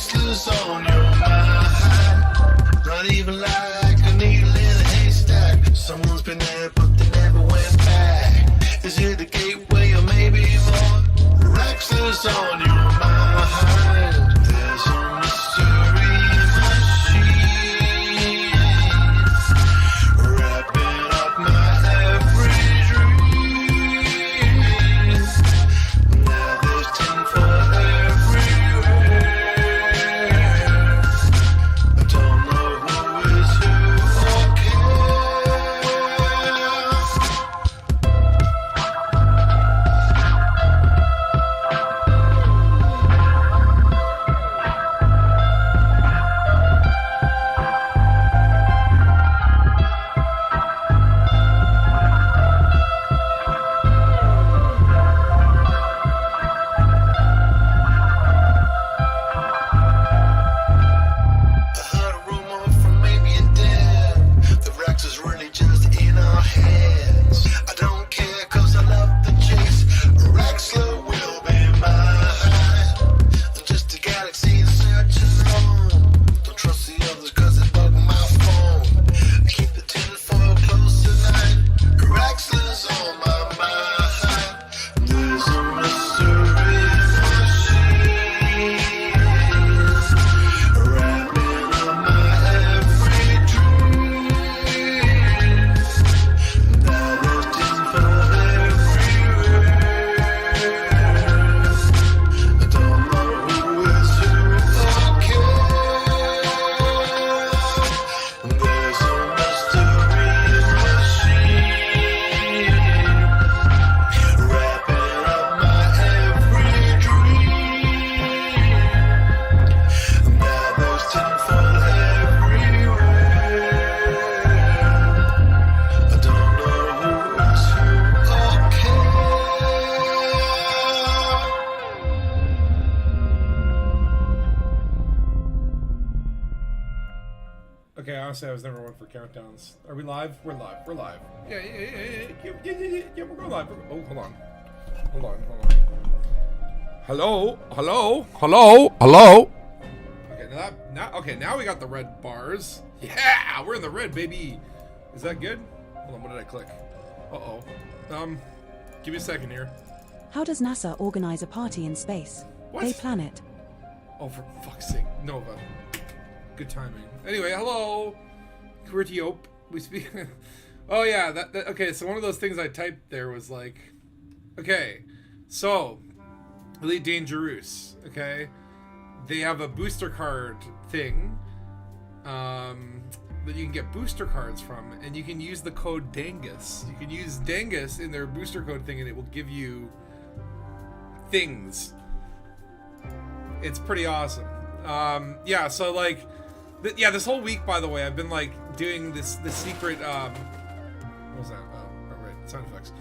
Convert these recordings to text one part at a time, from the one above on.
Wrexler's on your mind. Not even like a needle in a haystack. Someone's been there, but they never went back. Is it a gateway or maybe more? Wrexler's on your mind. There's a mystery machine wrapping up my every dream. Now there's tinfoil everywhere. I don't know who is who or care. I heard a rumor from maybe a dad. The Rex is really just in our heads. I don't care cause I love the chase. Rexler will be mine. I'm just a galaxy searching on. Don't trust the others cause it bug my phone. I keep the tinfoil close tonight. Rexler's on my mind. There's a mystery machine wrapping up my every dream. Now there's tinfoil everywhere. I don't know who is who or care. There's a mystery machine wrapping up my every dream. Now there's tinfoil everywhere. I don't know who is who or care. Okay, honestly, I was never one for countdowns. Are we live? We're live. We're live. Yeah, we're going live. Oh, hold on. Hold on. Hello. Okay, now we got the red bars. Yeah, we're in the red, baby. Is that good? Hold on, what did I click? Uh-oh. Give me a second here. How does NASA organize a party in space? What? They plan it. Oh, for fuck's sake. Nova. Good timing. Anyway, hello. Gritty-ope. We speak... Oh, yeah. That, okay, so one of those things I typed there was like... Okay, so... Elite Dangerous, okay? They have a booster card thing that you can get booster cards from, and you can use the code Dangus. You can use Dangus in their booster code thing, and it will give you things. It's pretty awesome. Yeah, so like... this whole week, by the way, I've been like doing this secret. What was that? Oh, right, sound effects.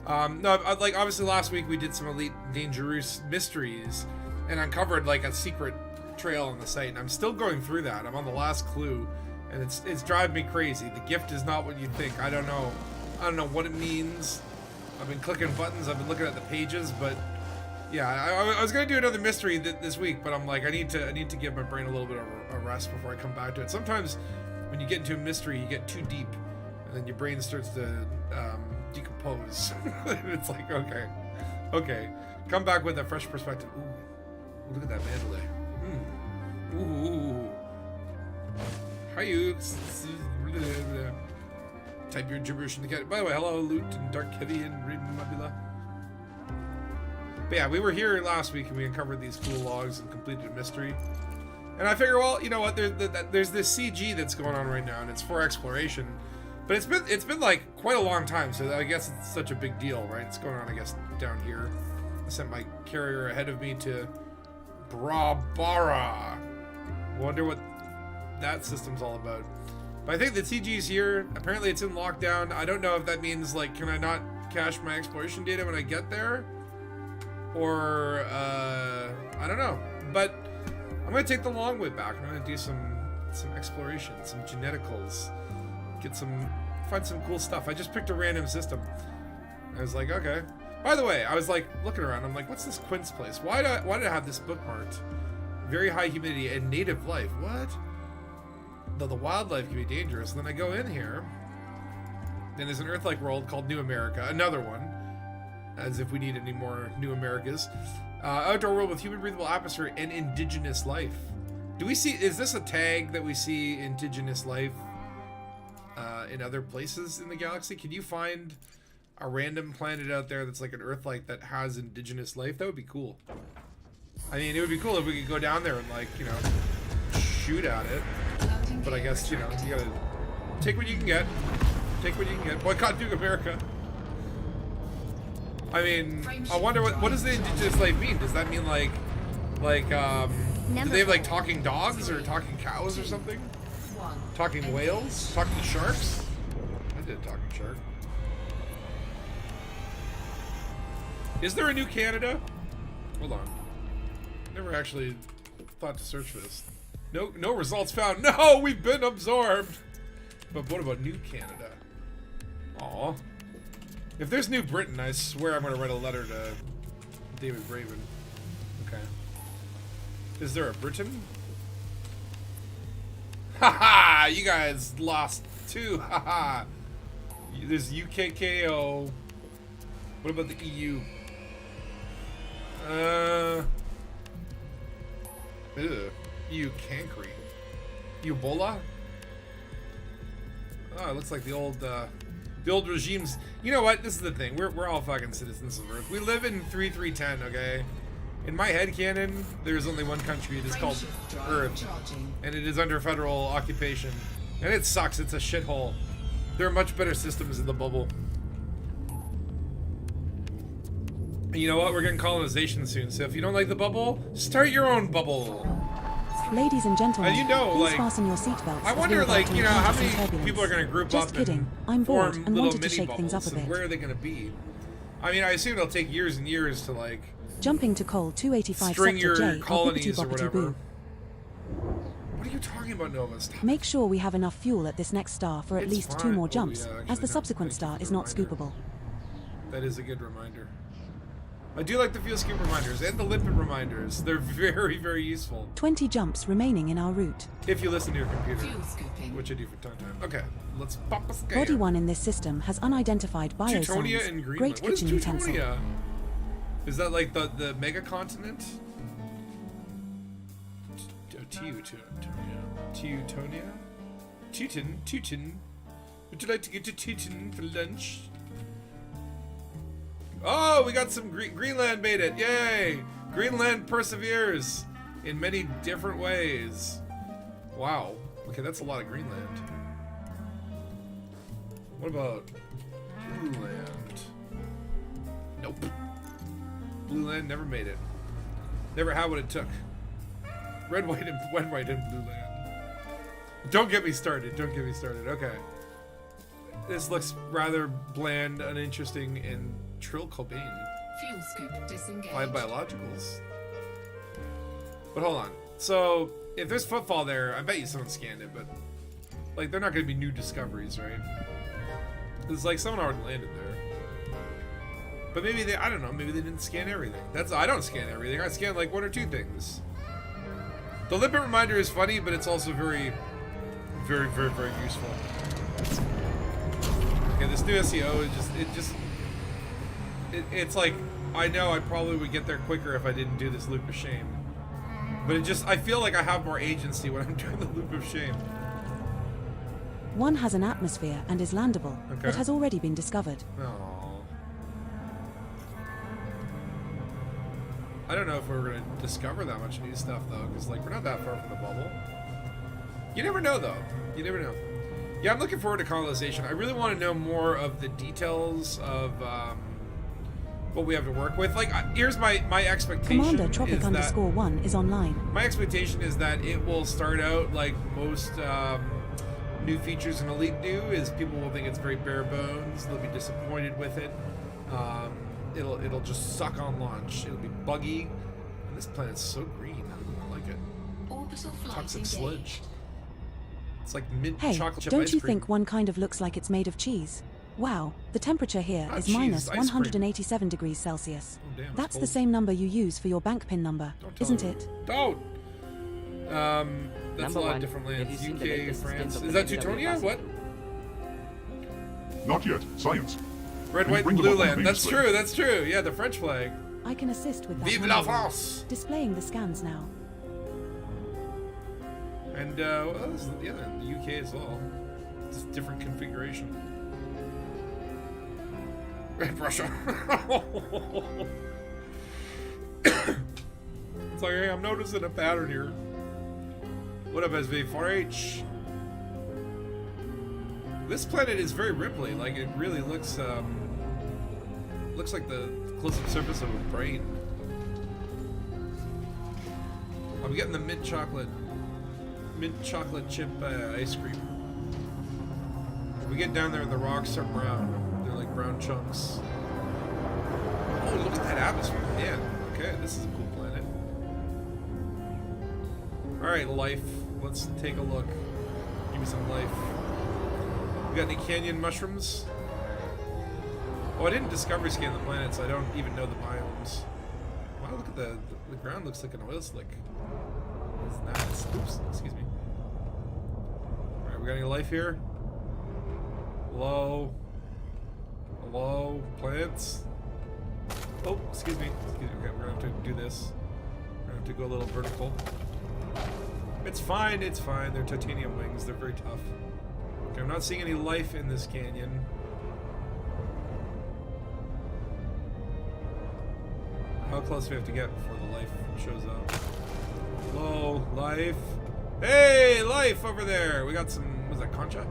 No, like obviously last week we did some Elite Dangerous mysteries and uncovered like a secret trail on the site, and I'm still going through that. I'm on the last clue, and it's driving me crazy. The gift is not what you think. I don't know what it means. I've been clicking buttons. I've been looking at the pages, but. Yeah, I was gonna do another mystery this week, but I'm like, I need to give my brain a little bit of a rest before I come back to it. Sometimes when you get into a mystery, you get too deep, and then your brain starts to decompose. It's like, okay, come back with a fresh perspective. Ooh, look at that mandolay. Ooh. Hi, you. Type your gibberish in the cat. By the way, hello, Loot and Dark Heavy and Raven Mabula. But yeah, we were here last week and we uncovered these cool logs and completed a mystery. And I figure, well, you know what? There's this CG that's going on right now, and it's for exploration. But it's been like quite a long time, so I guess it's such a big deal, right? It's going on, I guess, down here. I sent my carrier ahead of me to Brabara. Wonder what that system's all about. But I think the CG's here. Apparently, it's in lockdown. I don't know if that means like, can I not cache my exploration data when I get there? Or, I don't know. But I'm going to take the long way back. I'm going to do some exploration, some geneticals, find some cool stuff. I just picked a random system. I was like, okay. By the way, I was like looking around. I'm like, what's this Quince place? Why did I have this bookmarked? very high humidity, and native life. What? Though the wildlife can be dangerous. And then I go in here, and there's an Earth-like world called New America. Another one. As if we need any more New Americas. Outdoor world with human breathable atmosphere and indigenous life. Do we see, is this a tag that we see indigenous life in other places in the galaxy? Can you find a random planet out there that's like an Earth-like that has indigenous life? That would be cool. I mean, it would be cool if we could go down there and, like, you know, shoot at it. But I guess, you know, you gotta take what you can get. Take what you can get. Boycott New America. I mean, I wonder what does the indigenous life mean? Does that mean do they have like talking dogs or talking cows or something? Talking whales? Talking sharks? I did talking shark. Is there a new Canada? Hold on. Never actually thought to search for this. No results found. No, we've been absorbed. But what about New Canada? Aw. If there's New Britain, I swear I'm going to write a letter to David Braben. Okay. Is there a Britain? Haha! You guys lost too. Haha! There's UKKO. What about the EU? EU Cancri. Ebola? Oh, it looks like the old regimes. You know what? This is the thing. We're all fucking citizens of Earth. We live in 3310, okay? In my headcanon, there's only one country. It is called Earth. And it is under federal occupation. And it sucks. It's a shithole. There are much better systems in the bubble. And you know what? We're getting colonization soon. So if you don't like the bubble, start your own bubble. Ladies and gentlemen, and you know, please like, fasten your seatbelts. I wonder, like, you know, how many people are going to group Just up kidding. and I'm bored form and little wanted to mini shake things up bubbles, a and bit. where are they going to be? I mean, I assume it'll take years and years to, like, Jumping to coal 285 string sector your J, colonies or boppity whatever. boo. What are you talking about, Nova? Stop. Make sure we have enough fuel at this next star for at It's least 2 fine. more Oh, jumps, yeah, as actually, the no, subsequent thank you star for is the not reminder. scoopable. That is a good reminder. I do like the fuel scoop reminders and the limpet reminders. They're very, very useful. 20 jumps remaining in our route. If you listen to your computer, Fuel scooping. which I do from time to time. Okay, let's pop a scan. Body 1 in this system has unidentified Teutonia biosigns. and Greenland. Great What is kitchen utensil. Teutonia? Is that like the mega continent? Teutonia? Teuton. Would you like to get to Teuton for lunch? Oh, we got some Greenland made it. Yay! Greenland perseveres in many different ways. Wow. Okay, that's a lot of Greenland. What about Blue Land? Nope. Blue Land never made it. Never had what it took. Red, white, and Blue Land. Don't get me started. Don't get me started. Okay. This looks rather bland, uninteresting, and Trill Cobain. Fuel scoop disengaged. Applied biologicals. But hold on. So, if there's footfall there, I bet you someone scanned it, but like they're not going to be new discoveries, right? It's like someone already landed there. But maybe they, I don't know, maybe they didn't scan everything. I don't scan everything. I scan like 1 or 2 things. The limpet reminder is funny, but it's also very, very, very, very useful. Okay, this new SEO is it's like, I know I probably would get there quicker if I didn't do this loop of shame. But I feel like I have more agency when I'm doing the loop of shame. 1 has an atmosphere and is landable, Okay. but has already been discovered. Oh. I don't know if we're going to discover that much new stuff, though, because, like, we're not that far from the bubble. You never know, though. You never know. Yeah, I'm looking forward to colonization. I really want to know more of the details of what we have to work with. Like, here's my expectation. Commander Tropic is that _1 is online. my expectation is that it will start out like most new features in Elite do, is people will think it's very bare bones. They'll be disappointed with it. It'll just suck on launch. It'll be buggy. And this planet's so green. I like it. Orbital flight Toxic engaged. sludge. It's like mint Hey, chocolate chip don't ice you cream. think 1 kind of looks like it's made of cheese? Wow, the temperature here Not is cheese, minus ice cream. 187 degrees Celsius. Oh, damn, it's That's the cold. same number you use for your bank PIN number, Don't tell isn't me. it? Don't! That's a Number lot of one, different have you lands. seen the UK, latest France. stint of Is the that BW Teutonia? puzzle? What? Not yet. Science. Red, Can you white, bring them blue up on the land. main That's screen? true. That's true. Yeah, the French flag. I can assist with that. Vive la number one. France! Displaying the scans now. And well, yeah, the UK as well. Just different configuration. Red Russia. It's like, hey, I'm noticing a pattern here. What up, SV4H? This planet is very Ripley. Like, it really looks like the close-up surface of a brain. I'm getting the mint chocolate chip ice cream. If we get down there, the rocks are brown. They're like brown chunks. Oh, look at that atmosphere, man. Okay, this is a cool planet. All right, life. Let's take a look. Give me some life. We got any canyon mushrooms? Oh, I didn't discovery scan the planet, so I don't even know the biomes. Wow, look at the ground looks like an oil slick. That's nice. Oops, excuse me. Alright, we got any life here? Hello? Hello? Plants? Oh, excuse me. Excuse me. Okay, we're gonna have to do this. We're gonna have to go a little vertical. It's fine, it's fine. They're titanium wings. They're very tough. Okay, I'm not seeing any life in this canyon. How close do we have to get before the life shows up? Hello, life. Hey, life over there. We got some, was that concha?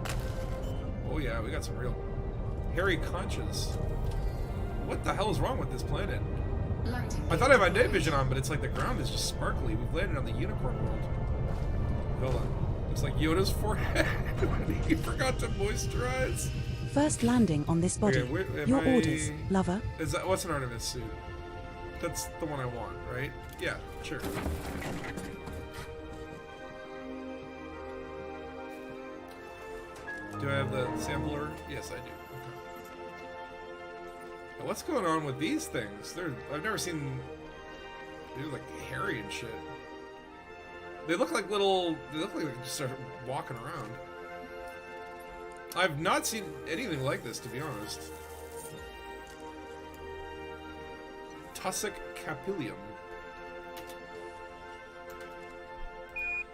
Oh yeah, we got some real hairy conchas. What the hell is wrong with this planet? Lighting. I thought I had night vision on, but it's like the ground is just sparkly. We've landed on the unicorn world. Hold on. Looks like Yoda's forehead. He forgot to moisturize. First landing on this body. Okay, wait, am Your I- orders, lover. Is that, what's an Artemis suit? That's the one I want, right? Yeah, sure. Do I have the sampler? Yes, I do. Okay. Now, what's going on with these things? I've never seen. They're like hairy and shit. They look like little. They look like they just start walking around. I've not seen anything like this, to be honest. Tussock capillium.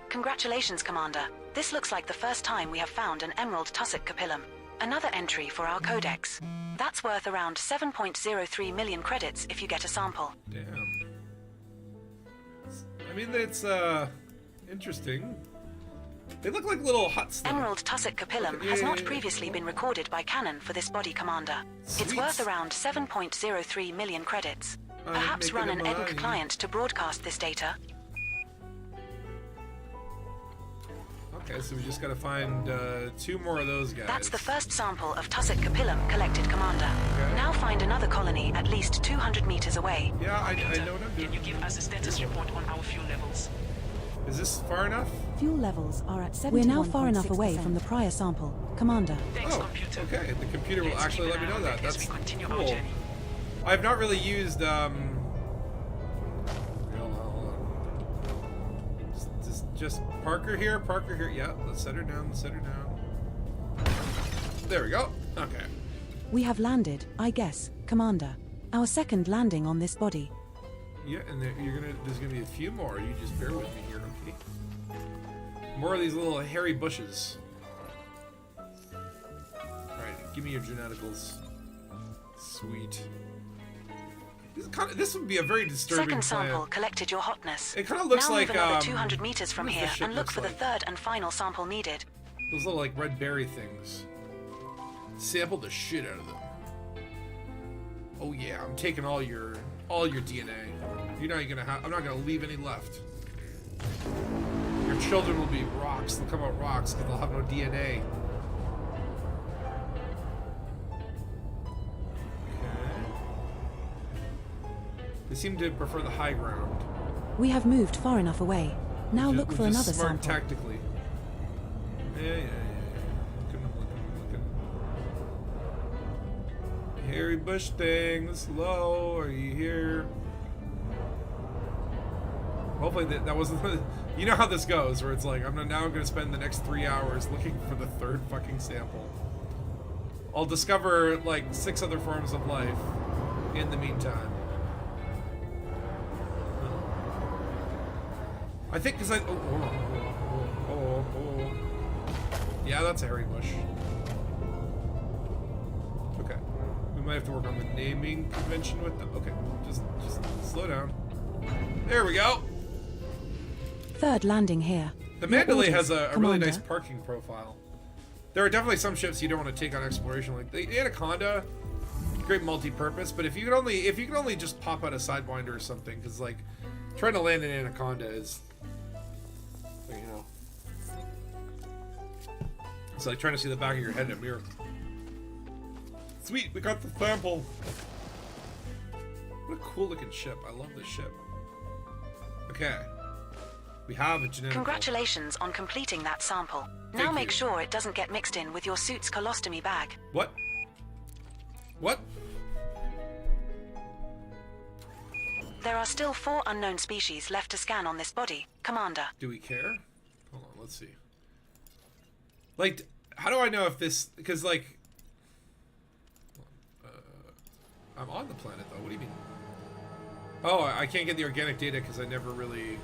Congratulations, Commander. This looks like the first time we have found an emerald tussock capillum. Another entry for our codex. That's worth around 7.03 million credits if you get a sample. Damn. I mean, it's interesting. They look like little huts, though. Emerald tussock capillum has not previously been recorded by Canon for this body, Commander. It's worth around 7.03 million credits. Perhaps run an ENC client to broadcast this data. Okay, so we just gotta find 2 more of those guys. That's the first sample of tussock capillum collected, Commander. Okay. Now find another colony at least 200 meters away. Yeah, I know what I'm doing. Can you give us a status report on our fuel levels? Is this far enough? Fuel levels are at 71.6%. We're now far enough away from the prior sample, Commander. Thanks, Oh, computer. okay. The computer will Let's actually keep let me an eye know on that. it as That's we continue our cool. journey. I've not really used hold on. Just Parker here, Parker here. Yeah, let's set her down, let's set her down. There we go. Okay. We have landed, I guess, Commander. Our second landing on this body. Yeah, and there's gonna be a few more. You just bear with me here, okay? More of these little hairy bushes. Alright, give me your geneticals. Sweet. This would be a very disturbing Second sample plant. collected your hotness. It kind of looks now like move another 200 meters from what does here this shit and look looks for the like? third and final sample needed. Those little like red berry things. Sample the shit out of them. Oh yeah, I'm taking all your DNA. You're not gonna have. I'm not gonna leave any left. Your children will be rocks. They'll come out rocks because they'll have no DNA. They seem to prefer the high ground. We have moved far enough away. Now Which is- look for which is another smart sample. tactically. Yeah. Looking. Hairy bush things. Hello, are you here? Hopefully that wasn't. You know how this goes, where it's like I'm now going to spend the next 3 hours looking for the third fucking sample. I'll discover like 6 other forms of life in the meantime. I think because oh. Yeah, that's a hairy bush. Okay. We might have to work on the naming convention with them. Okay, just slow down. There we go. Third landing here. The Your Mandalay orders, has a really Commander. nice parking profile. There are definitely some ships you don't want to take on exploration. Like the Anaconda, great multi-purpose, but if you could only just pop out a Sidewinder or something, because like trying to land an Anaconda is, you know, it's like trying to see the back of your head in a mirror. Sweet, we got the sample. What a cool looking ship. I love this ship. Okay. We have a genetic. Congratulations on completing that sample. Thank Now make you. sure it doesn't get mixed in with your suit's colostomy bag. What? What? There are still 4 unknown species left to scan on this body, Commander. Do we care? Hold on, let's see. Like, how do I know if this... Because, like... I'm on the planet, though. What do you mean? Oh, I can't get the organic data because I never really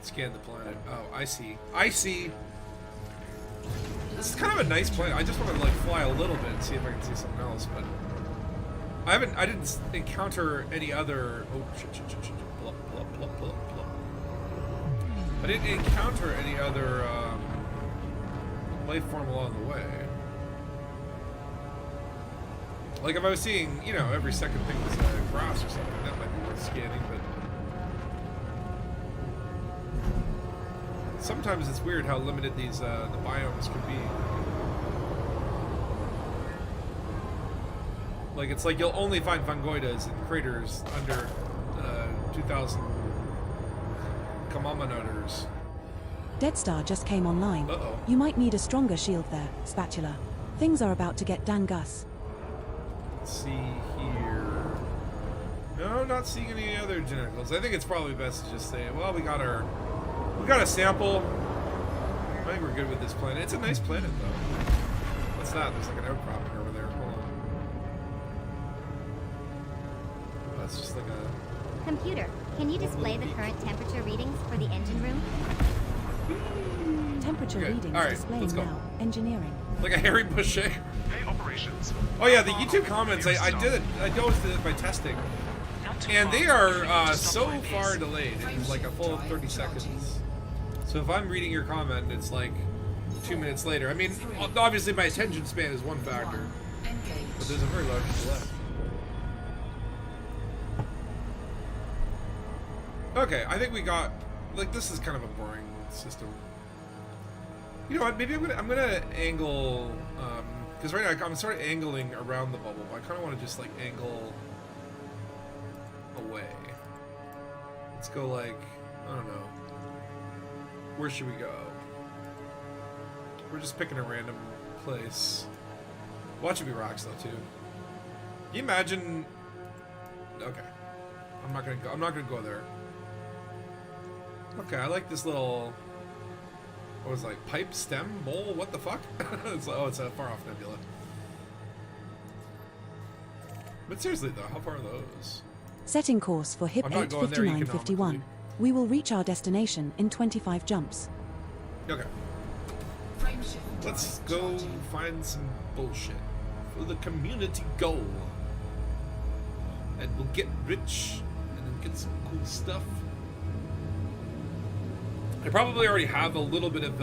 scanned the planet. Oh, I see. I see! This is kind of a nice planet. I just want to, like, fly a little bit and see if I can see something else, but... I didn't encounter any other... Oh, shit. Blup, blup, blup, blup, blup. I didn't encounter any other life form along the way. Like if I was seeing, you know, every second thing was grass or something, that might be worth scanning, but sometimes it's weird how limited these the biomes can be. Like it's like you'll only find fungoidas in craters under 2,000 kilometers. Dead Star just came online. Uh-oh. You might need a stronger shield there, Spatula. Things are about to get Dangus. Let's see here. No, not seeing any other genitals. I think it's probably best to just say, well, we got a sample. I think we're good with this planet. It's a nice planet though. What's that? There's like an outcropping over there. Hold on. Oh, that's just like a... Computer, can you display the current temperature readings for the engine room? Temperature Okay, readings all right, displaying let's go. now. Engineering. Like a hairy bush shaker. Hey, operations. Oh yeah, the YouTube comments, I did it. I always did it by testing. And they are so far delayed. It's like a full 30 seconds. So if I'm reading your comment and it's like 2 minutes later, I mean, obviously my attention span is one factor, but there's a very large delay. Okay, I think we got, like, this is kind of a boring system. You know what, maybe I'm gonna angle, because right now I'm sort of angling around the bubble, but I kind of want to just, like, angle away. Let's go, like, I don't know. Where should we go? We're just picking a random place. Watch it be rocks, though, too. Can you imagine... Okay. I'm not gonna go there. Okay, I like this little... What was it, like, pipe, stem, bowl? What the fuck? It's like, oh, it's a far-off nebula. But seriously, though, how far are those? Setting course for HIP I'm not going there 85951. economically. We will reach our destination in 25 jumps. Okay. Let's go find some bullshit for the community goal. And we'll get rich and then get some cool stuff. I probably already have a little bit of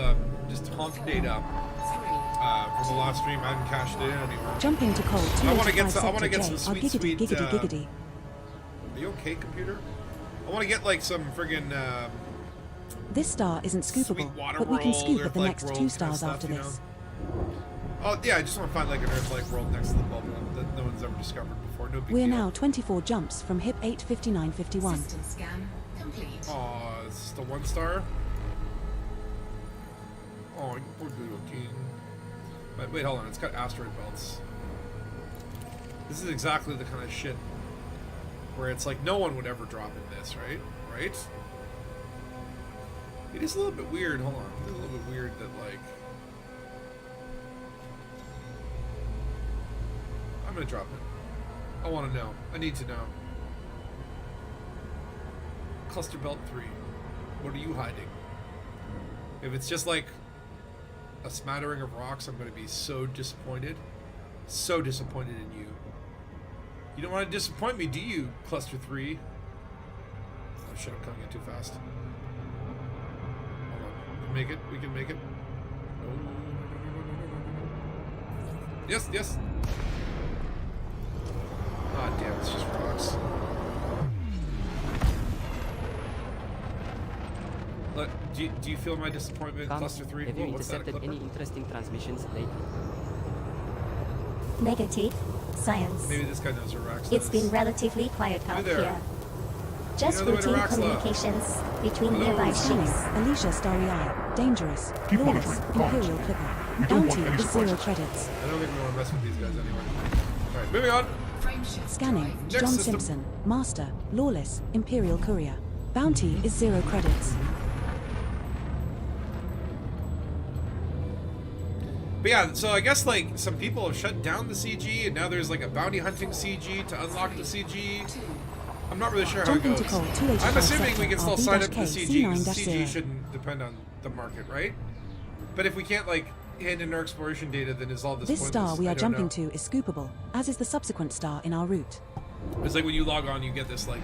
just honk data from the last stream. I haven't cashed it in anymore. Jumping to cold I want to 285 get some. I want to get sector some J. Our sweet, giggity, sweet. giggity, giggity. Are you okay, computer? I want to get like some friggin' This star isn't Sweet scoopable, water but we can world, scoop at the Earth-like next world 2 kind of stars stuff, after you know? this. Oh yeah, I just want to find like an Earth-like world next to the bubble that no one's ever discovered before. No big We're deal. now 24 jumps from HIP 85951. System scan complete. Oh, it's just a 1 star. Oh, you poor little king. Wait, hold on. It's got asteroid belts. This is exactly the kind of shit where it's like no one would ever drop in this, right? right? It is a little bit weird. Hold on. It is a little bit weird that, like... I'm gonna drop it. I want to know. I need to know. Cluster Belt 3. What are you hiding? If it's just like a smattering of rocks, I'm going to be so disappointed. So disappointed in you. You don't want to disappoint me, do you, Cluster 3? Oh shit, I'm coming in too fast. Hold on. We can make it. We can make it. No, no, no, no, no, no, no. Yes, yes. Ah, damn, it's just rocks. Look, do you feel my disappointment, Cluster 3? Have you Whoa, what's that, intercepted any interesting transmissions lately? Negative. Science. Maybe this guy knows where Rax It's is. been relatively quiet out there. here. Just You know the way to routine Raxla. communications between Hello. nearby Scanning. ships. Alicia Starry Eye. Dangerous. Keep Lawless. monitoring. Comms. Imperial Clipper. We don't want Bounty any is 0 surprises. credits. I don't think we want to mess with these guys anyway. Alright, moving on. Frameshift Scanning. drive. Next John system. Simpson. Master. Lawless. Imperial Courier. Bounty is 0 credits. But yeah, so I guess like some people have shut down the CG and now there's like a bounty hunting CG to unlock the CG. I'm not really sure how it Jumping to goes. call 285 I'm assuming we can still sign up to the RB-K CG because the C9-0. CG shouldn't depend on the market, right? But if we can't like hand in our exploration data, then is all this This pointless? star we I are don't jumping know. to is scoopable, as is the subsequent star in our route. It's like when you log on, you get this like,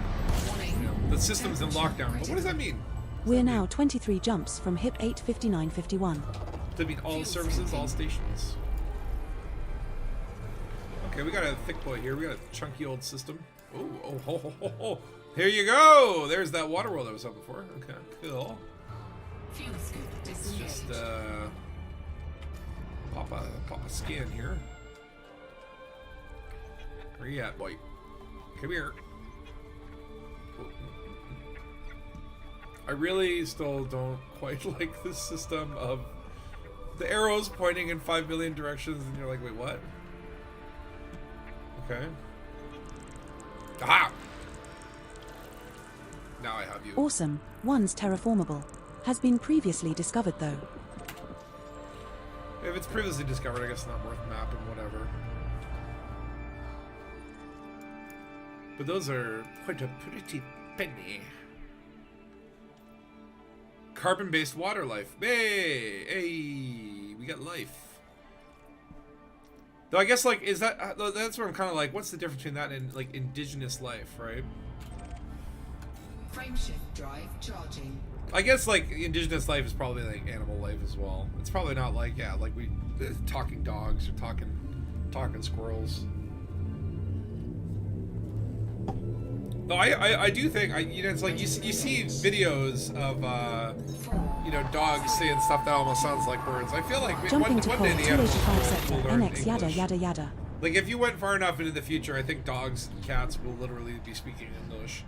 Warning. you know, the system's in lockdown. But what does that mean? We're now 23 jumps from HIP 85951. Does that mean all services, all stations? Okay, we got a thick boy here. We got a chunky old system. Oh, oh, ho, ho, ho, ho. Here you go. There's that water world I was hoping for. Okay, cool. Fuel scoop Let's disengaged. just pop a scan here. Where you at, boy? Come here. I really still don't quite like this system of the arrows pointing in 5 million directions, and you're like, wait, what? Okay. Ah! Now I have you. Awesome. One's terraformable. Has been previously discovered though. If it's previously discovered, I guess it's not worth mapping, whatever. But those are quite a pretty penny. Carbon-based water life. Hey! Hey! We got life. Though I guess, like, is that... That's where I'm kind of like, what's the difference between that and, like, indigenous life, right? Frameshift drive charging. I guess, like, indigenous life is probably, like, animal life as well. It's probably not, like, yeah, like, we... talking dogs or talking squirrels. No, I do think, you know, it's like, you see videos of, you know, dogs saying stuff that almost sounds like words. I feel like Jumping one to day call the animals 285 will sector learn NX yada English. yada yada. Like, if you went far enough into the future, I think dogs and cats will literally be speaking English.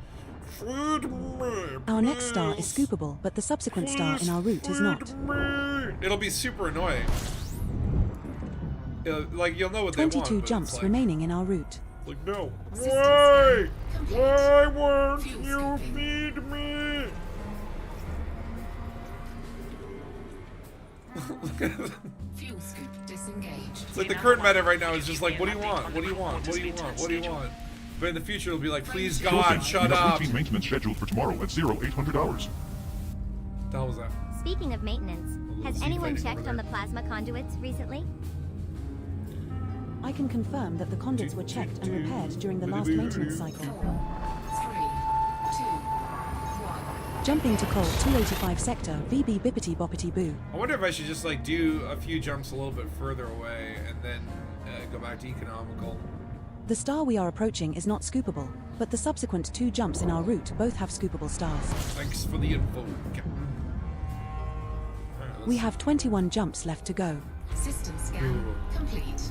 Our next star is scoopable, but the subsequent star in our route is not. It'll be super annoying. Like, you'll know what they want. 22 but jumps it's like, remaining in our route. Like, no. Systems Why? complete. Why won't Fuel you scooping. feed me? Fuel scoop disengaged. It's like the current meta right now is just like, what do you want? What do you want? What do you want? What do you want? But in the future, it'll be like, please God, shut We have up. routine maintenance scheduled for tomorrow at 0800 hours. The hell was that? Speaking of maintenance, has Z anyone fighting checked over on the there. plasma conduits recently? I can confirm that the conduits were checked and repaired during the last maintenance cycle. 4, 3, 2, 1. Jumping to call 285 sector VB Bippity Boppity Boo. I wonder if I should just like do a few jumps a little bit further away and then go back to economical. The star we are approaching is not scoopable, but the subsequent 2 jumps in our route both have scoopable stars. Thanks for the info. Captain. All right, We let's- have 21 jumps left to go. System scan Ooh. complete.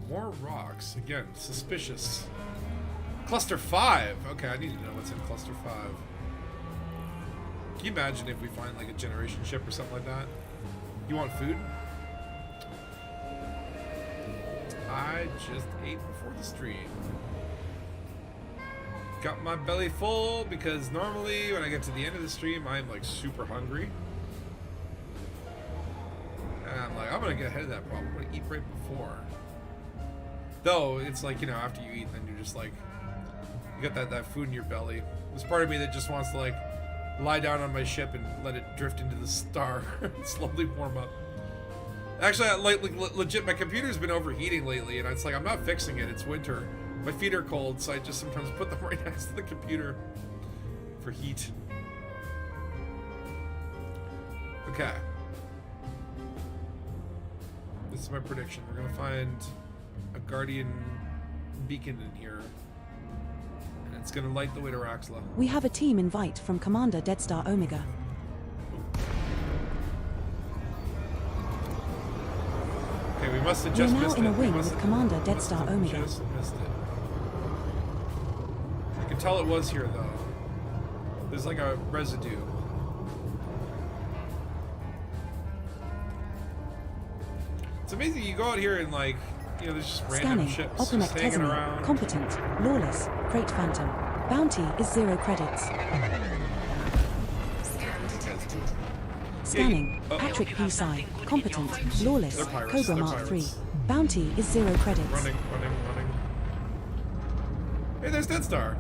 More rocks. Again, suspicious. Cluster 5. Okay, I need to know what's in Cluster 5. Can you imagine if we find like a generation ship or something like that? You want food? I just ate before the stream. got my belly full because normally when I get to the end of the stream, I'm like super hungry. And I'm like, I'm gonna get ahead of that problem. I'm gonna eat right before. Though it's like, you know, after you eat, then you're just like, you got that food in your belly. There's part of me that just wants to like lie down on my ship and let it drift into the star and slowly warm up. Actually, legit, my computer's been overheating lately, and it's like I'm not fixing it. It's winter. My feet are cold, so I just sometimes put them right next to the computer for heat. Okay. This is my prediction. We're gonna find a Guardian beacon in here, and it's gonna light the way to Raxla. We have a team invite from Commander Deadstar Omega. Okay, we must have We're just now missed in it. a We wing must with have- Commander must Deadstar have Omega. Just missed it. I can tell it was here though. There's like a residue. It's amazing you go out here and like, you know, there's just random Scanning. ships Opponent just hanging Tesmi. around. Competent. Lawless. Crate Phantom. Bounty is 0 credits. Scan detected. Scanning. Oh. Patrick P. Sai. Competent. Lawless. They're pirates, Cobra they're Mark III. pirates. Bounty is 0 credits. Running. Hey, there's Deadstar.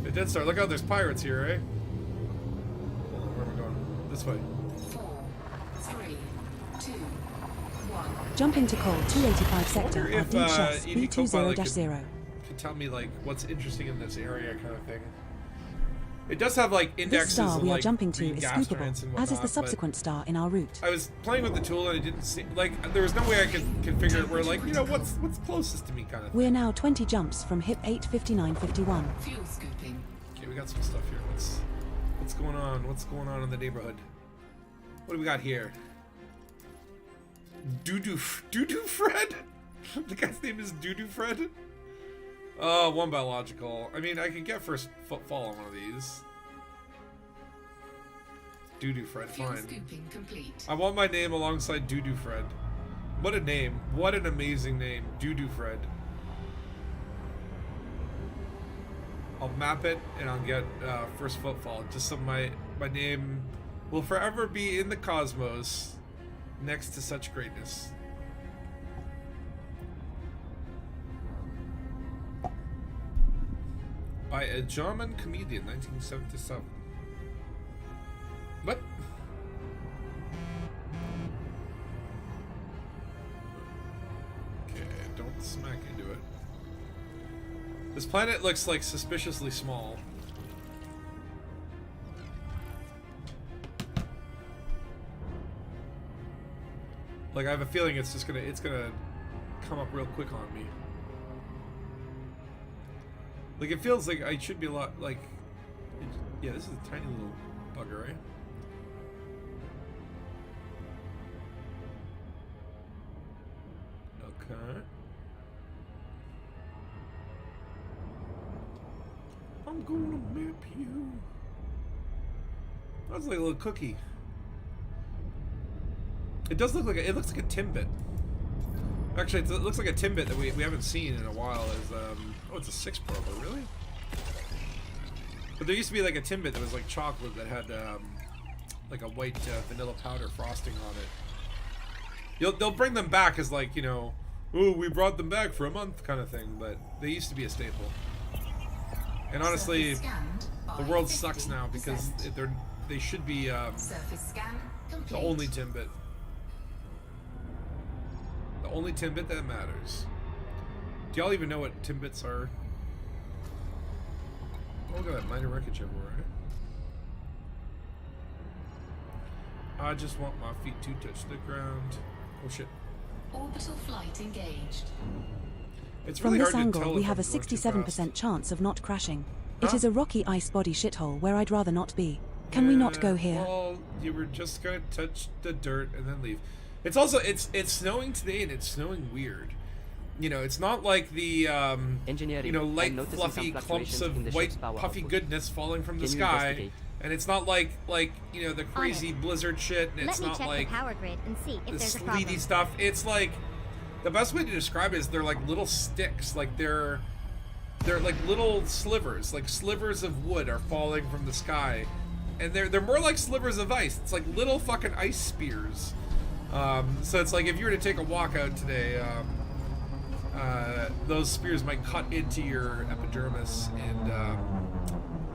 Hey, Deadstar, look out, there's pirates here, eh? Hold on, where am I going? This way. 4, 3, 2, 1. Jumping to Cole 285 sector. wonder if, Arvind Chess ED Copilot B20-0. Could tell me like what's interesting in this area, kind of thing. It does have like This indexes star and we are like jumping to green is gas scoopable, giants and as is the whatnot, subsequent star in our route. but I was playing with the tool and it didn't seem like there was no way I could configure it where like, you know, what's closest to me kind of thing. We're now 20 jumps from HIP 85951. Fuel scooping. Okay, we got some stuff here. What's going on? What's going on in the neighborhood? What do we got here? Doo-doo Fred? The guy's name is Doo-doo Fred? Oh, one biological. I mean, I could get first footfall on one of these. Doo-doo Fred, Fuel fine. scooping complete. I want my name alongside Doo-doo Fred. What a name. What an amazing name. Doo-doo Fred. I'll map it and I'll get first footfall. Just so my name will forever be in the cosmos next to such greatness. By a German comedian, 1977. What? Okay, don't smack into it. This planet looks like suspiciously small. Like I have a feeling it's gonna come up real quick on me. Like it feels like I should be a lot like, yeah, this is a tiny little bugger, right? Okay. I'm gonna map you. That's like a little cookie. It does look like it looks like a Timbit. Actually, it looks like a Timbit that we haven't seen in a while. Is oh, it's a 6 probe, really? But there used to be like a Timbit that was like chocolate that had like a white vanilla powder frosting on it. They'll bring them back as like, you know, oh, we brought them back for a month kind of thing, but they used to be a staple. And honestly, the world sucks now because they should be Surface scan the complete. only Timbit. The only Timbit that matters. Do y'all even know what Timbits are? Oh, look at that minor wreckage everywhere. I just want my feet to touch the ground. Oh shit. Orbital flight engaged. It's From really this hard to tell angle, we if have a I'm going too fast. 67% chance of not crashing. It Huh? is a rocky ice body shithole where I'd rather not be. Can we not go here? Well, you were just gonna touch the dirt and then leave. It's also it's snowing today and it's snowing weird. You know, it's not like the Engineering. you know, light I'm noticing fluffy some clumps fluctuations in the of white ship's power puffy output. goodness falling from the Can you sky. investigate? And it's not like you know, the crazy blizzard shit, and Let it's me not check like the power grid and see if the there's a sleety problem. stuff. It's like The best way to describe it is they're like little sticks. Like they're like little slivers. Like slivers of wood are falling from the sky. And they're more like slivers of ice. It's like little fucking ice spears. So it's like if you were to take a walk out today, those spears might cut into your epidermis and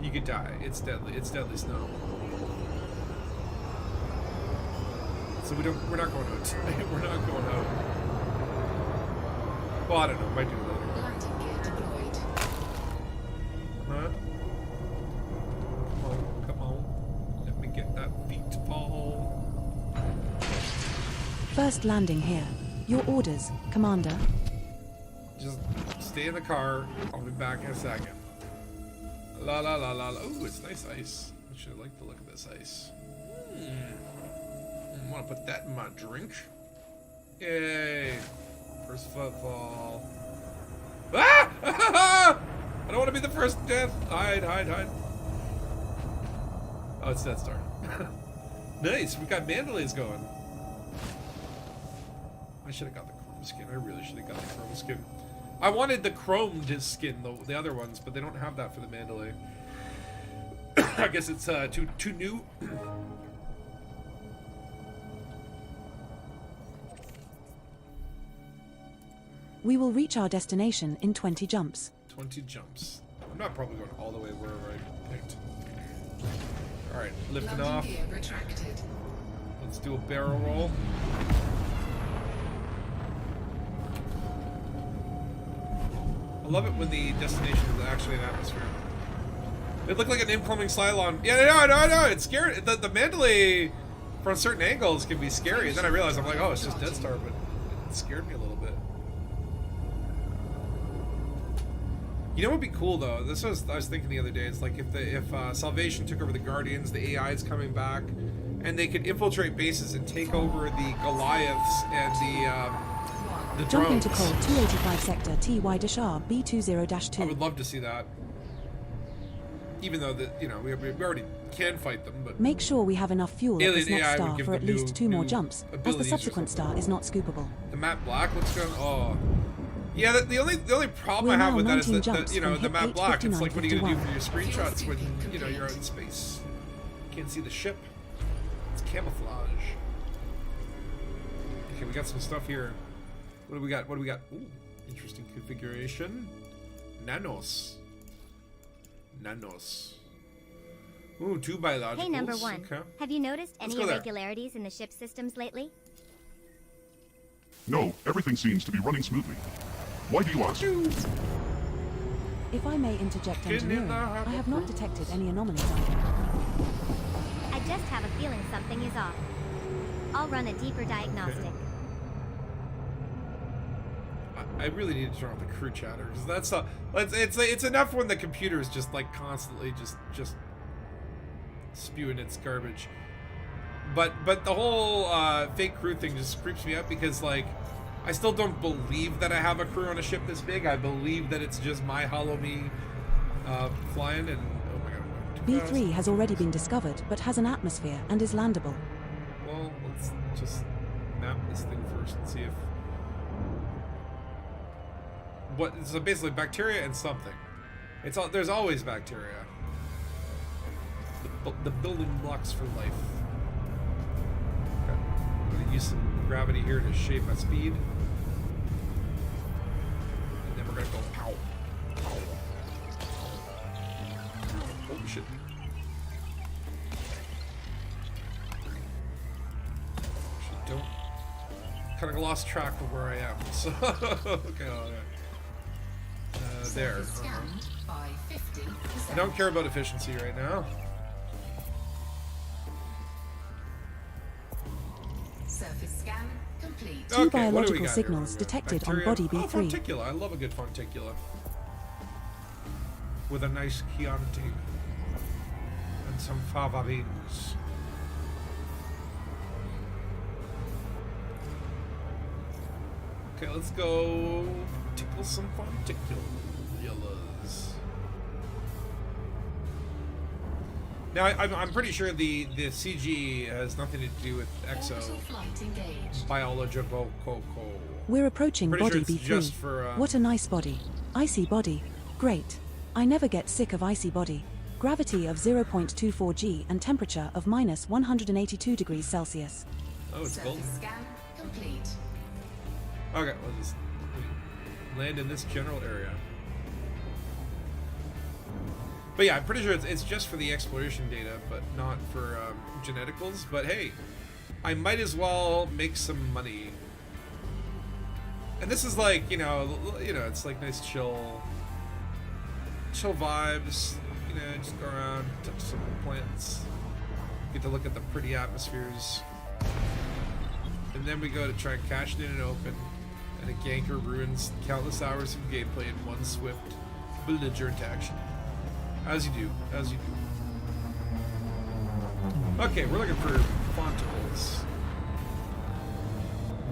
you could die. It's deadly. It's deadly snow. So we're not going out tonight. We're not going out. Well, I don't know. Might do it later. Landing gear deployed. Huh? Come on. Let me get that feet fall. First landing here. Your orders, Commander. Just stay in the car. I'll be back in a second. La la la la la. Ooh, it's nice ice. I should like the look of this ice. I want to put that in my drink. Yay. First footfall. Ah! I don't want to be the first death. Hide, hide, hide. Oh, it's Death Star. Nice. We got Mandalays going. I should have got the chrome skin. I really should have got the chrome skin. I wanted the chromed skin, the other ones, but they don't have that for the Mandalay. I guess it's too new. We will reach our destination in 20 jumps. 20 jumps. I'm not probably going all the way wherever I picked. Alright, lifting off. Landing gear retracted. Let's do a barrel roll. I love it when the destination is actually an atmosphere. It looked like an incoming Cylon. Yeah, no, it's scary. The Mandalay from certain angles can be scary, and then I realized I'm like, oh, it's just Death Star, but it scared me a little bit. You know what would be cool though? This was I was thinking the other day. It's like if Salvation took over the Guardians, the AI is coming back, and they could infiltrate bases and take over the Goliaths and the drones. Jump into call 285 sector TY Dashar B20-2. I would love to see that. Even though that we already can fight them, but Make sure we have enough fuel at this Alien next AI would star give for them at least two more new jumps, as the abilities or subsequent something. star is not scoopable. the matte black looks good. Oh, yeah. The only problem We're I have now with that is 19 that jumps the from matte black. It's like what are you gonna do 8:59:51. for your screenshots when you're out in space? You can't see the ship. It's camouflage. Okay, we got some stuff here. What do we got? Ooh, interesting configuration. Nanos. Ooh, 2 biologicals. Hey, number one. Okay. Have you noticed any go there. irregularities in the ship systems lately? No, everything seems to be running smoothly. Why do you ask? If I may interject Get in engineering, there, I have not detected any anomalies on I just have a feeling something is off. I'll run a deeper diagnostic. I really need to turn off the crew chatter because it's enough when the computer is just like constantly just spewing its garbage. But the whole fake crew thing just creeps me out because like I still don't believe that I have a crew on a ship this big. I believe that it's just my hollow me flying and oh my god. I'm going too fast. B3 has already been discovered, but has an atmosphere and is landable. Well, let's just map this thing first and see if so basically bacteria and something. There's always bacteria. The building blocks for life. Okay. I'm gonna use some gravity here to shape my speed. And then we're gonna go pow. Pow. Holy shit. Actually don't kind of lost track of where I am. So okay. There. Scanned by 50%. I don't care about efficiency right now. Surface scan complete. Two Okay, what do we biological got signals here? detected Bacteria. on body Oh, B3. Fonticula. I love a good Fonticula. With a nice Chianti. And some fava beans. Okay, let's go tickle some Fonticulas. Now, I'm pretty sure the CG has nothing to do with exo Orbital flight engaged. biological. We're approaching Pretty body sure it's B3. just for, What a nice body. Icy body. Great. I never get sick of icy body. Gravity of 0.24 g and temperature of minus 182 degrees Celsius. Oh, it's golden. Surface scan complete. Okay, we'll just land in this general area. But yeah, I'm pretty sure it's just for the exploration data, but not for geneticals. But hey, I might as well make some money. And this is like, you know, it's like nice chill vibes. You know, just go around, touch some plants, get to look at the pretty atmospheres. And then we go to try and cash it in and open, and a ganker ruins countless hours of gameplay in one swift, belligerent action. As you do, as you do. Okay, we're looking for fontables.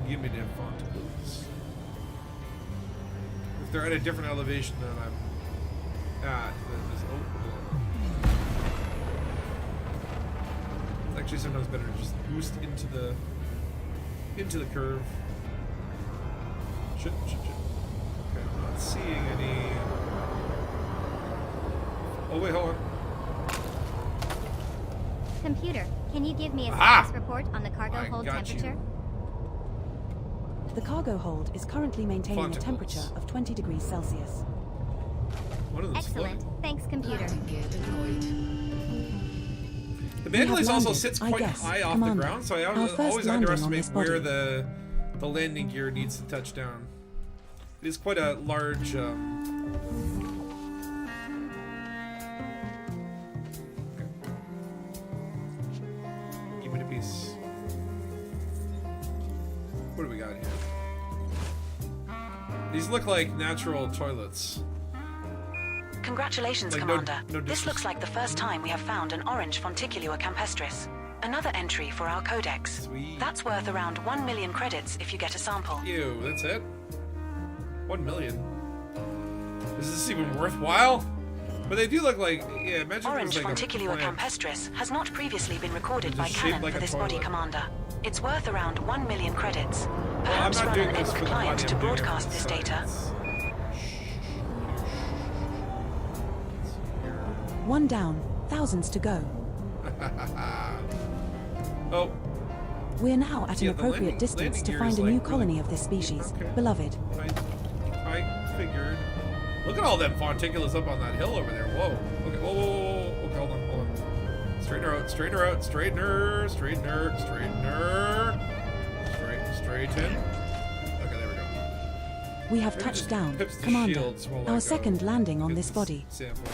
Give me them fontables. If they're at a different elevation, then I'm... It's actually sometimes better to just boost into the curve. Shit. Okay, I'm not seeing any... Oh wait, hold on. Computer, can you give me a Ah! status report on the cargo I hold got you. temperature? The cargo hold is currently maintaining a Fontables. temperature of 20 degrees Celsius. One of them's Excellent. floating. Thanks, computer. Landing gear deployed. The We have Mandalay also landed, sits I quite guess, high off Commander. the ground, so I Our always first landing on underestimate this body. where the landing gear needs to touch down. It is quite a large. Okay. Give me the piece. What do we got here? These look like natural toilets. Congratulations, Like, Commander. no This looks like the first time we have found an orange Fonticulua campestris. Another entry for our codex. Sweet. That's worth around 1 million credits if you get a sample. Ew, that's it? 1 million. Is this even worthwhile? But they do look like, yeah, imagine Orange there's like Fonticulua a plant. campestris has not previously been recorded It's by just shaped Canon like for a this body, toilet. Commander. It's worth around 1 million credits. Well, I'm Perhaps not run doing an this ENC for the client body, to I'm doing it for broadcast the this data. science. One down, thousands to go. Oh, We're now at Yeah, an the appropriate landing distance to gear find is, a new like, colony really- of this species. Okay. Beloved. I figured. Look at all them fonticulus up on that hill over there. Whoa. Okay, whoa. Okay, hold on. Straighten her out. Straighten. Okay, there we go. We have Maybe touched just down, pips the Commander. shields while I Our go second landing on get this body. Sample.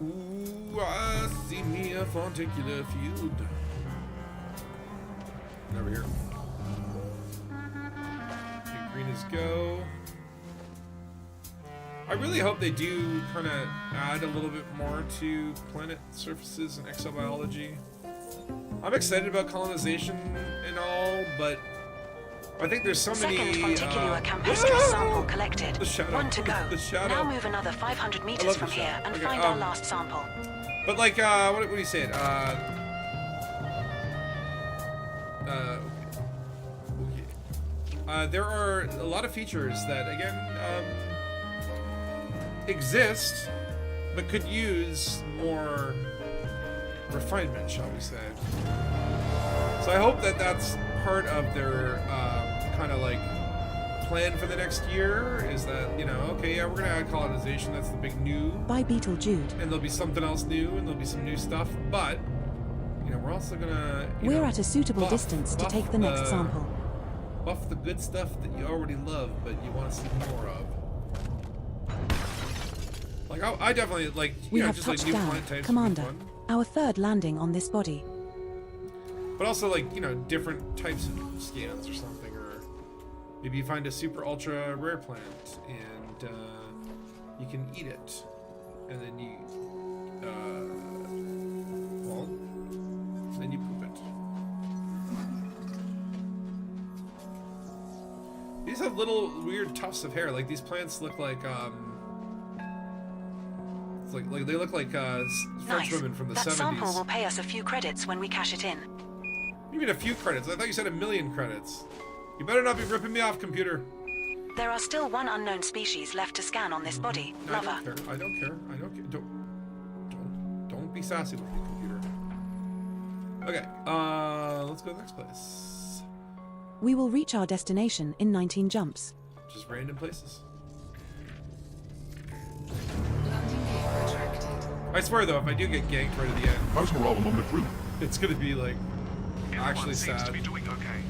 Ooh, I see me a fonticular field. Over here. Okay, green is go. I really hope they do kind of add a little bit more to planet surfaces and exobiology. I'm excited about colonization and all, but I think there's so Second many. Fonticulua campestris sample collected. The shadow. 1 to go. The shadow. Now move another 500 I meters love the from here shadow. and Okay, find our last sample. But like, what do you say? Okay. There are a lot of features that, again, exist, but could use more refinement, shall we say. So I hope that that's part of their kind of like plan for the next year, is that, you know, okay, yeah, we're gonna add colonization, that's the big new, By Beetle Jude. and there'll be something else new, and there'll be some new stuff, but, you know, we're also gonna, you We're know, at a suitable buff- distance to buff take the next the- sample. Buff the good stuff that you already love, but you want to see more of. Like, I definitely, like, you We know, have just like touched new down, plant types would be Commander. fun. Our third landing on this body. But also, like, you know, different types of scans or something, or maybe you find a super ultra rare plant and you can eat it, and then you, well, then you poop it. These have little weird tufts of hair. Like these plants look like it's like they look like French Nice. women from the That 70s. sample will pay us a few credits when we cash it in. You mean a few credits? I thought you said 1 million credits. You better not be ripping me off, computer. There are still one unknown species left to scan on this body. Lover. I don't care. I don't care. I don't care. Don't be sassy with me, computer. Okay. Let's go to the next place. We will reach our destination in 19 jumps. Just random places. Landing gear retracted. I swear though, if I do get ganked right at the end, How's morale among the crew? it's gonna be like actually seems to sad. be doing okay.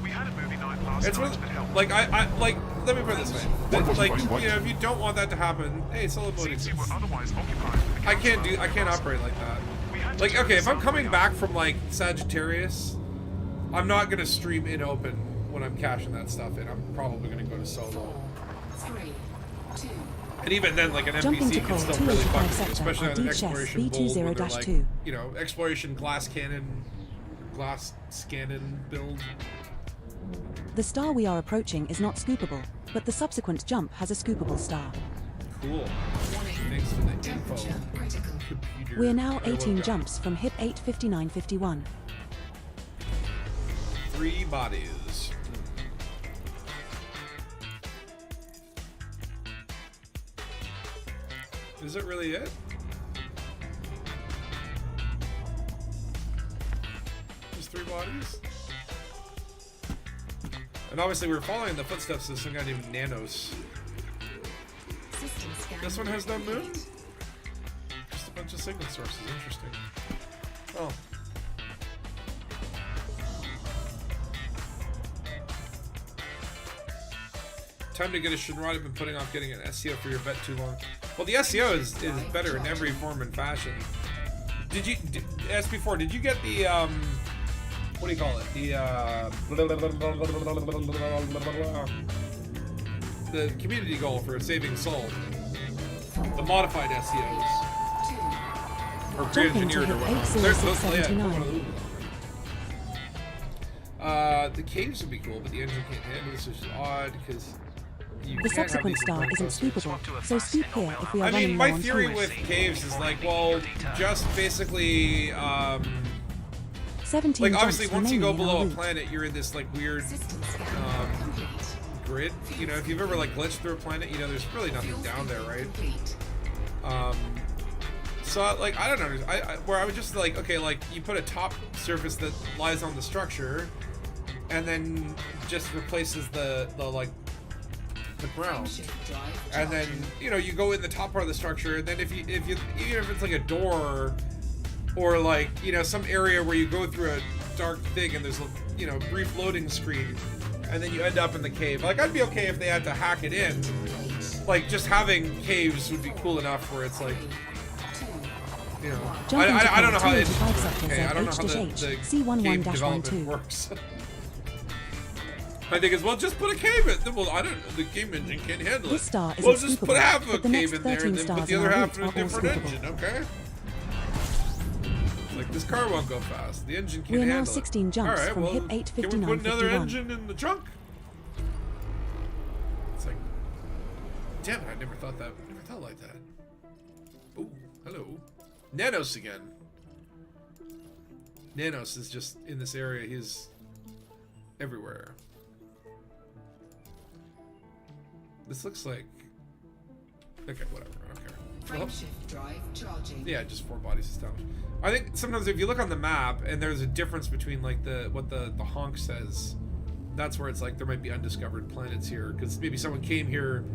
We had a movie night last It's night really, that helped. like I like. Let me put it this way. What Like was it? you know, if you don't want that to happen, hey, solo mode Seems you were exists. otherwise occupied with the I can't counselor. I can't operate like that. We had to Like turn okay, the if I'm coming sound back up. from like Sagittarius, I'm not gonna stream in open when I'm cashing that stuff in. I'm probably gonna go to solo. 3, 2, And even then, like an Jumping to NPC can call still really 285 fuck with you, sector especially on on an D chess exploration build where they're like, B20-2. you know, exploration glass cannon build. The star we are approaching is not scoopable, but the subsequent jump has a scoopable star. Cool. warning. Thanks for the info. Temperature critical. Computer. We're now 18 Hello, jumps from hip 85951. 3 bodies. Is it really it? Just 3 bodies? And obviously we're following the footsteps of some guy named Nanos. System scan. This one has no moon? complete. Just a bunch of signal sources. Interesting. Oh. Time to get a Shinrod. I've been putting off getting an SEO for your vet too long. Well, the SEO is better in every form and fashion. As before, did you get the, what do you call it? The community goal for Saving Soul. The modified SEOs. Or Jumping to pre-engineered or hit whatnot. 80679. The caves would be cool, but the engine can't handle this, which is odd because you The can't have subsequent these star in isn't coasters. scoopable, so scoop here if we are I running mean, low my on theory time. with caves is like, well, just basically, 17 like jumps obviously once you remaining go in below our a route. planet, you're in this like weird System scan complete. grid. You know, if you've ever like glitched through a planet, you know, there's really nothing Fuel down there, tank right? complete. So like I don't know, where I would just like, okay, like you put a top surface that lies on the structure, and then just replaces the like the ground, Shift drive and then charging. you know you go in the top part of the structure, and then if you even if it's like a door or like you know some area where you go through a dark thing and there's a you know brief loading screen, and then you end up in the cave. Like I'd be okay if they had to hack it in. Like just having caves would be cool enough where it's like. You know, Jumping to I don't know how call it, 285 sector okay, I don't know how the ZH-H, cave C11-12. development works. I think it's well, just put a cave in. Well, I don't. The game engine can't handle it. This star isn't Well, just put scoopable, half of a but the cave next in there 13 and then put stars the in other our half in route a are all different scoopable. engine. Okay. Like this car won't go fast. The engine can't We are now handle 16 it. jumps All right, from well, hip can we put another 859.51. engine in the trunk? It's like, damn it! I never thought like that. Oh, hello, Nanos again. Nanos is just in this area. He's everywhere. This looks like... Okay, whatever. I don't care. Frame Well, shift drive charging. yeah, just 4 bodies established. I think sometimes if you look on the map and there's a difference between like what the honk says, that's where it's like there might be undiscovered planets here because maybe someone came here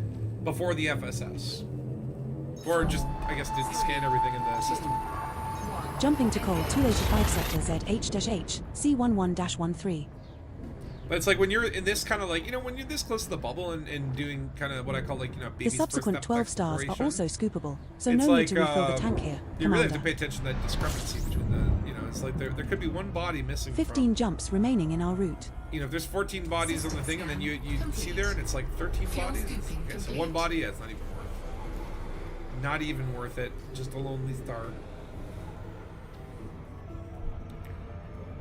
before the FSS, or just I guess didn't scan everything in the system. Jumping to call 285 sector ZH-H, C11-13. But it's like when you're in this kind of like, you know, when you're this close to the bubble and doing kind of what I call like, you know, The baby's subsequent first 12 stars are exploration, also scoopable, so it's no like, need to refill the tank here, you really have to Commander. pay attention to that discrepancy between the, you know, it's like there could be one body missing 15 from, jumps remaining in our route. you know, if there's 14 bodies on the thing and then you see there and it's like 13 bodies, okay, so one body, yeah, it's not even worth it. Not even worth it, just a lonely star.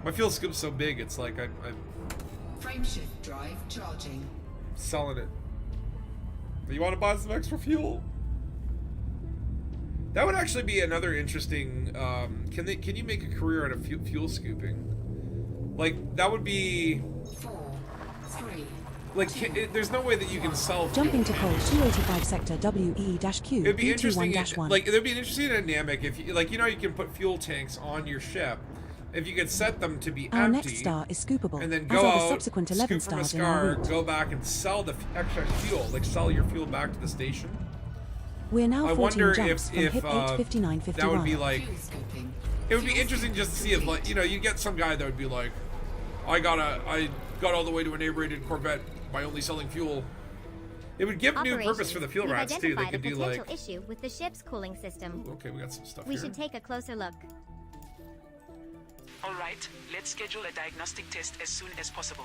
My field scoop's so big, it's like I Frame shift drive charging. selling it. You want to buy some extra fuel? That would actually be another interesting. Can you make a career out of fuel scooping? Like that would be. 4, 3. Like there's no way that you can sell. Jumping to code 285 sector WE-Q It'd be interesting. E21-1. Like there'd be an interesting dynamic if you you can put fuel tanks on your ship. If you could set them to be Our empty, next star is scoopable, and then as go are the out, subsequent 11 scoop from a stars in our scar, route. go back and sell the extra fuel, like sell your fuel back to the station. We're now I 14 wonder jumps from if hip 859.51. that would be like, Fuel scoping. it would be interesting just to see if you get some guy that would be like, I got all the way to a neighbor-rated Corvette by only selling fuel. It would give new purpose for the fuel We've rats too. They identified could a do potential like, issue with the ship's cooling system. ooh, okay, we got some stuff We here. should take a closer look. All right, let's schedule a diagnostic test as soon as possible.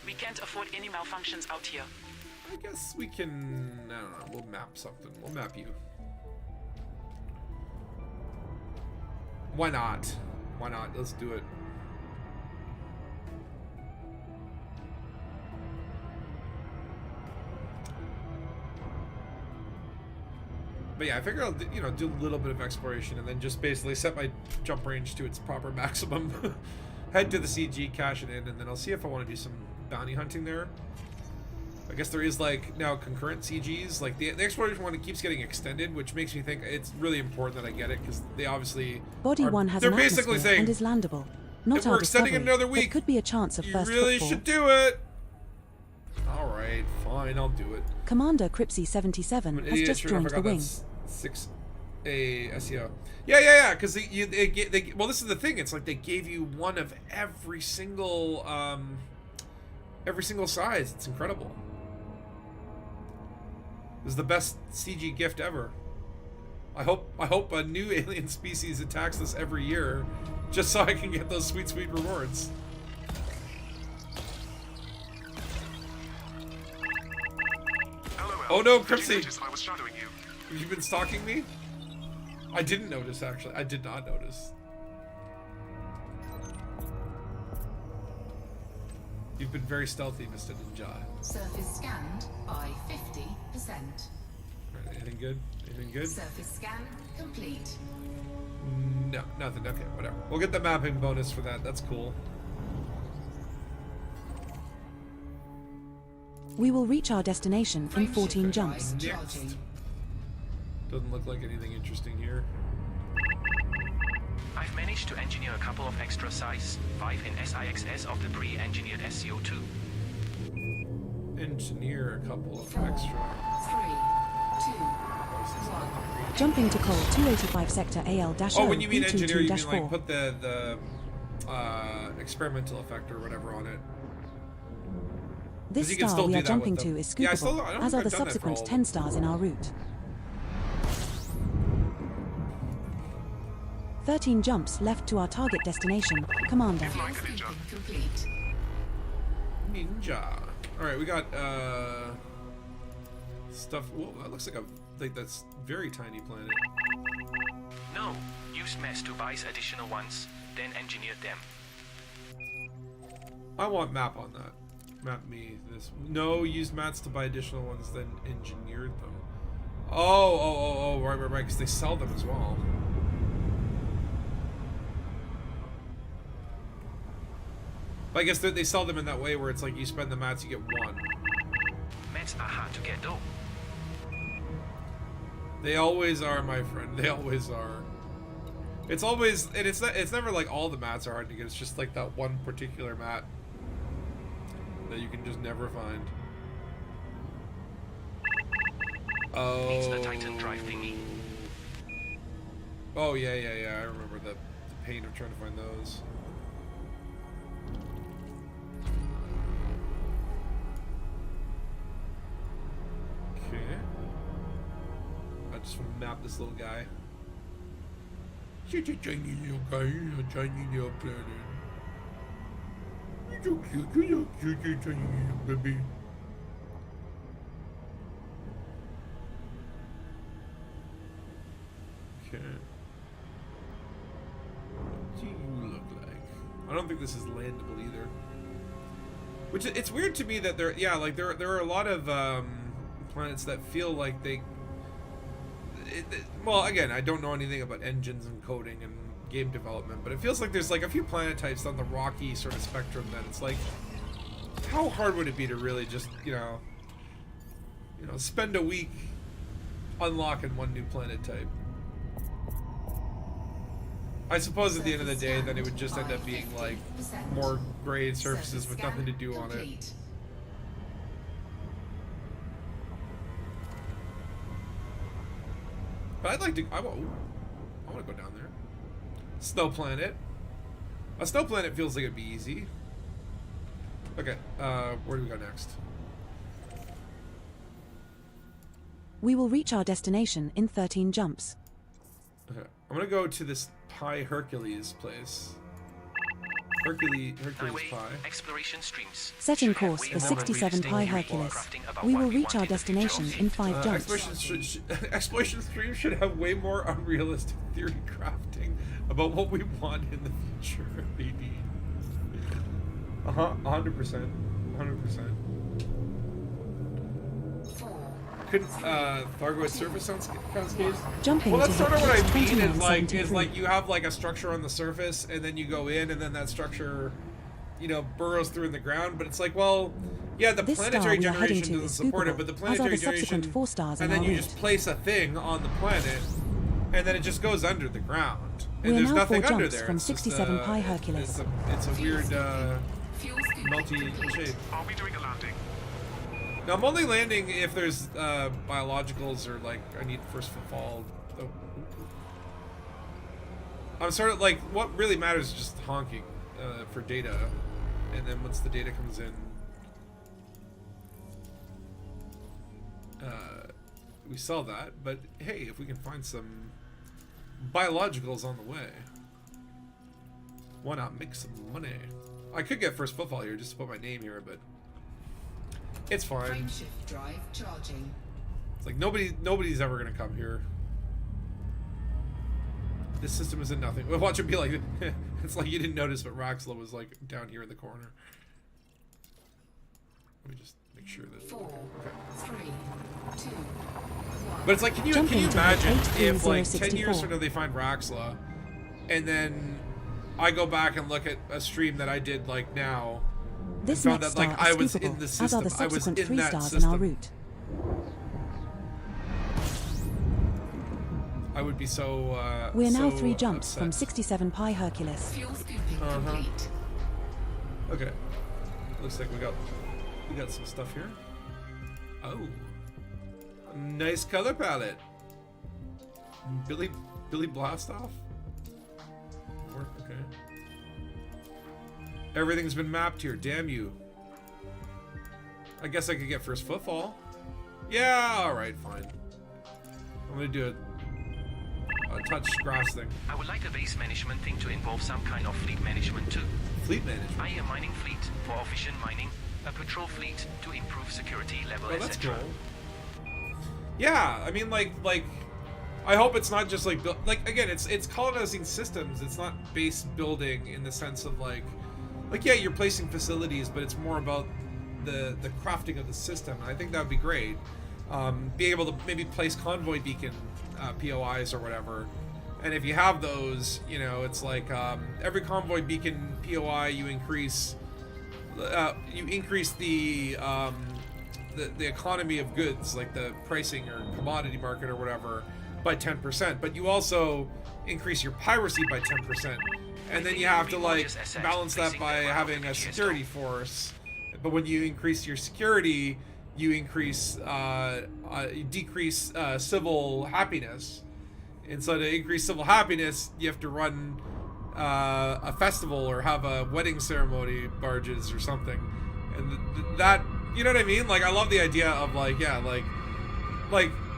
We can't afford any malfunctions out here. I guess we can. I don't know. We'll map something. We'll map you. Why not? Why not? Let's do it. But yeah, I figure I'll do a little bit of exploration and then just basically set my jump range to its proper maximum. Head to the CG, cash it in, and then I'll see if I want to do some bounty hunting there. I guess there is like now concurrent CGs. Like the exploration one, it keeps getting extended, which makes me think it's really important that I get it because they obviously Body 1 has they're an basically atmosphere saying and is landable. Not we're our extending discovery, it another but week. could be a chance of You first really footfall. should do it. All right, fine, I'll do it. Commander Cripsy77 has just joined the wing. 6A SEO. Yeah. Because they well, this is the thing. It's like they gave you one of every single size. It's incredible. This is the best CG gift ever. I hope a new alien species attacks us every year, just so I can get those sweet rewards. Oh no, Cripsy! I was shadowing you. Have you been stalking me? I didn't notice, actually. I did not notice. You've been very stealthy, Mr. Ninja. Surface scanned by 50%. Alright, anything good? Anything good? Surface scan complete. No, nothing. Okay, whatever. We'll get the mapping bonus for that. That's cool. We will reach our destination in 14 jumps. Next. Doesn't look like anything interesting here. I've managed to engineer a couple of extra size 5 in SIXS of the pre-engineered SCO2. Engineer a couple of 4, 3, 2, extra. 1. Jumping to code 285 sector AL-0 Oh, when you mean engineer, you mean like 222-4. put the experimental effect or whatever on it. This 'Cause you can star still we do are that jumping with to them. is Yeah, I scoopable, don't as think are the I've done that for subsequent all of 10 stars in our route. 13 jumps left to our target destination, Commander. Fuel scoping complete. Ninja. Alright, we got stuff. Whoa, that looks like that's very tiny planet. No, use mess to buy additional ones, then engineer them. I want map on that. Map me this. No, use mats to buy additional ones, then engineered them. Oh, right, because they sell them as well. But I guess they sell them in that way where it's like you spend the mats, you get one. Mats are hard to get though. They always are, my friend. They always are. It's always, and it's never like all the mats are hard to get. It's just like that one particular mat that you can just never find. Oh. Needs the Titan drive thingy. Oh yeah. I remember the pain of trying to find those. Okay. I just want to map this little guy. Such a tiny little guy, a tiny little planet. You're so cute, you're so cute, you're tiny little baby. Okay. What do you look like? I don't think this is landable either. Which it's weird to me that there are a lot of planets that feel like they. Well, again, I don't know anything about engines and coding and game development, but it feels like there's like a few planet types on the rocky sort of spectrum that it's like, how hard would it be to really just spend a week unlocking one new planet type? I suppose at the end of the day, then it would just end up being like more grade surfaces with nothing to do on it. But I'd like to. I want to go down there. Snow planet. A snow planet feels like it'd be easy. Okay, where do we go next? We will reach our destination in 13 jumps. Okay, I'm gonna go to this Pi Hercules place. Hercules Pi. Exploration streams. Setting course for 67 Pi Hercules. We will reach our destination in 5 jumps. Exploration stream should have way more unrealistic theory crafting about what we want in the future, maybe. 100%. 100%. Couldn't Thargo at surface cascades? Jumping well, that's to sort of what I mean. Is 2973. like you have like a structure on the surface, and then you go in, and then that structure, burrows through in the ground. But it's like, well, yeah, the This planetary star we are heading generation to doesn't is support it, scoopable, but the as are planetary the subsequent generation, 4 stars and in then our you route. just place a thing on the planet, and then it just goes under the ground, and We are there's now 4 nothing under jumps there. from It's just, 67 Pi Hercules. It's a weird multi shape. Are we doing a landing? Now, I'm only landing if there's biologicals or like I need first footfall. Oh. I'm sort of like what really matters is just honking for data, and then once the data comes in, we sell that. But hey, if we can find some biologicals on the way, why not make some money? I could get first footfall here just to put my name here, but. It's fine. Frameshift drive charging. It's like nobody's ever gonna come here. This system isn't nothing. Watch it be like it's like you didn't notice, but Roxla was like down here in the corner. Let me just make sure that. 4, Okay. 3, 2, 1. But it's like, can you Jumping to imagine if like 10 83064. years from now they find Roxla, and then I go back and look at a stream that I did like now. This found next that, like, star I is was in scoopable, the as system. are the I was subsequent in 3 that stars in our system. route. I would be so. We are now so 3 jumps upset. from 67 Pi Hercules. Fuel scooping Uh-huh. complete. Okay. Looks like we got some stuff here. Oh. Nice color palette. Billy Blastoff? Work, okay. Everything's been mapped here, damn you. I guess I could get first footfall. Yeah, alright, fine. I'm gonna do a touch grass thing. I would like a base management thing to involve some kind of fleet management too. Fleet management. I.e. a mining fleet for efficient mining, a patrol fleet to improve security level, Oh, that's etc. cool. Yeah, I mean, like, I hope it's not just like, again, it's colonizing systems. It's not base building in the sense of like, yeah, you're placing facilities, but it's more about the crafting of the system. And I think that would be great. Being able to maybe place convoy beacon POIs or whatever. And if you have those, it's like every convoy beacon POI you increase the economy of goods, like the pricing or commodity market or whatever, by 10%. But you also increase your piracy by 10%. And then you have to like balance that by having a security force. But when you increase your security, you decrease civil happiness. And so to increase civil happiness, you have to run a festival or have a wedding ceremony barges or something. And that, you know what I mean? Like, I love the idea of like, yeah, like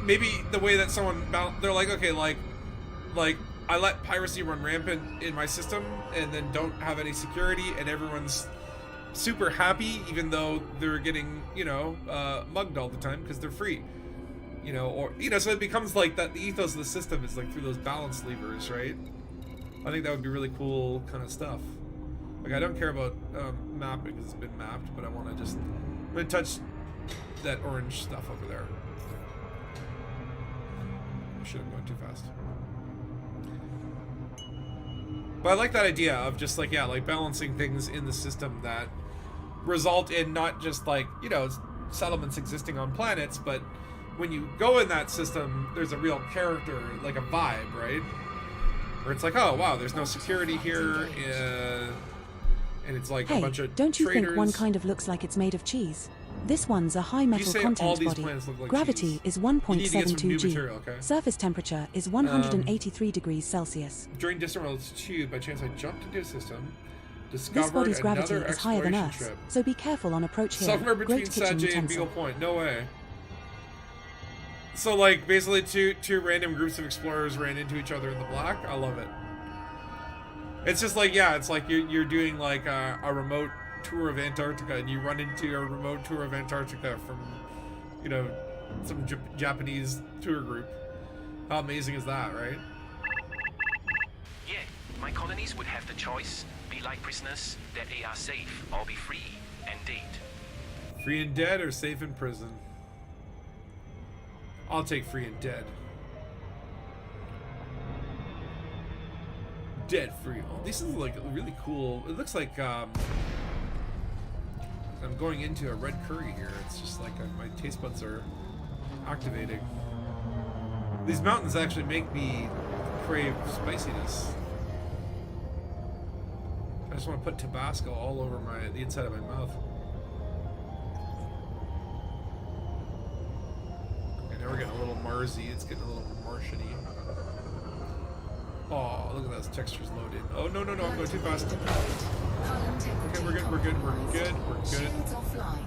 maybe the way that they're like, okay, like I let piracy run rampant in my system and then don't have any security, and everyone's super happy even though they're getting, mugged all the time because they're free. So it becomes like that. The ethos of the system is like through those balance levers, right? I think that would be really cool kind of stuff. Like, I don't care about mapping because it's been mapped, but I want to just... I'm going to touch that orange stuff over there. Oh, shit, I'm going too fast. But I like that idea of just, like, yeah, like, balancing things in the system that result in not just, like, you know, settlements existing on planets, but when you go in that system, there's a real character, like a vibe, right? Where it's like, oh, wow, there's no security here, and it's like a bunch of don't you traders. think one kind of looks like it's made of cheese? This one's a high metal all content these body. planets look like Gravity cheese. is You need to get some new 1.72 G. material, okay? Surface temperature is 183 degrees Celsius. During distant altitude, by chance I jumped into a system, This discovered body's gravity another is higher than exploration Earth's, trip. so be careful on approach here. Somewhere between Great kitchen Sajay and utensil. Beagle Point. No way. So, like, basically two random groups of explorers ran into each other in the black. I love it. It's just like, yeah, it's like you're doing, like, a remote tour of Antarctica, and you run into a remote tour of Antarctica from, you know, some Japanese tour group. How amazing is that, right? Yeah, my colonies would have the choice. Be like prisoners, that they are safe, or be free and dead. Free and dead or safe in prison? I'll take free and dead. Dead free. Oh, this is like really cool. It looks like I'm going into a red curry here. It's just like my taste buds are activating. These mountains actually make me crave spiciness. I just want to put Tabasco all over the inside of my mouth. Okay, now we're getting a little Marsy. It's getting a little Martian-y. Oh, look at those textures loaded. Oh, no, I'm going too fast. Okay, we're good. Shields offline.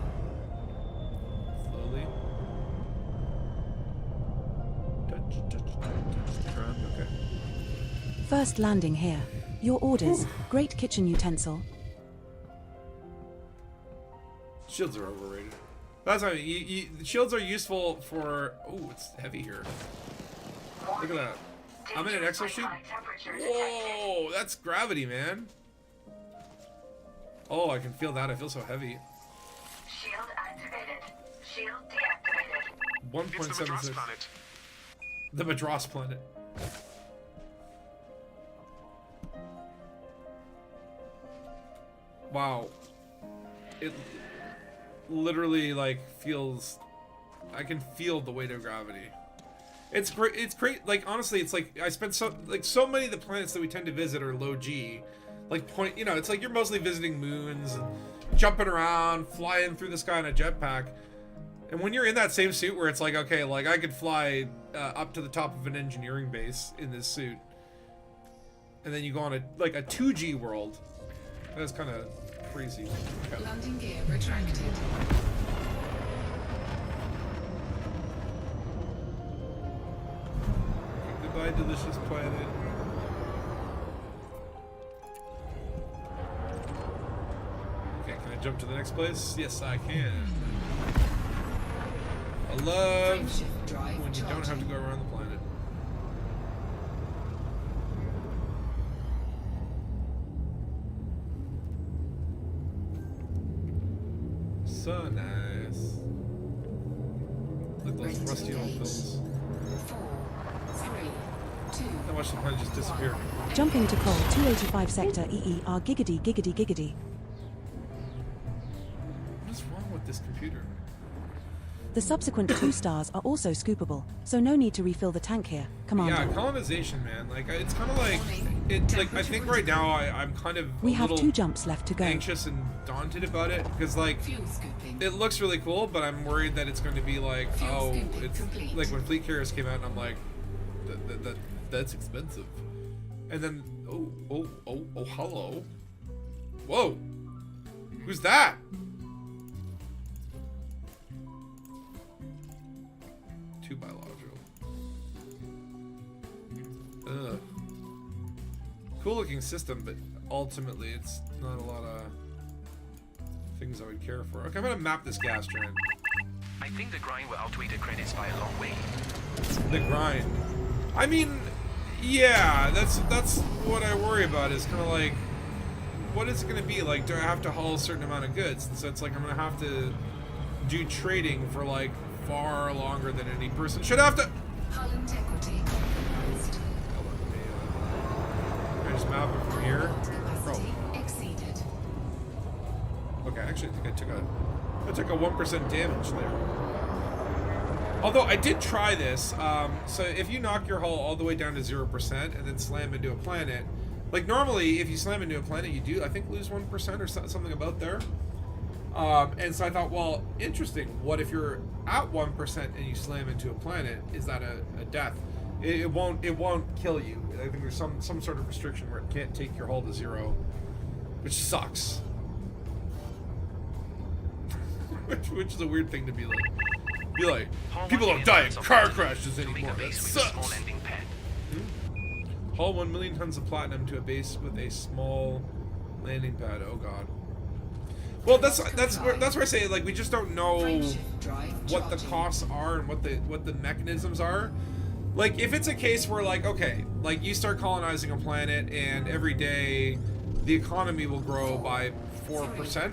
Slowly. Touch. Okay. First landing here. Your orders. Great kitchen utensil. Shields are overrated. That's what I mean. Shields are useful for... Oh, it's heavy here. Look at that. I'm in an exosuit. Whoa, that's gravity, man. Oh, I can feel that. I feel so heavy. Shield activated. Shield deactivated. It's the Madras 1.76. planet. The Madras planet. Wow. It literally, like, feels... I can feel the weight of gravity. It's great. It's great. Like, honestly, it's like I spent so many of the planets that we tend to visit are low G. Like, you know, it's like you're mostly visiting moons and jumping around, flying through the sky in a jetpack. And when you're in that same suit where it's like, okay, like I could fly up to the top of an engineering base in this suit, and then you go on a 2G world. That's kind of crazy. Okay. Landing gear retracted. Goodbye, delicious planet. Okay, can I jump to the next place? Yes, I can. I love Frameshift drive when you don't have to go around the planet. So nice. Look at those rusty old films. 4, 3, 2. How much the planet just disappeared. Jumping to Col 285 sector EER giggity. What's wrong with this computer? The subsequent 2 stars are also scoopable, so no need to refill the tank here, Commander. Yeah, colonization, man. Like, it's kind of like I think right now I'm kind of We a have little 2 jumps left to go. anxious and daunted about it because, like, Fuel scooping. it looks really cool, but I'm worried that it's going to be like, Fuel oh, scooping it's complete. like when Fleet Carriers came out, and I'm like, that's expensive. And then, oh, hello. Whoa, who's that? Too biological. Ugh. Cool looking system, but ultimately it's not a lot of things I would care for. Okay, I'm gonna map this gas trend. I think the grind will outweigh the credits by a long way. The grind. I mean, yeah, that's what I worry about. Is kind of like what is it going to be? Like, do I have to haul a certain amount of goods? And so it's like I'm going to have to do trading for like far longer than any person should have to. Hull integrity compromised. Can I just map it from here? Capacity exceeded. Okay, actually, I think I took a 1% damage there. Although I did try this, so if you knock your hull all the way down to 0% and then slam into a planet, like normally if you slam into a planet you do, I think, lose 1% or something about there. And so I thought, well, interesting, what if you're at 1% and you slam into a planet? Is that a death? It won't kill you. I think there's some sort of restriction where it can't take your hull to 0, which sucks. which is a weird thing to be like. People don't die in car crashes anymore. That sucks. Haul 1 million tons of platinum to a base with a small landing pad. Oh god. Well, that's where I say, like, we just don't know what the costs are and what the mechanisms are. Like, if it's a case where, like, okay, like, you start colonizing a planet and every day the economy will grow by 4%,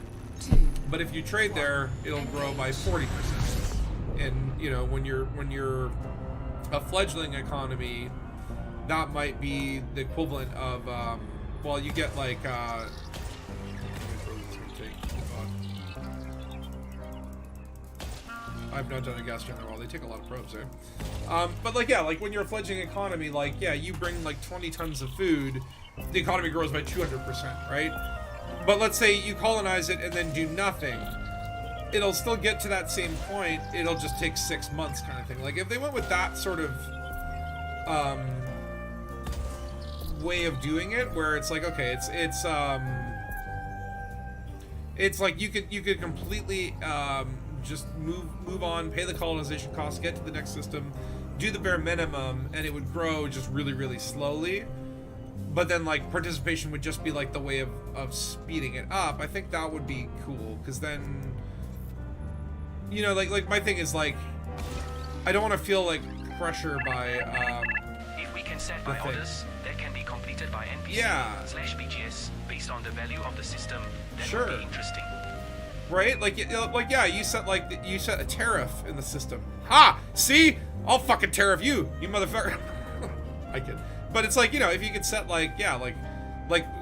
but if you trade there, it'll grow by 40%. And, you know, when you're a fledgling economy, that might be the equivalent of, well, you get like, I've not done a gas gen in a while. They take a lot of probes, eh? But like, yeah, like when you're a fledgling economy, like, yeah, you bring like 20 tons of food, the economy grows by 200%, right? But let's say you colonize it and then do nothing. It'll still get to that same point. It'll just take 6 months, kind of thing. Like, if they went with that sort of way of doing it, where it's like, okay, it's like you could completely just move on, pay the colonization costs, get to the next system, do the bare minimum, and it would grow just really, really slowly. But then, like, participation would just be like the way of speeding it up. I think that would be cool, because then, you know, like my thing is, like, I don't want to feel like pressure by if we can set by orders that can be completed by NPC/BGS based on the value of the system, that would be interesting. Right? Like yeah, you set a tariff in the system. Ha! See? I'll fucking tariff you motherfucker. I kid. But it's like, you know, if you could set like, yeah, like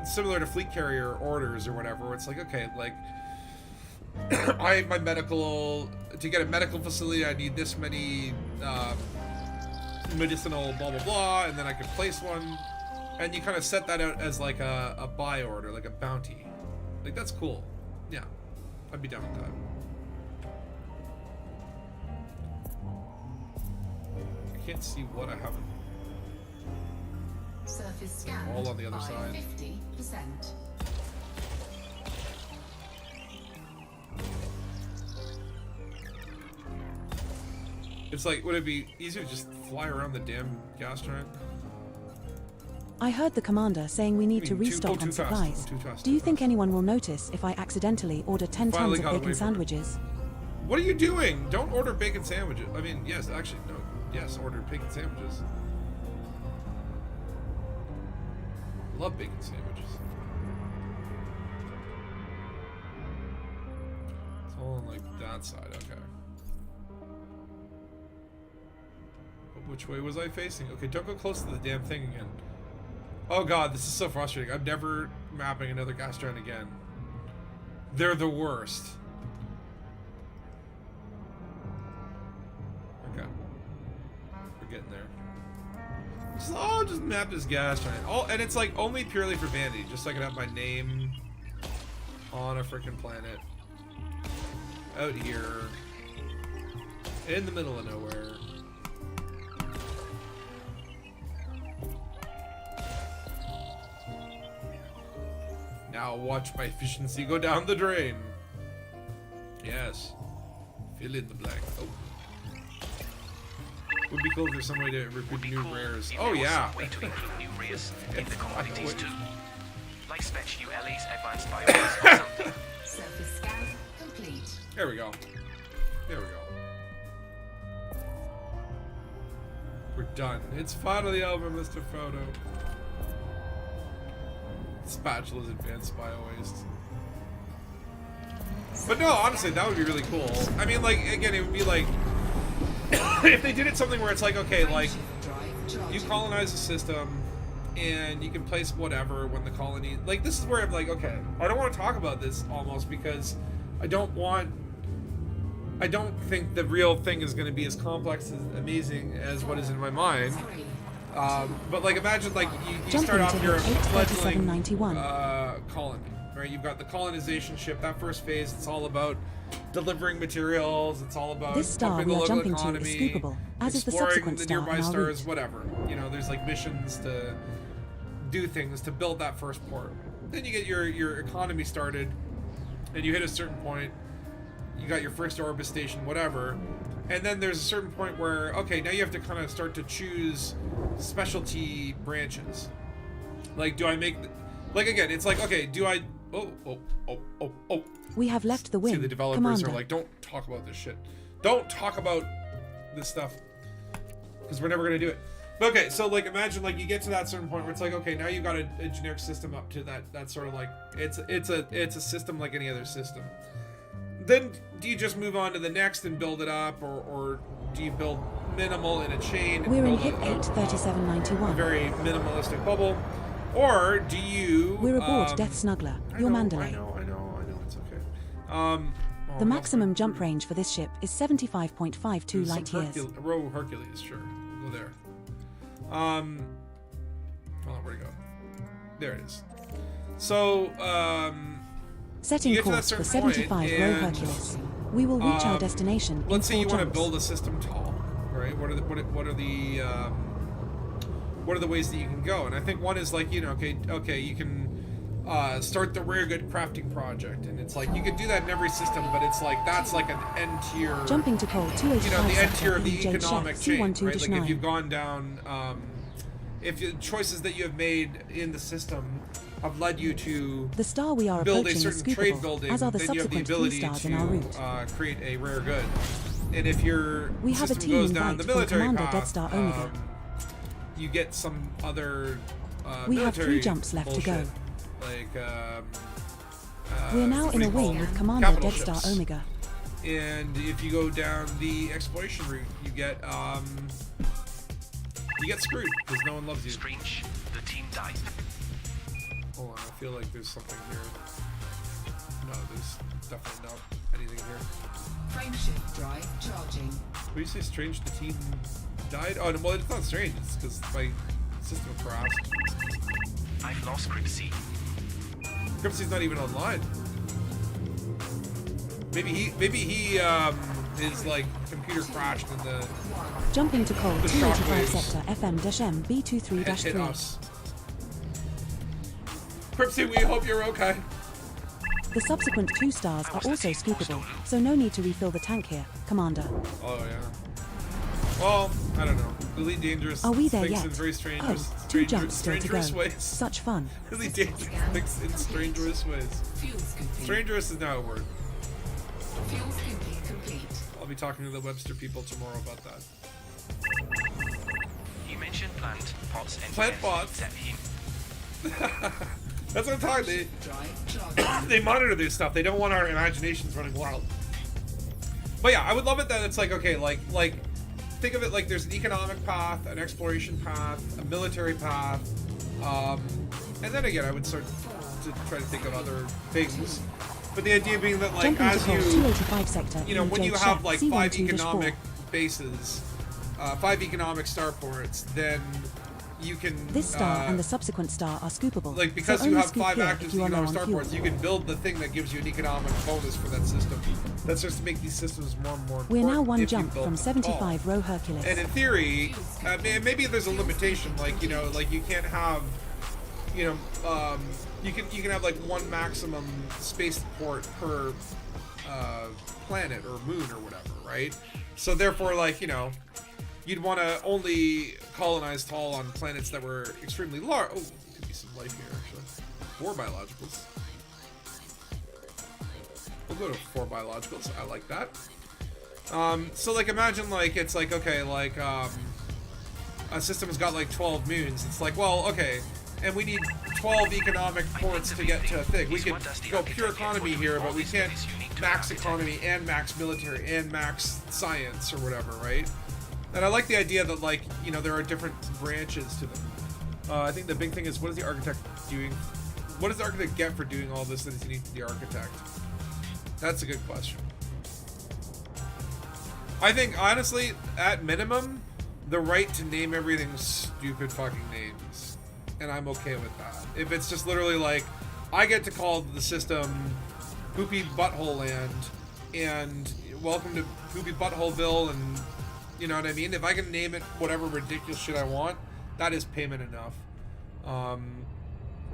similar to fleet carrier orders or whatever, where it's like, okay, like, I have my medical, to get a medical facility I need this many medicinal blah blah blah, and then I could place one, and you kind of set that out as like a buy order, like a bounty. Like, that's cool. Yeah, I'd be down with that. I can't see what I haven't. Surface scan All on the other side. 50%. It's like, would it be easier to just fly around the damn gas giant? I heard the commander saying we need to restock on supplies. Do you think anyone will notice if I accidentally order 10 tons of bacon sandwiches? What are you doing? Don't order bacon sandwiches. I mean, yes, actually, no. Yes, order bacon sandwiches. Love bacon sandwiches. It's all on, like, that side, okay. But which way was I facing? Okay, don't go close to the damn thing again. Oh god, this is so frustrating. I'm never mapping another gas giant again. They're the worst. Okay. We're getting there. Just map this gas giant. Oh, and it's like only purely for vanity, just so I can have my name on a freaking planet. Out here. In the middle of nowhere. Now watch my efficiency go down the drain. Yes. Fill in the blank. Oh. Would be cool if there's some way to recruit new rares. Oh yeah. Way to include new rares in the commodities too. Like special new allies, advanced biomass or something. Surface scan complete. There we go. There we go. We're done. It's finally over, Mr. Photo. Spatula's advanced bio-waste. But no, honestly, that would be really cool. I mean, like, again, it would be like... if they did it something where it's like, okay, like, you colonize a system, and you can place whatever when the colony... Like, this is where I'm like, okay, I don't want to talk about this, almost, because I don't think the real thing is going to be as complex and amazing as what is in my mind. But, like, imagine, like, you start off your fledgling colony. Right, you've got the colonization ship. That first phase, it's all about delivering materials. It's all about this star we are jumping to is scoopable, as is the subsequent star nearby in our stars, route. whatever. You know, there's like missions to do things to build that first port. Then you get your economy started, and you hit a certain point. You got your first orbit station, whatever. And then there's a certain point where, okay, now you have to kind of start to choose specialty branches. Like, do I make... Like, again, it's like, okay, do I... Oh. We have left the wing. See, the developers Commander. are like, don't talk about this shit. Don't talk about this stuff. Because we're never going to do it. But okay, so, like, imagine, like, you get to that certain point where it's like, okay, now you've got a generic system up to that sort of, like, it's a system like any other system. Then, do you just move on to the next and build it up, or do you build minimal in a chain and We're in build hit a 83791. very minimalistic bubble? Or do you... We're aboard Death Snuggler, your Mandalay. I know, it's okay. The maximum jump range for this ship is 75.52 light years. Row Hercules, sure. We'll go there. Hold on, where'd it go? There it is. So, setting course for 75 Row Hercules. We will reach our destination in let's say 4 you want to jumps. build a system tall, right? What are the ways that you can go? And I think one is like, you know, okay, you can start the rare good crafting project, and it's like you could do that in every system, but it's like that's like an end tier. Jumping to call 285 You know, the end tier of the EJ economic Chef, chain, C12 right? Like if you've 9. gone down, if the choices that you have made in the system have led you to The star we are build a approaching is certain trade scoopable, building, as are the then you have the subsequent 3 ability stars in our route. to create a rare good. And if your We have a system team goes down invite the from military Commander path, Dead Star Omega. You get some other We have 3 military jumps left to go. bullshit, like We are now what in do a you call wing them? with Commander Capital Dead Star ships. Omega. And if you go down the exploration route, you get screwed because no one loves you. Strange, the team died. Hold on, I feel like there's something here. No, there's definitely not anything here. Frameshift drive charging. What do you say, strange? The team died? Oh, no, well, it's not strange. It's because my system crashed. I've lost Cripsy. Cripsy's not even online. Maybe he his like computer crashed in the Jumping to call The 285 shockwaves sector FM-M and hit B23-3. us. Cripsy, we hope you're okay. The subsequent 2 stars are also scoopable, so no need to refill the tank here, Commander. Oh yeah. Well, I don't know. Elite Dangerous Are we there thinks yet? in very strange, Oh, 2 jumps still to go. strangerous ways. Such fun. Elite Dangerous thinks in strangerous ways. Fuel scooping. Strangerous is now a word. Fuel scooping complete. I'll be talking to the Webster people tomorrow about that. You mentioned plant pots and Plant yes, pots? That him. That's what I'm talking. Drive charging. They monitor this stuff. They don't want our imaginations running wild. But yeah, I would love it that it's like, okay, like think of it like there's an economic path, an exploration path, a military path, and then again, I would start to try to think of other things. But the idea being that, like, Jumping to as call you, 285 sector you know, when you EJ have Chef, like 5 C12-4. economic bases, 5 economic starports, then you can This star and the subsequent star are scoopable. like because so you only have scoop 5 here active if you are low economic on fuel. starports, you can build the thing that gives you an economic bonus for that system. That's just to make these systems more and more We're important. now 1 if you jump build from them 75 tall. Row Hercules. And in theory, maybe there's a limitation, like, you know, like you can't have, you know, you can have like 1 maximum spaceport per planet or moon or whatever, right? So therefore, like, you know, you'd want to only colonize tall on planets that were extremely large. Oh, there could be some life here, actually. 4 biologicals. We'll go to 4 biologicals. I like that. So, like, imagine, like, it's like, okay, like, a system's got, like, 12 moons. It's like, well, okay. and we need 12 economic ports to get to a thing. We could go pure economy here, but we can't max economy and max military and max science or whatever, right? And I like the idea that, like, you know, there are different branches to them. I think the big thing is, what is the architect doing? What does the architect get for doing all this that is unique to the architect? That's a good question. I think, honestly, at minimum, the right to name everything stupid fucking names. And I'm okay with that. If it's just literally like, I get to call the system Poopy Butthole Land, and welcome to Poopy Buttholeville, and you know what I mean? If I can name it whatever ridiculous shit I want, that is payment enough.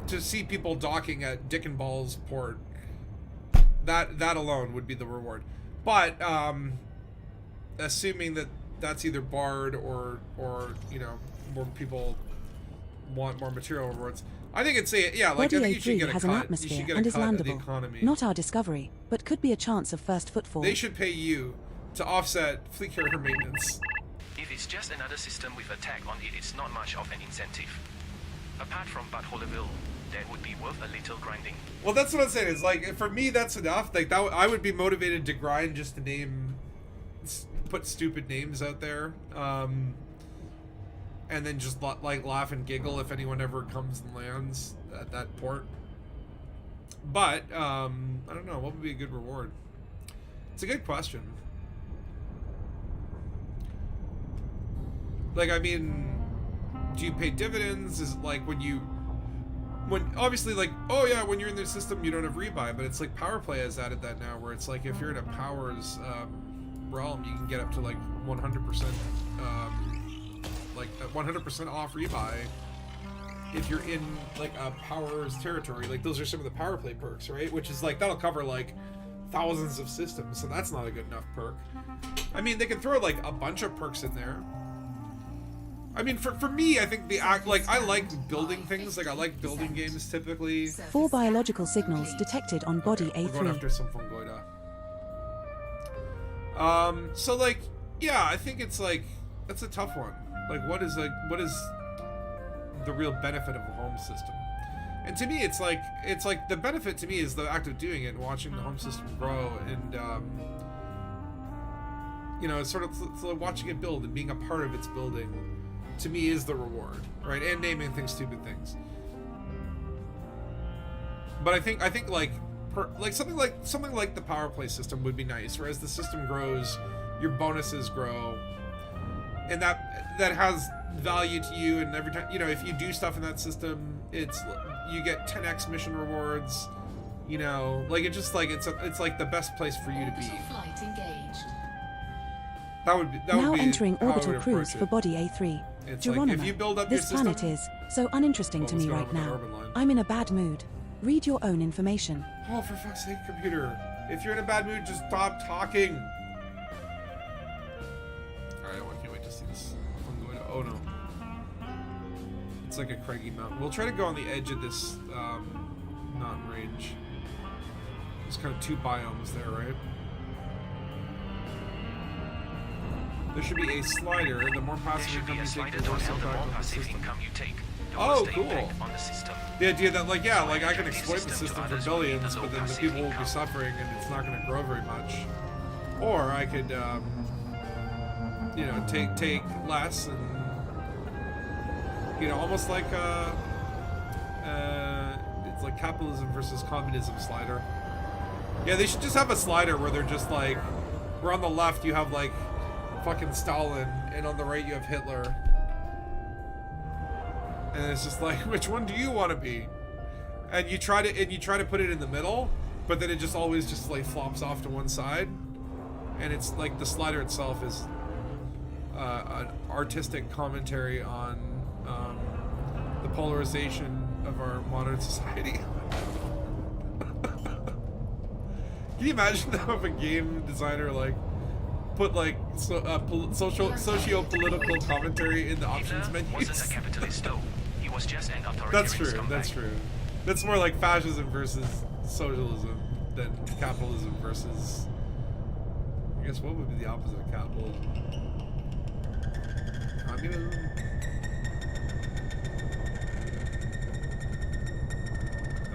To see people docking at Dick and Balls Port, that alone would be the reward. But assuming that that's either barred or you know, more people want more material rewards, I think it's like I think you should get a has cut. an atmosphere and is landable. Not our discovery, but could be a chance of first footfall. They should pay you to offset fleet carrier maintenance. If it's just another system with a tag on it, it's not much of an incentive. Apart from Buttholeville, that would be worth a little grinding. Well, that's what I'm saying. Is like, for me, that's enough. Like, that I would be motivated to grind just to put stupid names out there, and then just like laugh and giggle if anyone ever comes and lands at that port. But I don't know, what would be a good reward? It's a good question. Like, I mean, do you pay dividends? Is it like when obviously, like, oh yeah, when you're in their system you don't have rebuy, but it's like Power Play has added that now, where it's like if you're in a Powers realm, you can get up to like 100%, like 100% off rebuy if you're in like a Powers territory. Like, those are some of the Power Play perks, right? Which is like, that'll cover like thousands of systems, so that's not a good enough perk. I mean, they can throw like a bunch of perks in there. I mean, for me, I think I like building things. Like, I like building games typically. 4 biological signals detected on body A3. We're going after some fungoida. So like, yeah, I think it's like, that's a tough one. Like, what is the real benefit of a home system? And to me, it's like the benefit to me is the act of doing it and watching the home system grow, and you know, it's sort of like watching it build and being a part of its building. To me, is the reward, right? And naming things stupid things. But I think like something like the Power Play system would be nice, where as the system grows, your bonuses grow, and that has value to you. And every time, you know, if you do stuff in that system, you get 10x mission rewards. You know, like, it's just like it's like the best place for you to be. Flight engaged. That would be entering orbital cruise for body A3. It's Geronimo, like, if you build up this your system, planet is so uninteresting to me right now. I'm in a bad mood. Read your own information. Oh, for fuck's sake, computer. If you're in a bad mood, just stop talking. Alright, I can't wait to see this. I'm going to, oh no. It's like a craggy mountain. We'll try to go on the edge of this mountain range. There's kind of 2 biomes there, right? There should be a slider. The more passive income you take, the more impact on the system. Oh, cool. On the system. The idea that, like, yeah, like, I can exploit the system for billions, but then the people will be suffering and it's not going to grow very much. Or I could, you know, take less and, you know, almost like it's like capitalism versus communism slider. Yeah, they should just have a slider where they're just like, where on the left you have like fucking Stalin, and on the right you have Hitler, and it's just like, which one do you want to be? And you try to put it in the middle, but then it just always just like flops off to one side, and it's like the slider itself is an artistic commentary on the polarization of our modern society. Can you imagine though if a game designer like put like socio-political commentary in the options menu? Wasn't a capitalist though. He was just an authoritarian That's true. scumbag. That's true. That's more like fascism versus socialism than capitalism versus. I guess what would be the opposite of capitalism? Communism.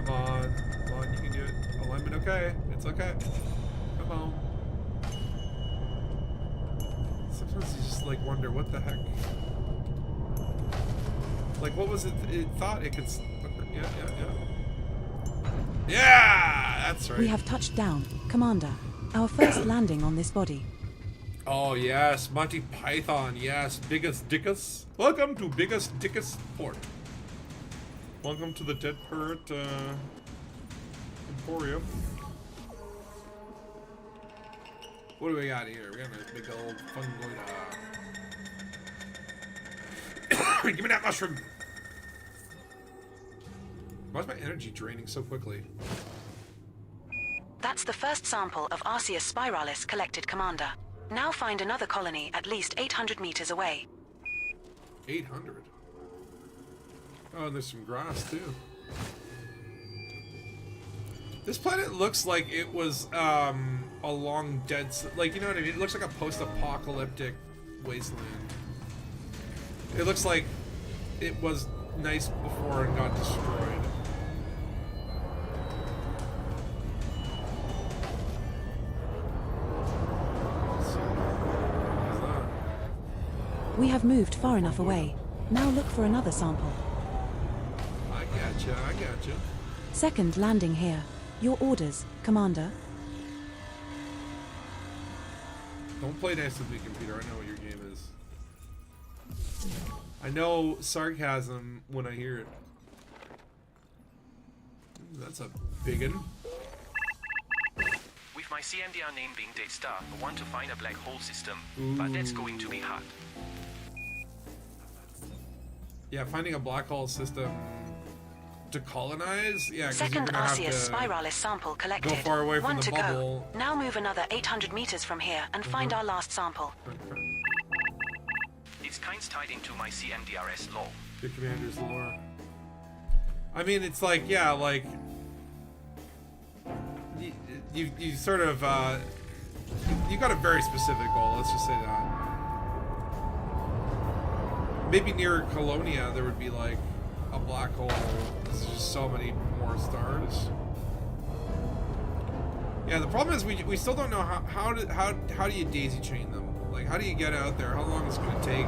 Come on. Come on, you can do it. Alignment okay. It's okay. Come on. Sometimes you just like wonder what the heck. Like what was it? It thought it could. Yeah. Yeah, that's right. We have touched down, Commander. Our first landing on this body. Oh yes, Monty Python. Yes, Biggest Dickus. Welcome to Biggest Dickus Port. Welcome to the Dead Pirate Emporium. What do we got here? We got a big old fungoid. Give me that mushroom. Why is my energy draining so quickly? That's the first sample of Arceus spiralis collected, Commander. Now find another colony at least 800 meters away. 800? Oh, there's some grass, too. This planet looks like it was, a long dead... Like, you know what I mean? It looks like a post-apocalyptic wasteland. It looks like it was nice before and got destroyed. We have moved far enough away. Now look for another sample. I gotcha. Second landing here. Your orders, Commander. Don't play nice with me, computer. I know what your game is. I know sarcasm when I hear it. Ooh, that's a biggin. With my CMDR name being Dead Star, I want to find a black hole system, but that's going to be hard. Yeah, finding a black hole system to colonize? Yeah, because you're Second gonna have Arceus to spiralis sample collected. go far away from One the to bubble. go. Now move another 800 meters from here and find our last sample. It's kinds tied into my CMDRS lore. Your commander's lore. I mean, it's like, yeah, like... You sort of, you got a very specific goal, let's just say that. Maybe near Colonia there would be like a black hole. There's just so many more stars. Yeah, the problem is we still don't know how do you daisy chain them? Like, how do you get out there? How long is it going to take?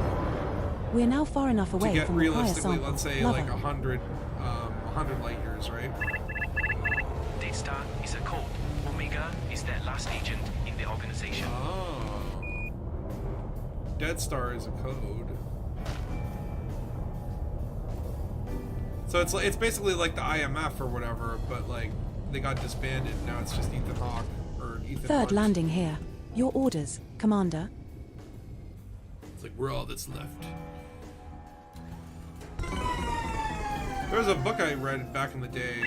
We're now far enough To away get from the prior realistically, sample. let's say Lover. like 100 light years, right? Dead Star is a code. Omega is that last agent in the organization. Oh. Dead Star is a code. So it's basically like the IMF or whatever, but like they got disbanded. Now it's just Ethan Hawke or Ethan Third Hunt. landing here. Your orders, Commander. It's like we're all that's left. There was a book I read back in the day,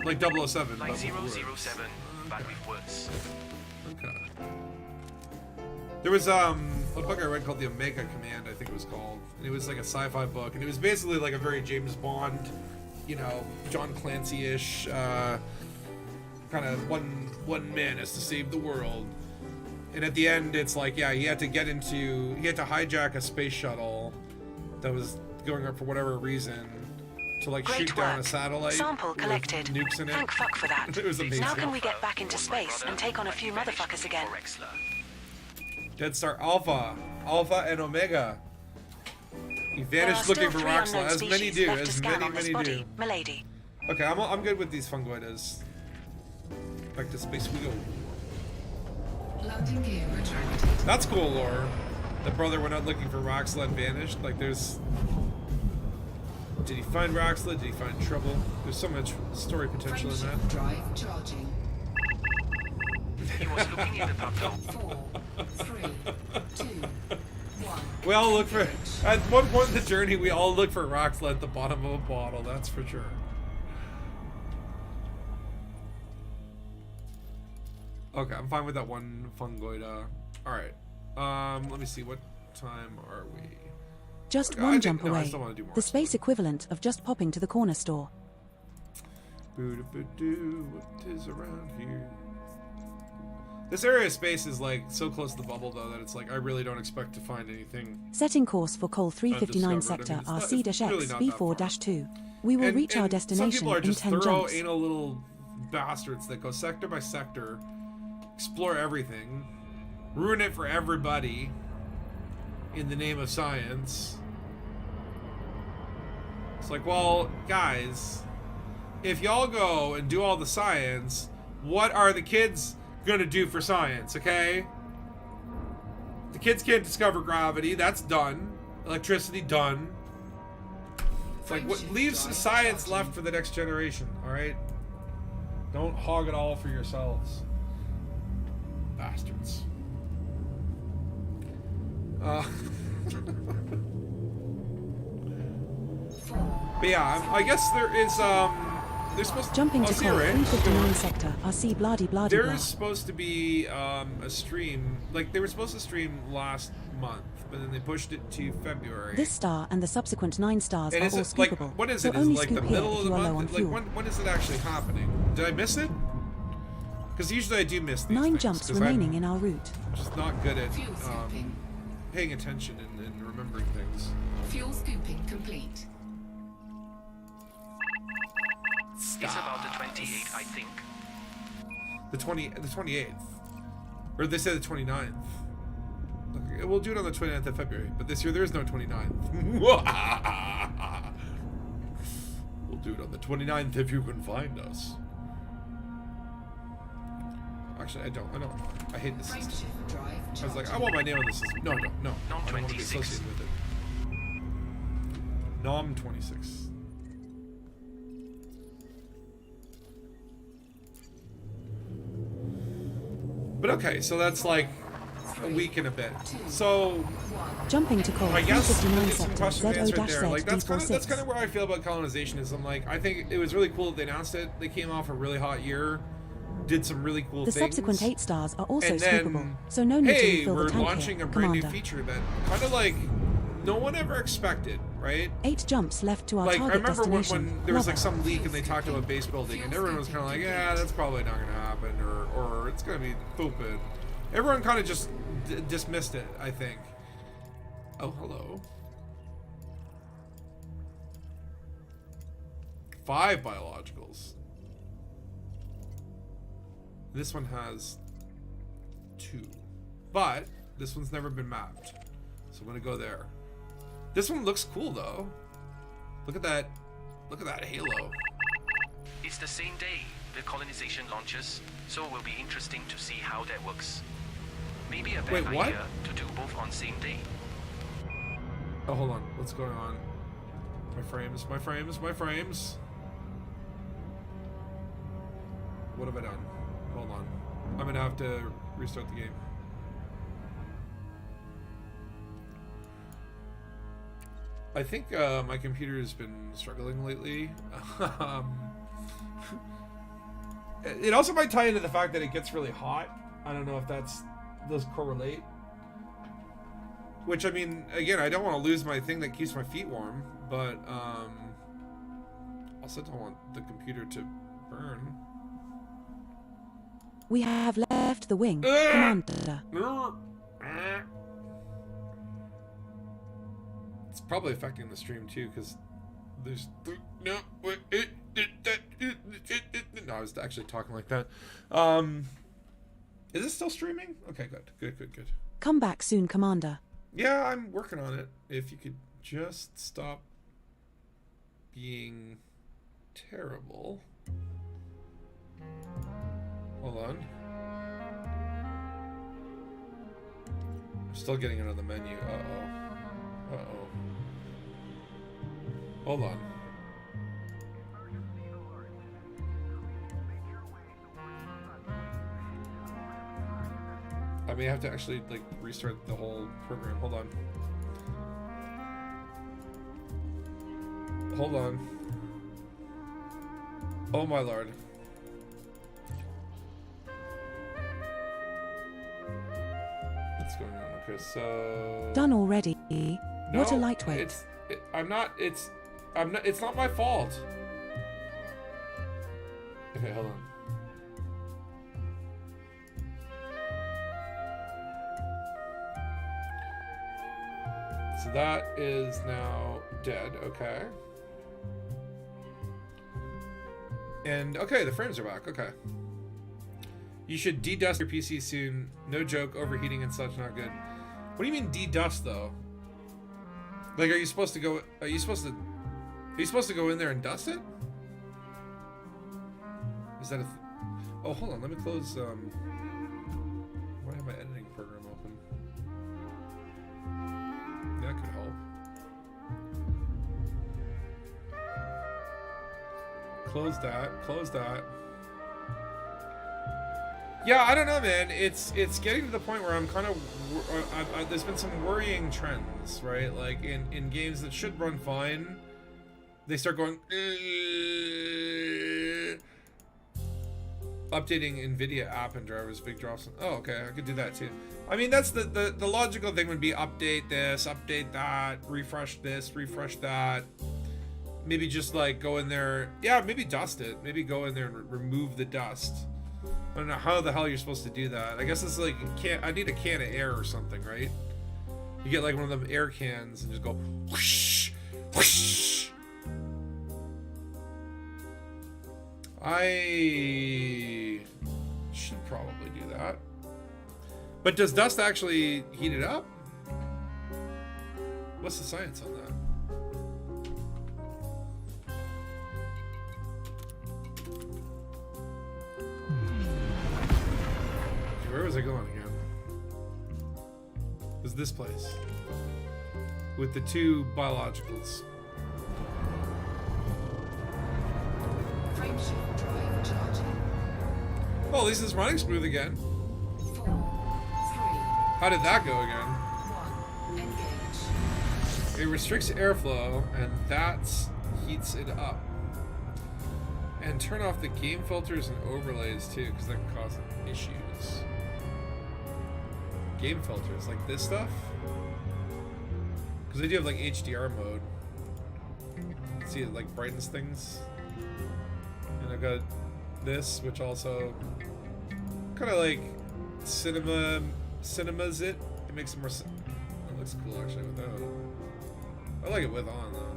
like 007. Like but with words. 007, but with words. Okay. There was a book I read called The Omega Command, I think it was called. And it was like a sci-fi book, and it was basically like a very James Bond, you know, John Clancy-ish, kind of one man has to save the world. And at the end, it's like, yeah, he had to hijack a space shuttle that was going up for whatever reason to like Great shoot down a work. satellite. Sample with collected. nukes in it. Thank fuck for that. It was amazing. Now can we get back into space and take on a few motherfuckers again? Dead Star Alpha and Omega. He vanished looking for Roxla, as many do, as many do. Milady. Okay, I'm good with these fungoidas. Back to space we go. Landing gear retracted. That's cool lore. The brother went out looking for Roxla and vanished. Like there's... Did he find Roxla? Did he find trouble? There's so much story potential in that. Drive charging. He was looking in the pub. 4, 3, 2, 1. We all look for... At one point in the journey, we all look for Roxla at the bottom of a bottle, that's for sure. Okay, I'm fine with that one fungoida. Alright. Let me see, what time are we? Just Okay, one jump I away. still want to do more. The space equivalent of just popping to the corner store. Boo-da-boo-doo, what is around here? This area of space is like so close to the bubble though that it's like I really don't expect to find anything. Setting course for Col 359 Undiscovered. I sector mean, it's RC-X really not that V4-2. We will And- reach our and destination Some people are in just 10 thorough jumps. anal little bastards that go sector by sector, explore everything, ruin it for everybody in the name of science. It's like, well, guys, if y'all go and do all the science, what are the kids gonna do for science, okay? The kids can't discover gravity, that's done. Electricity, done. It's like, what leaves science left for the next generation, alright? Don't hog it all for yourselves. Bastards. But yeah, I guess there is, there's supposed to... Jumping to see call you, Ray. 359 sector, RC bloody bloody blah. There's supposed to be a stream, like they were supposed to stream last month, but then they pushed it to February. This star and the subsequent 9 stars And are is all it like, scoopable, what is so it? Is it only like the scoop here middle if of the you are low on month? Like fuel. when is it actually happening? Did I miss it? Because usually I do miss these 9 things, jumps 'cause remaining I'm in our route. just not good at Fuel scooping. paying attention and remembering things. Fuel scooping complete. It's about the 28th, I think. The 28th. Or they said the 29th. Okay, we'll do it on the 29th of February, but this year there is no 29th. We'll do it on the 29th if you can find us. Actually, I don't. I hate this system. Frameshift drive I was like, I charging. want my name on this system. No, I don't. No. I don't want to be 26. associated with it. Nom 26. But okay, so that's like a week and a bit. So Jumping to call I guess 359 it's some sector, questions answered there. ZO-Z Like that's kind D46. of where I feel about colonization. Is I'm like, I think it was really cool that they announced it. They came off a really hot year, did some really cool The things. subsequent 8 stars are also And then, scoopable, so no need to hey, refill we're the tank launching here, a brand Commander. new feature that kind of like no one ever expected, right? 8 jumps left to our Like I target remember destination. when there was Love like it. some leak and they talked about base building, and everyone was kind of like, yeah, that's probably not going to happen, or it's going to be stupid. Everyone kind of just dismissed it, I think. Oh, hello. 5 biologicals. This one has 2. But this one's never been mapped. So I'm gonna go there. This one looks cool though. Look at that. Look at that halo. It's the same day the colonization launches, so it will be interesting to see how that works. Maybe a bad Wait, what? idea to do both on same day. Oh, hold on. What's going on? My frames, my frames, my frames. What have I done? Hold on. I'm gonna have to restart the game. I think my computer has been struggling lately. It also might tie into the fact that it gets really hot. I don't know if those correlate. Which, I mean, again, I don't want to lose my thing that keeps my feet warm, but also don't want the computer to burn. We have left the wing, Commander. It's probably affecting the stream too, because there's no. No, I was actually talking like that. Is it still streaming? Okay, good. Come back soon, Commander. Yeah, I'm working on it. If you could just stop being terrible. Hold on. I'm still getting another menu. Uh-oh. Hold on. I may have to actually, like, restart the whole program. Hold on. Hold on. Oh my lord. What's going on? Okay, so... Done already. What a No, lightweight. it's not my fault. Okay, hold on. So that is now dead, okay. And okay, the frames are back. Okay. You should de-dust your PC soon. No joke, overheating and such not good. What do you mean de-dust though? Like, are you supposed to go in there and dust it? Is that a oh, hold on, let me close why have my editing program open? That could help. Close that. Yeah, I don't know, man. It's getting to the point where I'm kind of there's been some worrying trends, right? Like in games that should run fine, they start going updating NVIDIA app and drivers, big drops. Oh, okay, I could do that too. I mean, that's the logical thing would be update this, update that, refresh this, refresh that. Maybe just like go in there, yeah, maybe dust it. Maybe go in there and remove the dust. I don't know how the hell you're supposed to do that. I guess it's like, I need a can of air or something, right? You get like one of them air cans and just go whoosh, whoosh. I should probably do that. But does dust actually heat it up? What's the science on that? Where was I going again? It was this place. With the two biologicals. Frameshift drive charging. Oh, at least it's running smooth again. 4, 3, How did that go again? 1. Engage. It restricts airflow, and that heats it up. And turn off the game filters and overlays too, because that can cause issues. Game filters, like this stuff? Because they do have like HDR mode. See, it like brightens things. And I've got this, which also kind of like cinemas it. It makes it more. It looks cool actually without. I like it with on though.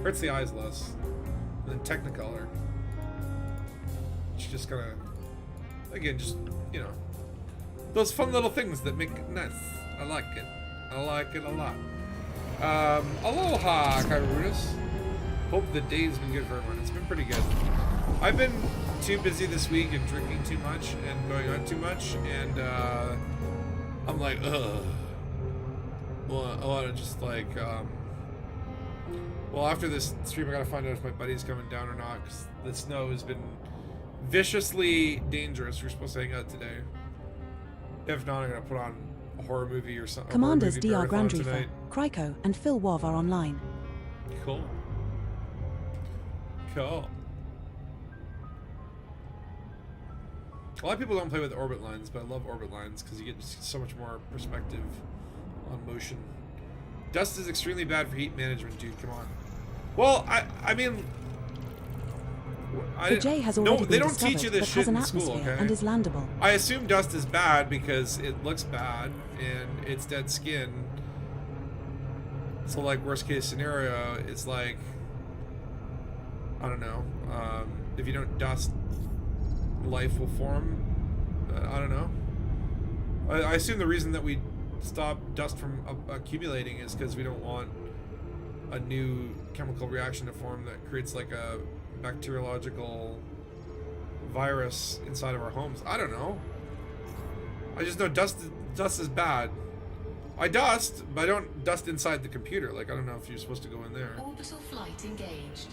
Hurts the eyes less. And then Technicolor. It's just kind of, again, just, you know, those fun little things that make it nice. I like it. I like it a lot. Aloha, Kairunas. Hope the day's been good for everyone. It's been pretty good. I've been too busy this week and drinking too much and going out too much, and I'm like, ugh. Well, I want to just like, well, after this stream, I gotta find out if my buddy's coming down or not, because the snow has been viciously dangerous. We're supposed to hang out today. If not, I'm gonna put on a horror movie or something. Commanders DR Grandreefer, Kryko, and Phil Wav are online. Cool. Cool. A lot of people don't play with orbit lines, but I love orbit lines because you get so much more perspective on motion. Dust is extremely bad for heat management, dude. Come on. Well, I mean, The J has already no, been they don't discovered, teach you this but shit has an in school, atmosphere okay? and is landable. I assume dust is bad because it looks bad and it's dead skin. So, like, worst case scenario, it's like, I don't know, if you don't dust, life will form. I don't know. I assume the reason that we stop dust from accumulating is because we don't want a new chemical reaction to form that creates like a bacteriological virus inside of our homes. I don't know. I just know dust is bad. I dust, but I don't dust inside the computer. Like, I don't know if you're supposed to go in there. Orbital flight engaged.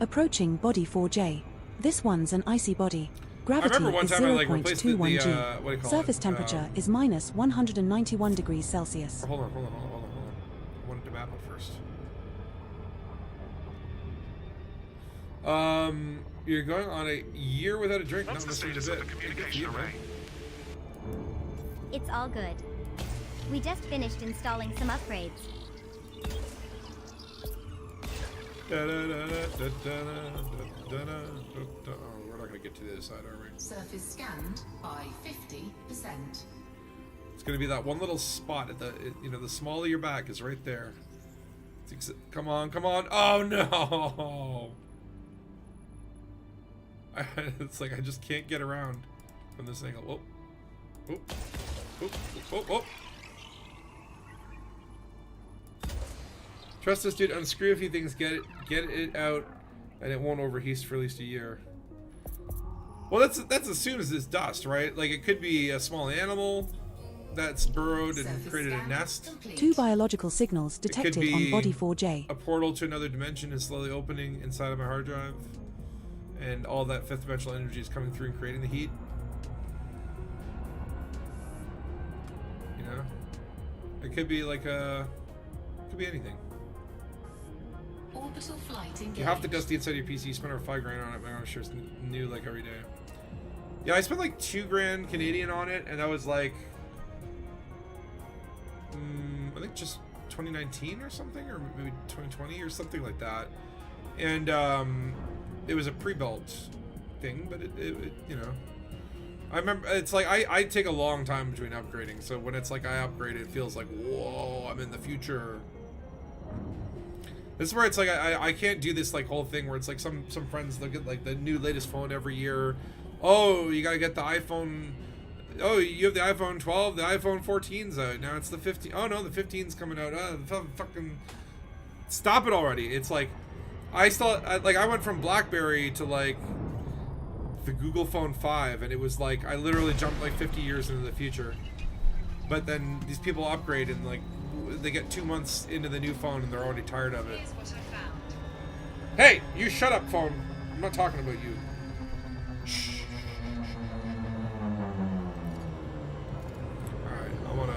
Approaching body 4J. This one's an icy body. Gravity remember one is time I, like, replaced the, 0.21 G. what do you call Surface it? temperature is minus 191 degrees Celsius. Hold on. I wanted to map it first. You're going on a year without a drink. What's the status of the communication array? It's all good. We just finished installing some upgrades. Oh, we're not gonna get to the other side, are we? Surface scanned by 50%. It's gonna be that one little spot at the, you know, the small of your back is right there. Come on. Oh no! It's like I just can't get around from this angle. Whoa. Whoop. Whoop. Whoop. Whoop. Trust this dude. Unscrew a few things. Get it out, and it won't overheat for at least a year. Well, that's as soon as it's dust, right? Like it could be a small animal that's burrowed and created a nest. 2 biological signals detected on body 4J. A portal to another dimension is slowly opening inside of my hard drive, and all that fifth dimensional energy is coming through and creating the heat. You know, it could be like it could be anything. Orbital flight engaged. You have to dust the inside of your PC. You spend over $5 grand on it. I'm sure it's new like every day. Yeah, I spent like $2 grand Canadian on it, and that was like, I think just 2019 or something, or maybe 2020 or something like that. And it was a pre-built thing, but it you know, I remember it's like I take a long time between upgrading. So when it's like I upgrade, it feels like whoa, I'm in the future. This is where it's like I can't do this like whole thing where it's like some friends they'll get like the new latest phone every year. Oh, you gotta get the iPhone. Oh, you have the iPhone 12. The iPhone 14's out now. It's the 15. Oh no, the 15's coming out. Fucking stop it already. It's like I went from BlackBerry to like the Google Phone 5, and it was like I literally jumped like 50 years into the future. But then these people upgrade and like they get 2 months into the new phone and they're already tired of it. Hey, you shut up, phone. I'm not talking about you. Shh. Alright, I want a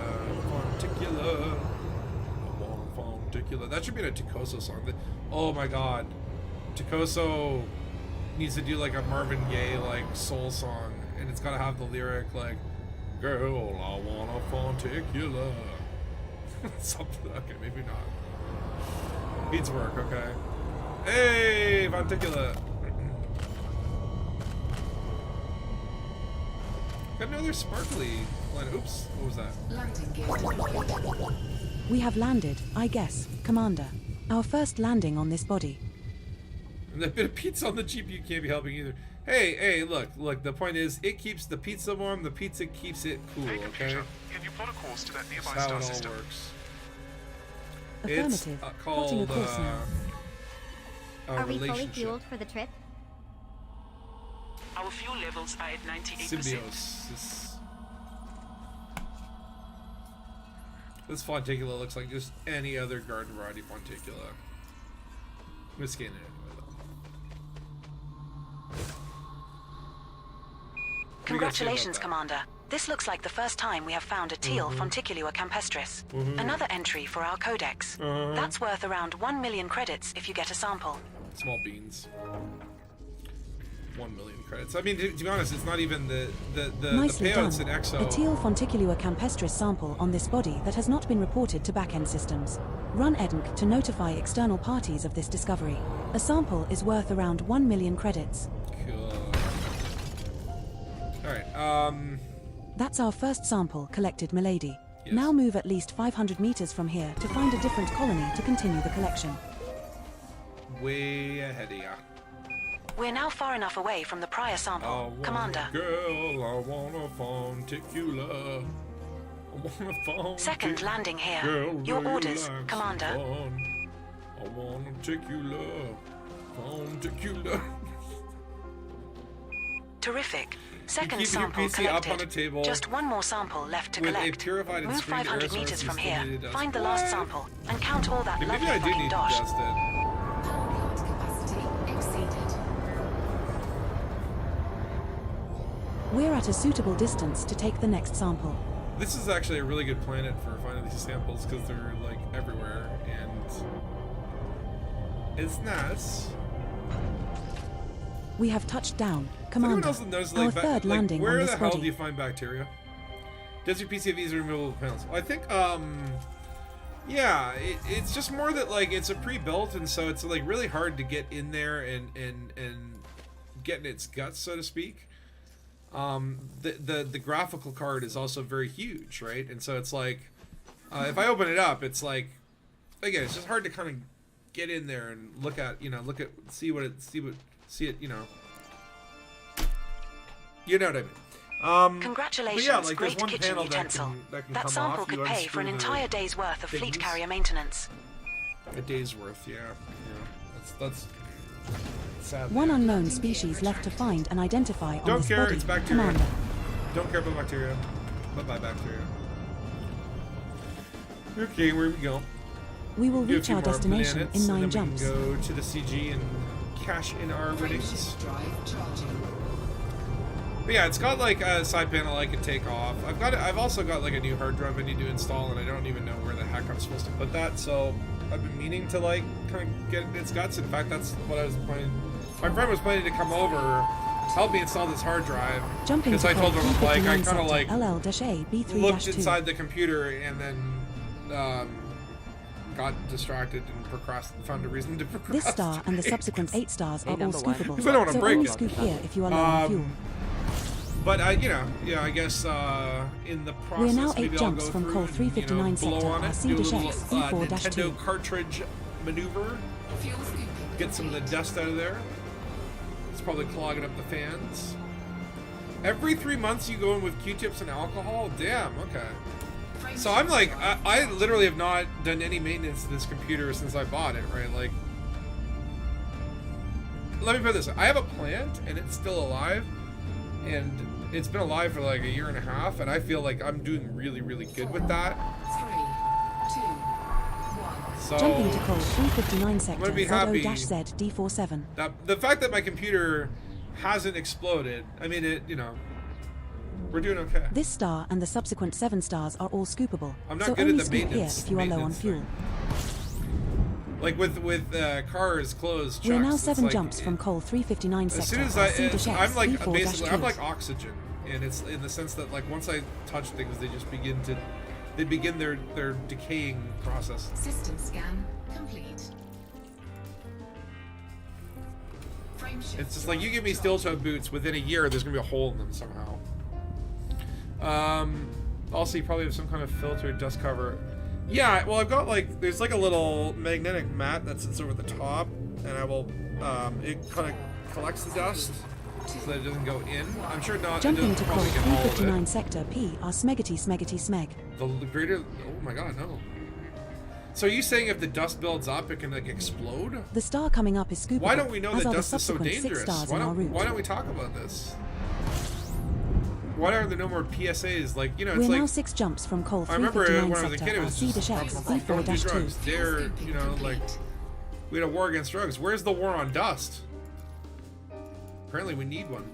Fonticular. That should be in a Ticoso song. Oh my god. Ticoso needs to do like a Marvin Gaye like soul song, and it's gotta have the lyric like, girl, I want a Fonticular. Something. Okay, maybe not. Beats work, okay. Hey, Fonticular. Got another sparkly line. Oops, what was that? Landing gear. We have landed, I guess, Commander. Our first landing on this body. And that bit of pizza on the GPU can't be helping either. Hey, look, the point is, it keeps the pizza warm, the pizza keeps it cool, Hey, okay? computer, can you plot a course to that nearby That's how star it all system? works. Affirmative. It's Plotting a called, course now. a Are we fully relationship. fueled for the trip? Our fuel levels are at 98%. Symbiosis. This Fonticula looks like just any other garden variety Fonticula. I'm gonna scan it anyway, though. Congratulations, Commander. This looks like the first time we have found a teal Fonticulua campestris. Another entry for our codex. That's worth around 1 million credits if you get a sample. Small beans. 1 million credits. I mean, to be honest, it's not even the Nicely payouts done. in EXO. A teal Fonticulua campestris sample on this body that has not been reported to backend systems. Run EDNC to notify external parties of this discovery. A sample is worth around 1 million credits. Cool. Alright, That's our first sample collected, milady. Yes. Now move at least 500 meters from here to find a different colony to continue the collection. way ahead of ya. We're now far enough away from the prior sample. Commander. Girl, I want a Fonticula. I want a Fonticula. Second landing here. Girl, Your orders, relax, Commander. fun. I want a Fonticula. Fonticula. Terrific. Second keep your sample PC up collected. on a table Just one more sample left to with a collect. purified and Move screened 500 air meters source from instead here. of dust. Find the last What? sample and count all that Okay, lovely maybe I do fucking need to dosh. dust it. Power plant capacity exceeded. We're at a suitable distance to take the next sample. This is actually a really good planet for finding these samples because they're like everywhere and it's nice. We have touched down, Anyone Commander. else notice, Our like, third landing where on the this hell body. do you find bacteria? Does your PC have easy removable panels? Well, I think, yeah, it's just more that, like, it's a pre-built, and so it's, like, really hard to get in there and get in its guts, so to speak. The graphical card is also very huge, right? And so it's like, if I open it up, it's like, again, it's just hard to kind of get in there and look at, see it, You know what I mean. Congratulations, but yeah, like great there's one kitchen panel utensil. that can That come sample off. could You pay for an unscrew the entire day's worth of fleet things. carrier maintenance. A day's worth, yeah. That's sad. One unknown species left to find and identify on Don't this care, body. it's bacteria. Commander. Don't care about bacteria. Bye-bye, bacteria. Okay, where we go? We will Do a reach few our more destination planets, in 9 and then jumps. we can go to the CG and cash in our winnings. But yeah, it's got like a side panel I can take off. I've also got like a new hard drive I need to install, and I don't even know where the heck I'm supposed to put that. So I've been meaning to like kind of get its guts. In fact, that's what I was planning. My friend was planning to come over, help me install this hard drive, because I told him like I kind of like looked inside the computer and then got distracted and found a reason to procrastinate. This star and the subsequent 8 stars are all scoopable. Because I don't want to so break only it. scoop here if you are low on fuel. But I guess in the process, We are now 8 maybe jumps I'll go from through Col and, 359 blow sector on it, RC do a little B4-2. Nintendo cartridge maneuver, get some of the dust out of there. It's probably clogging up the fans. Every 3 months you go in with Q-tips and alcohol? Damn, okay. So I'm like, I literally have not done any maintenance to this computer since I bought it, right? Like, let me put it this way. I have a plant and it's still alive, and it's been alive for like a year and a half, and I feel like I'm doing really, really good with that. 3, 2, 1. So Jumping to Col 359 I'm sector gonna be happy ZO-Z D47. that the fact that my computer hasn't exploded, I mean, we're doing okay. This star and the subsequent 7 stars are all scoopable. I'm not so good only at the scoop here maintenance. if you are low on maintenance fuel. thing. Like with cars closed, We're now chucks, 7 it's like, jumps from Col 359 as sector soon as RC-X I'm like B4-2. basically I'm like oxygen, and it's in the sense that like once I touch things, they just begin their decaying process. System scan complete. Frameshift It's just like you give me steel toe boots, within a year there's gonna be a hole in them somehow. Also, you probably have some kind of filter dust cover. Yeah, well, I've got like there's like a little magnetic mat that sits over the top, and I will it kind of collects the dust so that it doesn't go in. I'm sure not. Jumping it to doesn't Col probably get all of 359 it. sector P are smegety smeg. The greater. Oh my god, no. So are you saying if the dust builds up, it can like explode? The star coming up is scoopable. Why don't we know as that are the dust is so subsequent 6 dangerous? stars Why in our route. don't we talk about this? Why aren't there no more PSAs? Like, you know, it's We're like now 6 jumps from Col I remember 359 when I was a kid, it was just RC-X don't do B4-2. drugs. There, you know, like we had a war against drugs. Where's the war on dust? Apparently, we need one.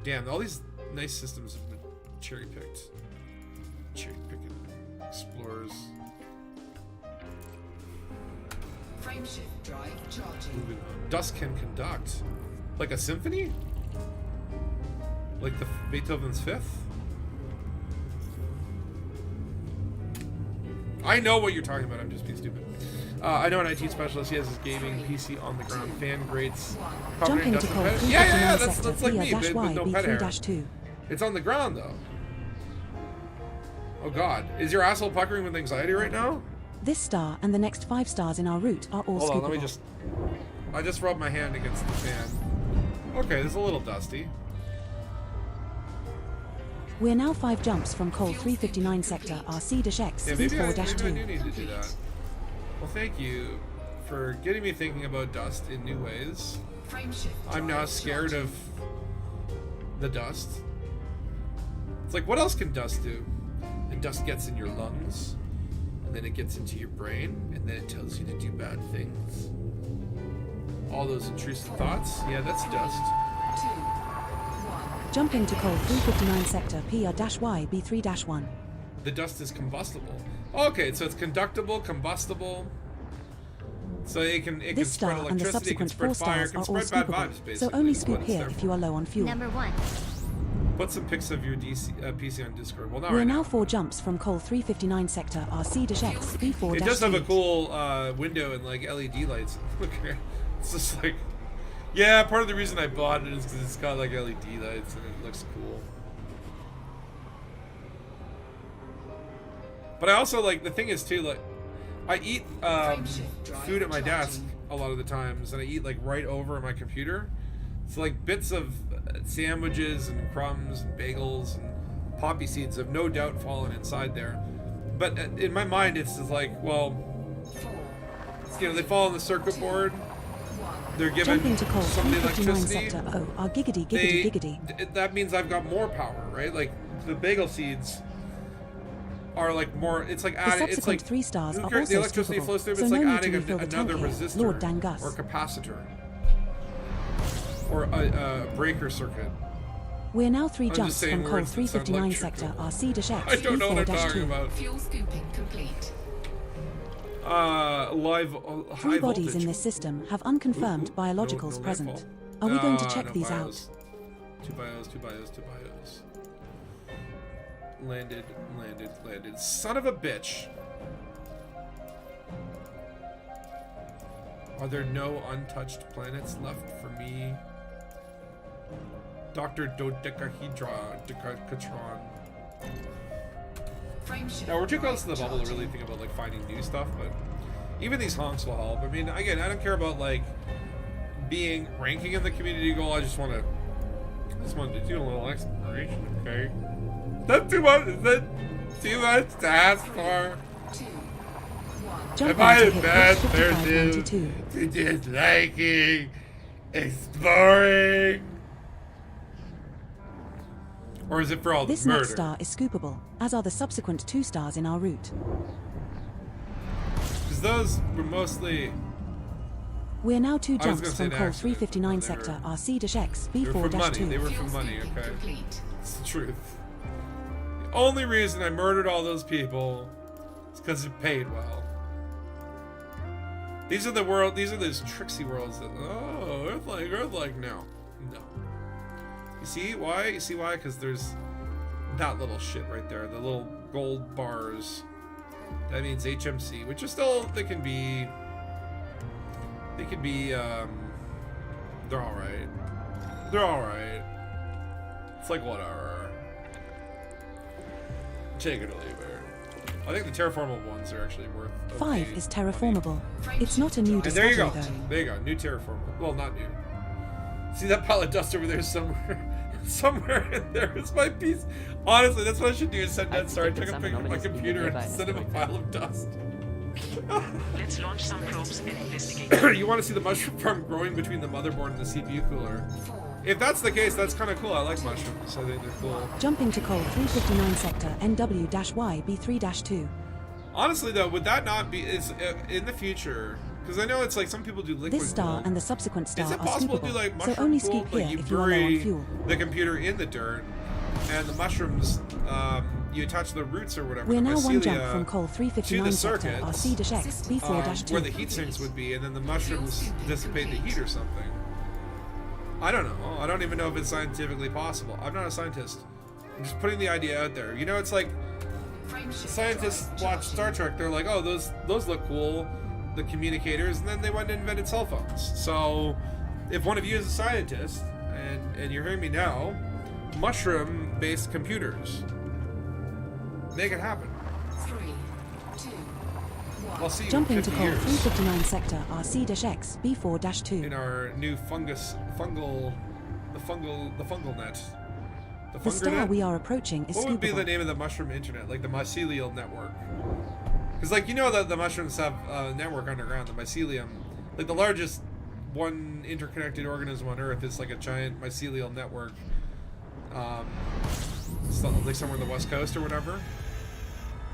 Damn, all these nice systems have been cherry picked. Cherry picking explorers. Frameshift drive charging. Moving on. Dust can conduct, like a symphony, like the Beethoven's Fifth. I know what you're talking about. I'm just being stupid. I know an IT specialist. He has his gaming PC on the ground. Fan grates. Jumping to Col 359 Yeah. sector That's like me, with P-Y no pet hair. B3-2. It's on the ground though. Oh God, is your asshole puckering with anxiety right now? This star and the next 5 stars in our route are all Hold scoopable. on, let me just. I just rubbed my hand against the fan. Okay, it's a little dusty. We're now 5 jumps from Col 359 sector RC-X Yeah, maybe I do B4-2. need to do that. Well, thank you for getting me thinking about dust in new ways. Frameshift I'm now drive scared charging. of the dust. It's like, what else can dust do? And dust gets in your lungs, and then it gets into your brain, and then it tells you to do bad things. All those intrusive thoughts, yeah, that's dust. 2, 1. Jumping to Col 359 sector PR-Y B3-1. The dust is combustible. Okay, so it's conductible, combustible. So it can This spread star and the electricity, it can subsequent 4 spread fire, it stars can are all spread bad scoopable. vibes, basically. So only is what scoop it's here there if for. you are low on fuel. Number 1. Put some pics of your PC on Discord. Well, not We're right now now. 4 jumps from Col 359 sector RC-X B4-2. It does have a cool window and like LED lights. Okay, it's just like, yeah. Part of the reason I bought it is because it's got like LED lights and it looks cool. But I also like the thing is too, like I eat food at my desk a lot of the times, and I eat like right over my computer. It's like bits of sandwiches and crumbs and bagels and poppy seeds have no doubt fallen inside there. But in my mind, it's just like, well, you know, they fall on the circuit board. They're given Jumping to coal, some of the 359 electricity. sector O are giggity. That means I've got more power, right? Like the bagel seeds are like more. It's like The adding. It's subsequent like 3 stars are the also electricity skippable, flows through. so It's no like need adding to refill the another tank here, resistor Lord Dangus. or capacitor or a breaker circuit. We're now 3 I'm jumps just saying from coal words that sound 359 like sector trivial. RC-X I don't know what I'm talking B4-2. about. Fuel scooping complete. Live 3 high bodies voltage. in this system have unconfirmed biologicals no present. rainfall. Are we going to check No these bios. out? 2 bios, 2 bios, 2 bios. Landed. Son of a bitch. Are there no untouched planets left for me? Dr. Dodecahedron. Now, we're too close to the bubble to really think about like finding new stuff, but even these honks will help. I mean, again, I don't care about like ranking in the community goal. I just want to do a little exploration, okay? That's too much. Is that too much to ask for? Am I a bad person to just liking exploring? Or is it for all This the murder? next star is scoopable, as are the subsequent 2 stars in our route. Because those were mostly... We're now 2 I was jumps gonna say from an coal accident, 359 but they sector were- RC-X They were for money. They B4-2. were for money, okay? It's the truth. The only reason I murdered all those people is because it paid well. These are those tricksy worlds that, oh, Earth-like, no. You see why? Because there's that little shit right there, the little gold bars. That means HMC, which are still, they can be, they're alright. It's like whatever. Take it or leave it. I think the terraformable ones are actually worth 5 is terraformable. It's not a new And there you discovery go. though. There you go. New terraformable. Well, not new. See that pile of dust over there somewhere? Somewhere in there is my piece. Honestly, that's what I should do is send that. Sorry, I took a picture of my computer and send him a pile of dust. Let's launch some probes and investigate. You want to see the mushroom farm growing between the motherboard and the CPU cooler? If that's the case, that's kind of cool. I like mushrooms. I think they're cool. Jumping to coal 359 sector NW-Y B3-2. Honestly, though, would that not be in the future? Because I know it's like some people do liquid This star cooled. and the subsequent star Is are it possible to do scoopable, like so mushroom only cooled? scoop Like here you if you are low on bury fuel. the computer in the dirt, and the mushrooms, you attach the roots or whatever. We're the now 1 jump mycelia from coal to 359 the sector circuits, RC-X B4-2. where the heat sinks would be, and then the mushrooms dissipate the heat or something. I don't know. I don't even know if it's scientifically possible. I'm not a scientist. I'm just putting the idea out there. You know, it's like scientists watch Star Trek. They're like, oh, those look cool, the communicators, and then they went and invented cell phones. So, if one of you is a scientist and you're hearing me now, mushroom-based computers, make it happen. 3, 2, 1. I'll see you Jumping in to 50 coal years 359 sector RC-X in B4-2. our new fungal net. The star Fungernet? we are approaching is What would be the scoopable. name of the mushroom internet? Like the mycelial network? Because, like, you know that the mushrooms have a network underground, the mycelium. Like, the largest one interconnected organism on Earth is like a giant mycelial network. Like somewhere in the West Coast or whatever.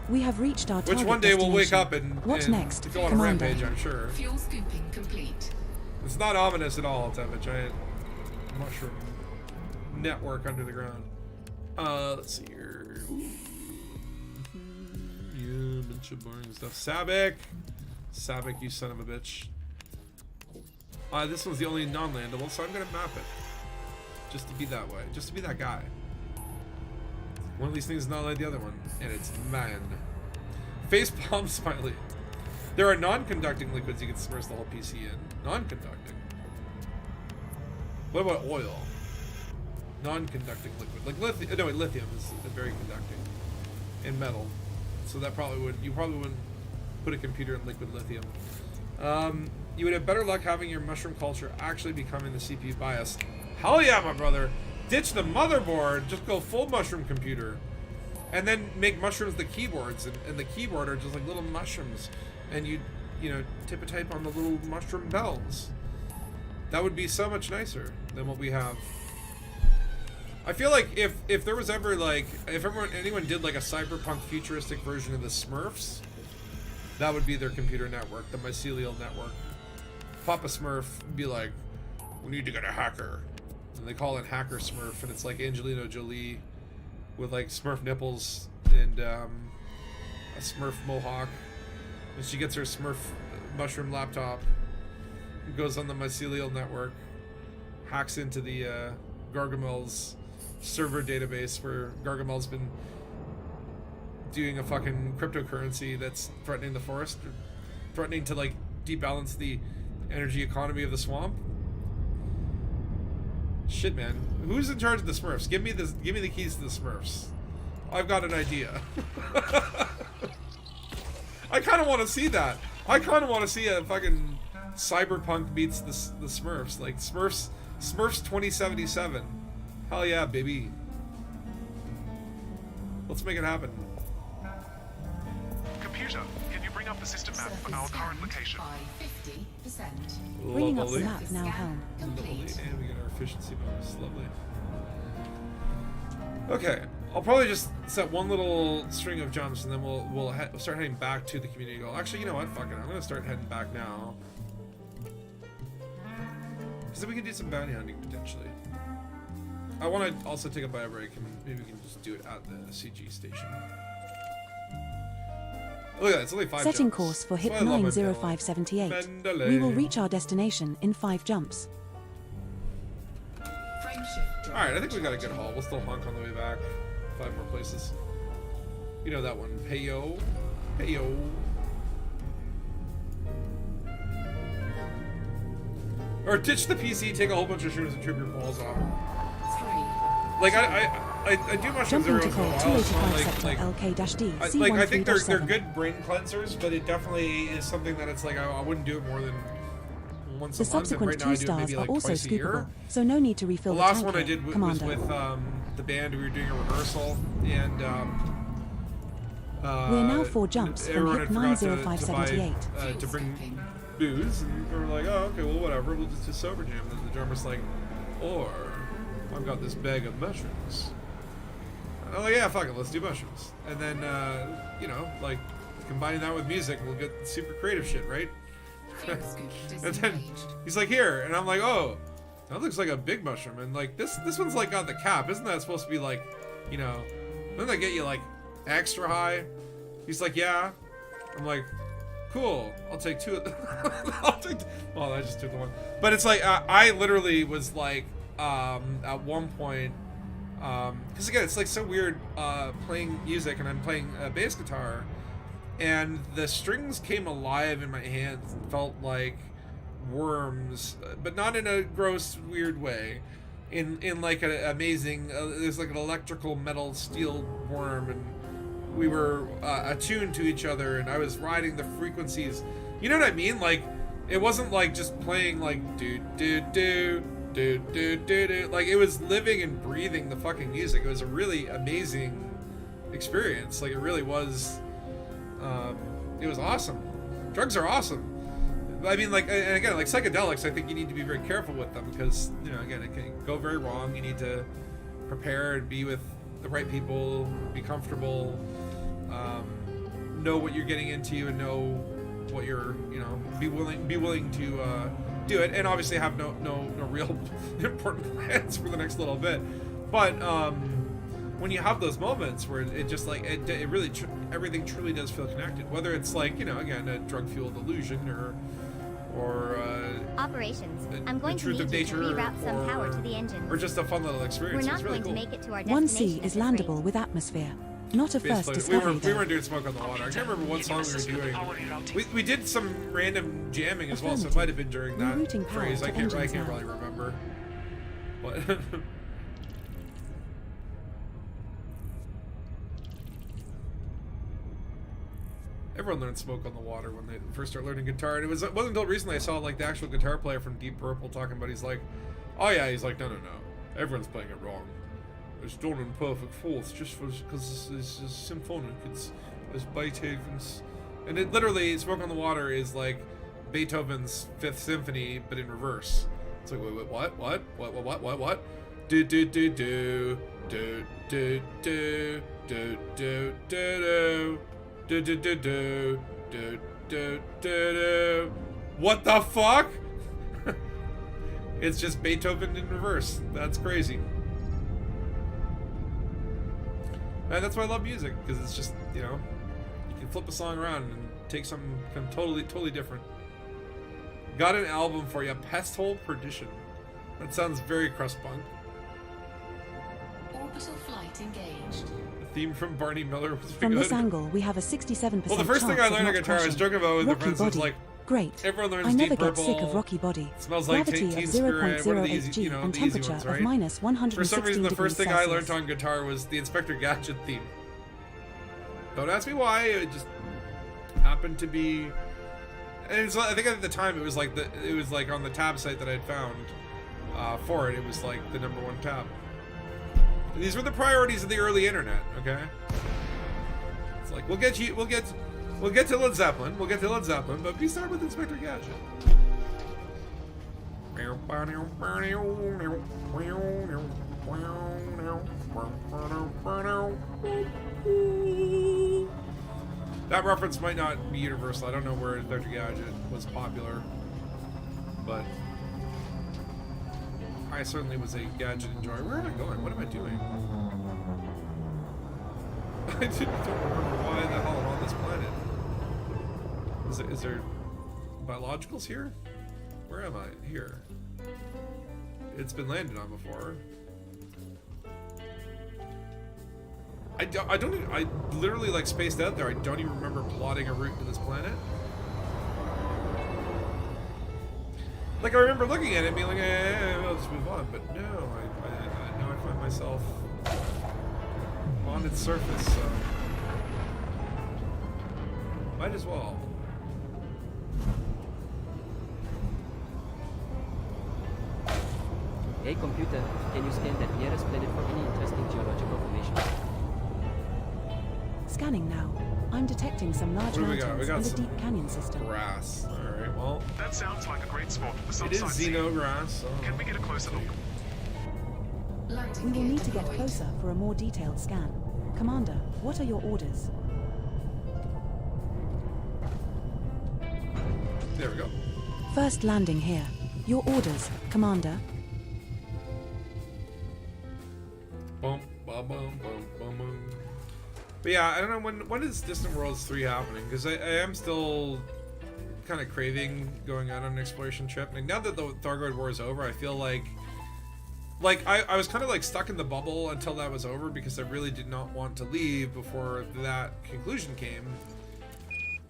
We have reached our target Which one day we'll wake destination. up and, What and next, go on a Commander? rampage, I'm sure. Fuel scooping complete. It's not ominous at all to have a giant mushroom network under the ground. Let's see here. Yeah, a bunch of boring stuff. Sabak, you son of a bitch. This one's the only non-landable, so I'm gonna map it. Just to be that way. Just to be that guy. One of these things is not like the other one, and it's man. Facepalm smiley. There are non-conducting liquids you can submerge the whole PC in. Non-conducting. What about oil? Non-conducting liquid. Like lithium. No, wait, lithium is very conducting. And metal. So that probably would. You probably wouldn't put a computer in liquid lithium. you would have better luck having your mushroom culture actually becoming the CPU BIOS. Hell yeah, my brother. Ditch the motherboard, just go full mushroom computer. And then make mushrooms the keyboards, and the keyboard are just like little mushrooms. And you know, type on the little mushroom bells. That would be so much nicer than what we have. I feel like if there was ever like, if anyone did like a cyberpunk futuristic version of the Smurfs, that would be their computer network, the mycelial network. Papa Smurf would be like, we need to get a hacker. And they call it Hacker Smurf, and it's like Angelina Jolie with like Smurf nipples and a Smurf mohawk. And she gets her Smurf mushroom laptop, goes on the mycelial network, hacks into the Gargamel's server database where Gargamel's been doing a fucking cryptocurrency that's threatening the forest, threatening to like debalance the energy economy of the swamp. Shit, man. Who's in charge of the Smurfs? Give me the keys to the Smurfs. I've got an idea. I kind of want to see that. I kind of want to see a fucking cyberpunk beats the Smurfs. Like Smurfs 2077. Hell yeah, baby. Let's make it happen. Computer, can you bring up the system map for our current location? By 50%. Bringing up the Lovely. map now, Helm. Lovely. And we get our efficiency bonus. Lovely. Okay, I'll probably just set one little string of jumps, and then we'll start heading back to the community goal. Actually, you know what? Fuck it. I'm gonna start heading back now, because then we can do some bounty hunting potentially. I want to also take a bio break, and maybe we can just do it at the CG station. Look at that, it's only 5 Setting jumps. course for That's hit why I love my 90578. Mandalay. We will reach our destination in 5 jumps. Alright, I think we got a good haul. We'll still honk on the way back. 5 more places. You know that one. Payo. Payo. Or ditch the PC, take a whole bunch of shrooms and trip your balls off. Like, I do mushrooms Jumping every to once in call a while. It's not 285 like, sector LK-D I think they're C13-7. good brain cleansers, but it definitely is something that it's like I wouldn't do it more than once The a month. And subsequent right now 2 I do it stars maybe are like also twice a year. scoopable, so no need to refill The the last tank one I here, did was Commander. with the band. We were doing a rehearsal, and We're now 4 jumps from everyone hit had forgot 90578. to bring booze, and we were like, oh, okay, well, whatever, we'll just do sober jam. And the drummer's like, or I've got this bag of mushrooms. I'm like, yeah, fuck it, let's do mushrooms. And then, you know, like, combining that with music, we'll get super creative shit, right? And then he's like, here, and I'm like, oh, that looks like a big mushroom. And like, this one's like got the cap. Isn't that supposed to be like, you know, doesn't that get you like extra high? He's like, yeah. I'm like, cool, I'll take 2 of them. Well, I just took the one. But it's like, I literally was like, at one point, because again, it's like so weird playing music, and I'm playing a bass guitar, and the strings came alive in my hands and felt like worms, but not in a gross, weird way. In like an amazing, there's like an electrical metal steel worm, and we were attuned to each other, and I was riding the frequencies. You know what I mean? Like, it wasn't like just playing like do do do do do do do. Like, it was living and breathing the fucking music. It was a really amazing experience. Like, it really was. It was awesome. Drugs are awesome. I mean, like, and again, like psychedelics, I think you need to be very careful with them because, you know, again, it can go very wrong. You need to prepare and be with the right people, be comfortable, know what you're getting into, and know what you're, you know, be willing to do it, and obviously have no real important plans for the next little bit. But when you have those moments where it just like it really everything truly does feel connected, whether it's like, you know, again, a drug fueled illusion or Operations. I'm going to truth need of you nature, to reroute some power to the engine. or just a fun little experience. We're not It's really going cool. to make it to our 1C destination is at this rate. landable with atmosphere. Not a first We discovery, weren't though. doing Smoke on the Water. I can't remember what song we were doing. We did some random jamming as well, so it might have been during that Rerouting power phrase. to I can't engines now. really remember. But Everyone learns Smoke on the Water when they first start learning guitar. And it wasn't until recently I saw like the actual guitar player from Deep Purple talking about. He's like, oh yeah, he's like, no, everyone's playing it wrong. It's done in perfect fourths just because it's symphonic. It's Beethoven's, and it literally Smoke on the Water is like Beethoven's Fifth Symphony, but in reverse. It's like, wait, what? Do do do do do do do do do do do do do do do do do. What the fuck? It's just Beethoven in reverse. That's crazy. And that's why I love music, because it's just, you know, you can flip a song around and take something totally different. Got an album for you, Pest Hole Perdition. That sounds very crust punk. Orbital flight engaged. The theme from Barney Miller was From good. this angle, we have a 67% Well, the first thing I learned on guitar, I was joking about with the friends, was like, great. everyone learns I never Deep get Purple, sick of Rocky Body. Smells Like Gravity Teen of Spirit, what are the 0.08 easy, G you know, and the easy temperature ones, of right? minus 116 For some reason, the first thing degrees I learned Celsius. on guitar was the Inspector Gadget theme. Don't ask me why. It just happened to be. And so I think at the time it was like on the tab site that I'd found for it. It was like the #1 tab. And these were the priorities of the early internet. Okay. It's like we'll get to Led Zeppelin. But we start with Inspector Gadget. That reference might not be universal. I don't know where Inspector Gadget was popular, but I certainly was a Gadget enjoyer. Where am I going? What am I doing? I don't remember why the hell I'm on this planet. Is there biologicals here? Where am I? Here. It's been landed on before. I literally like spaced out there. I don't even remember plotting a route to this planet. Like I remember looking at it and being like, I'll just move on. But no, now I find myself on its surface, so might as well. Hey computer, can you scan that nearest planet for any interesting geological formations? Scanning now. I'm detecting some large What do we mountains got? and a Some deep canyon system. grass. Alright, well. That sounds like a great spot for some It is sightseeing. xenograss, so. Can we get a closer look? We will need to get closer for a more detailed scan. Commander, what are your orders? There we go. First landing here. Your orders, Commander. Boom, boom, boom, boom, boom, boom. But yeah, I don't know when is Distant Worlds 3 happening, because I am still kind of craving going out on an exploration trip. And now that the Thargoid War is over, I feel like I was kind of like stuck in the bubble until that was over, because I really did not want to leave before that conclusion came.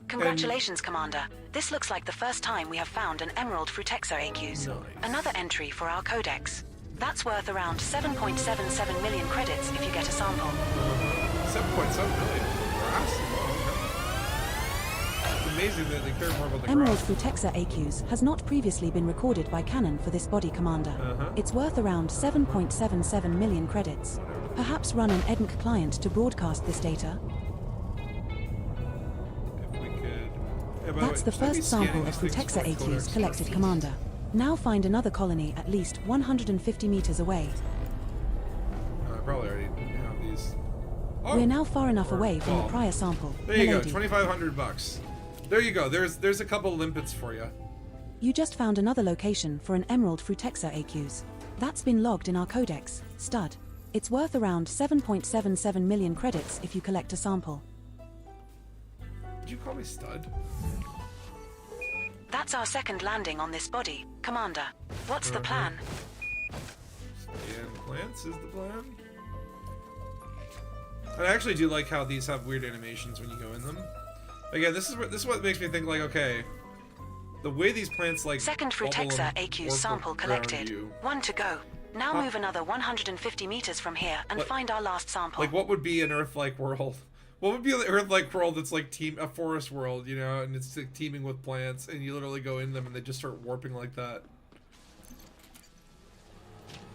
Congratulations, Commander. This looks like the first time we have found an Emerald Frutexa aqueous. Nice. Another entry for our codex. That's worth around 7.77 million credits if you get a sample. 7.7 million. Grass? Oh, okay. It's amazing that they care more about the Emerald grass. Frutexa aqueous has not previously been recorded by Canon for this body, Commander. It's worth around 7.77 million credits. Perhaps run an EDNC client to broadcast this data. If we could. Yeah, by the That's way, the should I be first sample scanning of these things Frutexa for aqueous codex? collected, Commander. Now find another colony at least 150 meters away. I probably already have these. Oh, We're now far enough or- away from well, the prior sample. There you Milady. go, $2,500. There you go. There's a couple limpets for you. You just found another location for an Emerald Frutexa aqueous. That's been logged in our codex, Stud. It's worth around 7.77 million credits if you collect a sample. Did you call me Stud? That's our second landing on this body. Commander, what's the plan? Scan plants is the plan. I actually do like how these have weird animations when you go in them. Again, this is what makes me think like, okay, the way these plants like Second bubble Frutexa and aqueous warp sample around collected. you. 1 to go. Now move another 150 meters from here and What- find our last sample. Like, what would be an Earth-like world What would be the Earth-like world that's like a forest world, you know, and it's like teeming with plants, and you literally go in them and they just start warping like that.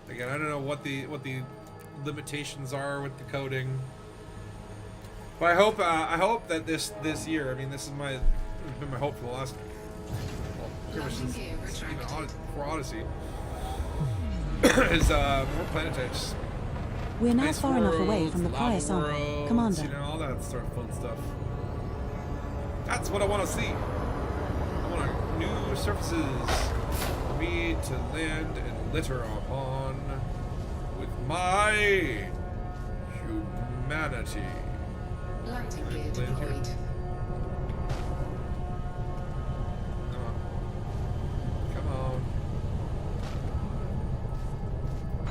Again, I don't know what the limitations are with the coding, but I hope that this year, I mean, this has been my hope for the last, well, pretty much since even for Odyssey, is more planet types. We're now Ice far enough away worlds, from the prior lava sample. worlds, Commander. you know, all that sort of fun stuff. That's what I want to see. I want new surfaces for me to land and litter upon with my humanity. Landing gear Land here. deployed. Come on.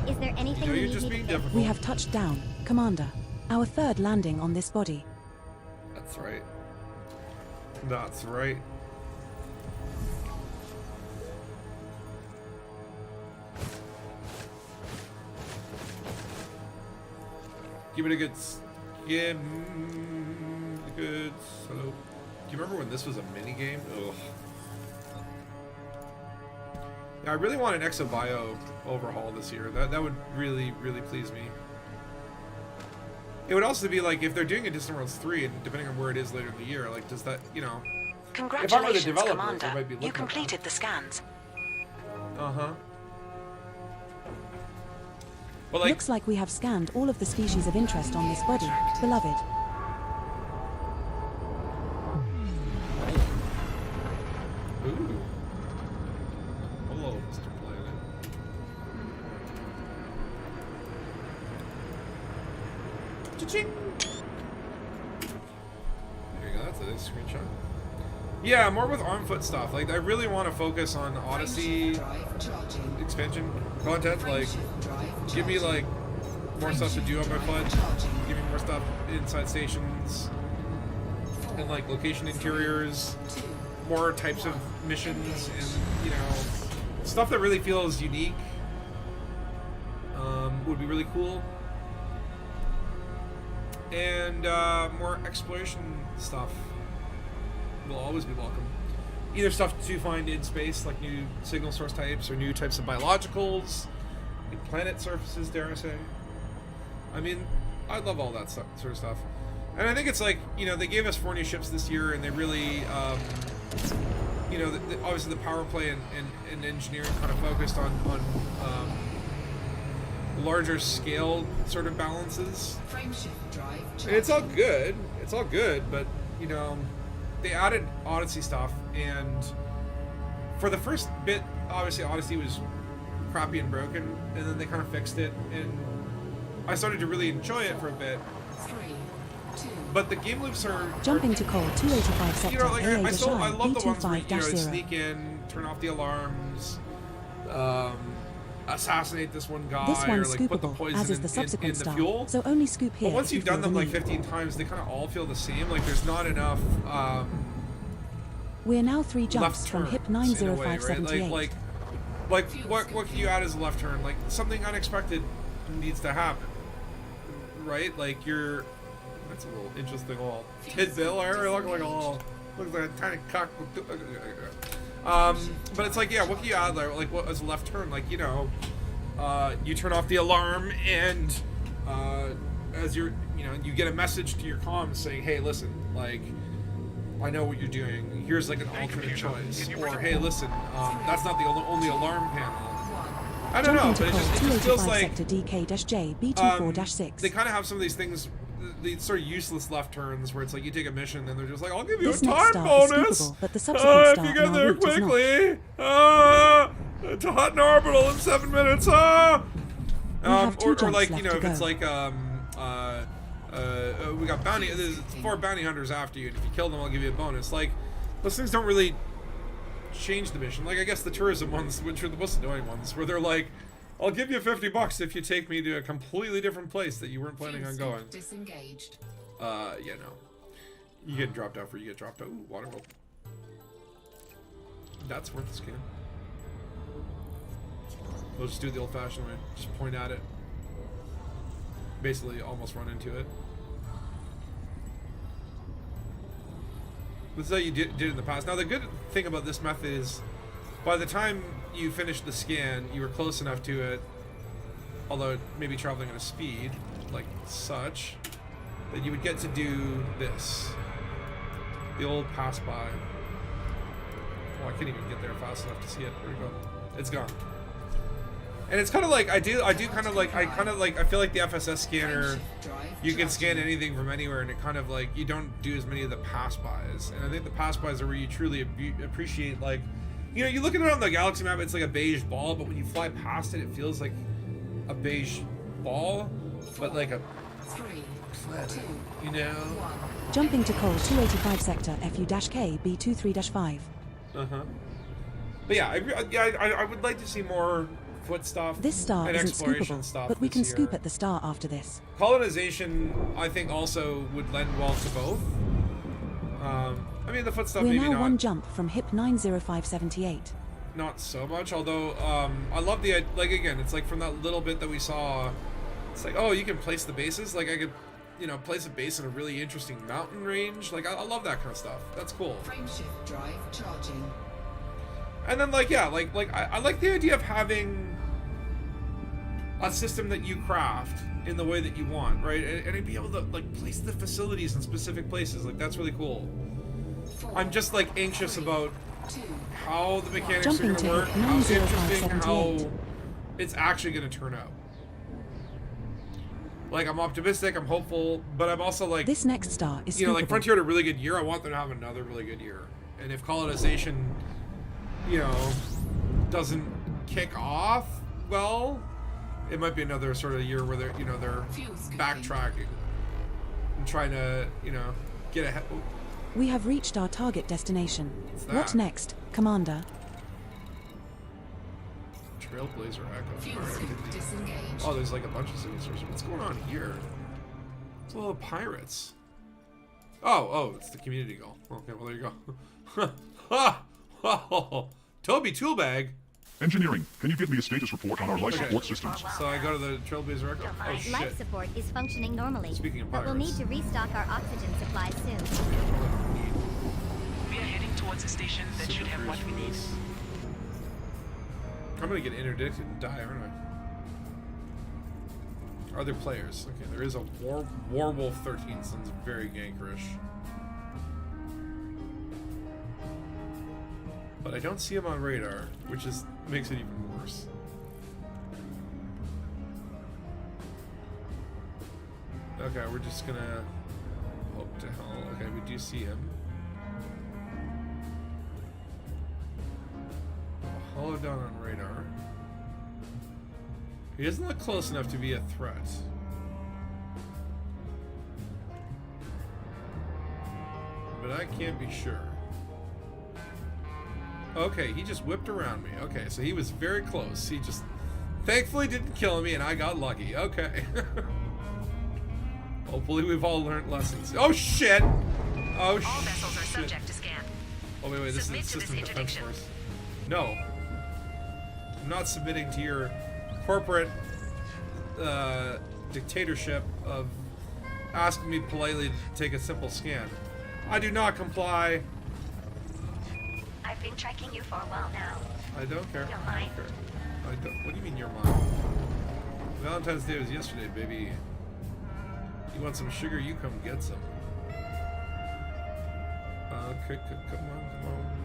Is there anything You know, you you're need just me being to fix? difficult. We have touched down, Commander. Our third landing on this body. That's right. That's right. Give it a good skim. Good. Hello. Do you remember when this was a mini game? Ugh. Yeah, I really want an Exobio overhaul this year. That would really, really please me. It would also be like if they're doing a Distant Worlds 3, and depending on where it is later in the year, like does that, you know? Congratulations, developers, I Commander. might be looking You at completed the scans. Uh-huh. But like, Looks like we have scanned all of the species of interest on this body, beloved. ooh. Hello, Mr. Planet. Cha-ching! There you go, that's a nice screenshot. Yeah, more with arm foot stuff. Like, I really want to focus on Odyssey Drive charging. expansion content. Like, give me, like, more stuff to do on my foot. Give me more stuff inside stations. And, like, location interiors. More types of missions. And, you know, stuff that really feels unique. Would be really cool. And, more exploration stuff will always be welcome. Either stuff to find in space, like new signal source types, or new types of biologicals, new planet surfaces, dare I say. I mean, I love all that sort of stuff. And I think it's like, you know, they gave us 4 new ships this year, and they really, you know, obviously the power play and engineering kind of focused on larger scale sort of balances. Frameshift drive And it's all good. It's all good, but, you know, they added Odyssey stuff, and for the first bit, obviously Odyssey was crappy and broken, and then they kind of fixed it, and I started to really enjoy it for a bit. 3, 2, But the game loops are Jumping to call 285 sector you know, like AA I love the ones where, you know, B25-0. sneak in, turn off the alarms, assassinate this one guy, This one's or like put the scoopable, poison as is the in subsequent the star, fuel. so only scoop here But once if you you've done feel them the like need. 15 times, they kind of all feel the same. Like there's not enough We're now 3 left jumps from turns HIP in a way, right? 90578. Like what can you add as a left turn? Like something unexpected needs to happen, right? Like you're. That's a little interesting little tidbit. I look like a little, looks like a tiny cock. But it's like, yeah, what can you add there? Like what as a left turn? Like, you know, you turn off the alarm, and as you're, you know, you get a message to your comms saying, hey, listen, like, I know what you're doing. Here's like an alternate choice. Or hey, listen, that's not the only alarm panel. I don't know, but it just feels like sector DK-J B24-6. they kind of have some of these things, these sort of useless left turns where it's like you take a mission and they're just like, I'll give you This a next time star is bonus scoopable, but the subsequent if star you on get our there route is not. quickly. To hot and orbital in 7 minutes. have 2 or jumps like, you left know, to if it's go. like we got there's 4 bounty hunters after you, and if you kill them, I'll give you a bonus. Like those things don't really change the mission. Like I guess the tourism ones, which are the most annoying ones, where they're like, I'll give you $50 if you take me to a completely different place that you weren't planning on going. disengaged. Yeah, no. You get dropped out for you get dropped out. Ooh, water rope. That's worth the scan. We'll just do it the old-fashioned way. Just point at it. Basically, almost run into it. This is how you did it in the past. Now, the good thing about this method is, by the time you finish the scan, you were close enough to it, although maybe traveling at a speed, like such, that you would get to do this. The old pass by. Oh, I can't even get there fast enough to see it. Where'd it go? It's gone. And it's kind of like, I feel like the FSS scanner, you can scan anything from anywhere, and it kind of like, you don't do as many of the pass-bys. And I think the pass-bys are where you truly appreciate, like, you know, you look at it on the galaxy map, it's like a beige ball, but when you fly past it, it feels like a beige ball, but like a planet, you know? Jumping to Col 285 sector FU-K B23-5. Uh-huh. But yeah, I would like to see more foot stuff. This star and isn't exploration scoopable, stuff but we can this scoop year. at the star after this. Colonization, I think, also would lend well to both. I mean, the foot stuff We're maybe now not. one jump from HIP 90578. Not so much, although I love the, like, again, it's like from that little bit that we saw, it's like, oh, you can place the bases. Like, I could, you know, place a base in a really interesting mountain range. Like, I love that kind of stuff. That's cool. Frameshift drive charging. And then, like, yeah, like I like the idea of having a system that you craft in the way that you want, right? And be able to, like, place the facilities in specific places. Like, that's really cool. I'm just, like, anxious about how the mechanics are going to work, how interesting, how it's actually going to turn out. Like, I'm optimistic, I'm hopeful, but I'm also like... This next star is you know, like, scoopable. Frontier had a really good year. I want them to have another really good year. And if colonization, you know, doesn't kick off well, it might be another sort of year where they're, you know, they're backtracking and trying to, you know, get ahead. Oh, We have reached our target destination. that? What next, Commander? Trailblazer Echo. Fuel Alright. scoop disengaged. Oh, there's like a bunch of signatures. What's going on here? It's a little pirates. Oh, it's the community goal. Okay, well, there you go. Ha! Oh, Toby Toolbag. Engineering, can you give me a status report on our life Okay. support systems? So I go to the Trailblazer Echo. Oh, Life shit. support is functioning normally, Speaking of but we'll need pirates. to restock our oxygen supplies soon. We are heading towards a station that should have what we need. I'm gonna get interdicted and die, aren't I? Are there players? Okay, there is a Warwolf 13. Sounds very gankerish. But I don't see him on radar, which makes it even worse. Okay, we're just gonna hope to hell. Okay, we do see him. Hollow down on radar. He doesn't look close enough to be a threat. But I can't be sure. Okay, he just whipped around me. Okay, so he was very close. He just thankfully didn't kill me and I got lucky. Okay. Hopefully we've all learned lessons. Oh shit! Oh shit. All vessels are subject to scan. Oh wait, this Submit is to this System Defense interdiction. Force. No. I'm not submitting to your corporate dictatorship of asking me politely to take a simple scan. I do not comply. I've been tracking you for a while now. I don't care. You're I mine. don't care. I don't. What do you mean you're mine? Valentine's Day was yesterday, baby. You want some sugar? You come get some. Okay, come on.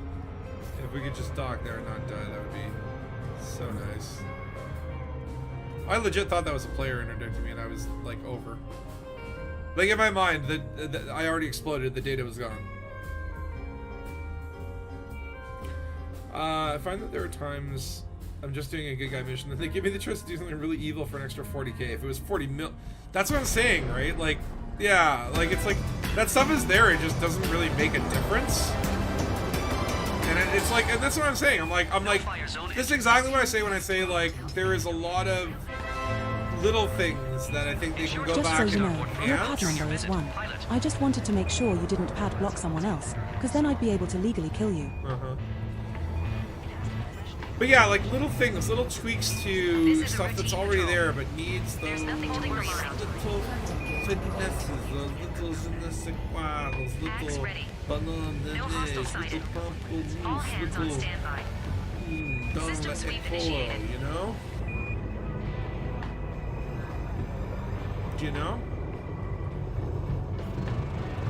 If we could just dock there and not die, that would be so nice. I legit thought that was a player interdicting me, and I was like over. Like in my mind, that I already exploded. The data was gone. I find that there are times I'm just doing a good guy mission, and they give me the choice to do something really evil for an extra 40k. If it was 40 mil, that's what I'm saying, right? Like, yeah, like it's like that stuff is there. It just doesn't really make a difference. And it's like, and that's what I'm saying. I'm like, this is exactly what I say when I say like there is a lot of little things that I think they can go Just back so and you know, your pad enhance. number is 1. I just wanted to make sure you didn't pad block someone else, because then I'd be able to legally kill you. But yeah, like little things, little tweaks to This is a stuff that's routine already patrol. there, but needs those There's nothing to worry about. little finesses, those little those Axe little ready. bananas, No hostile little sighted. pamplemousse, All hands on little standby. don't System let sweep it follow, initiated. you know? Do you know?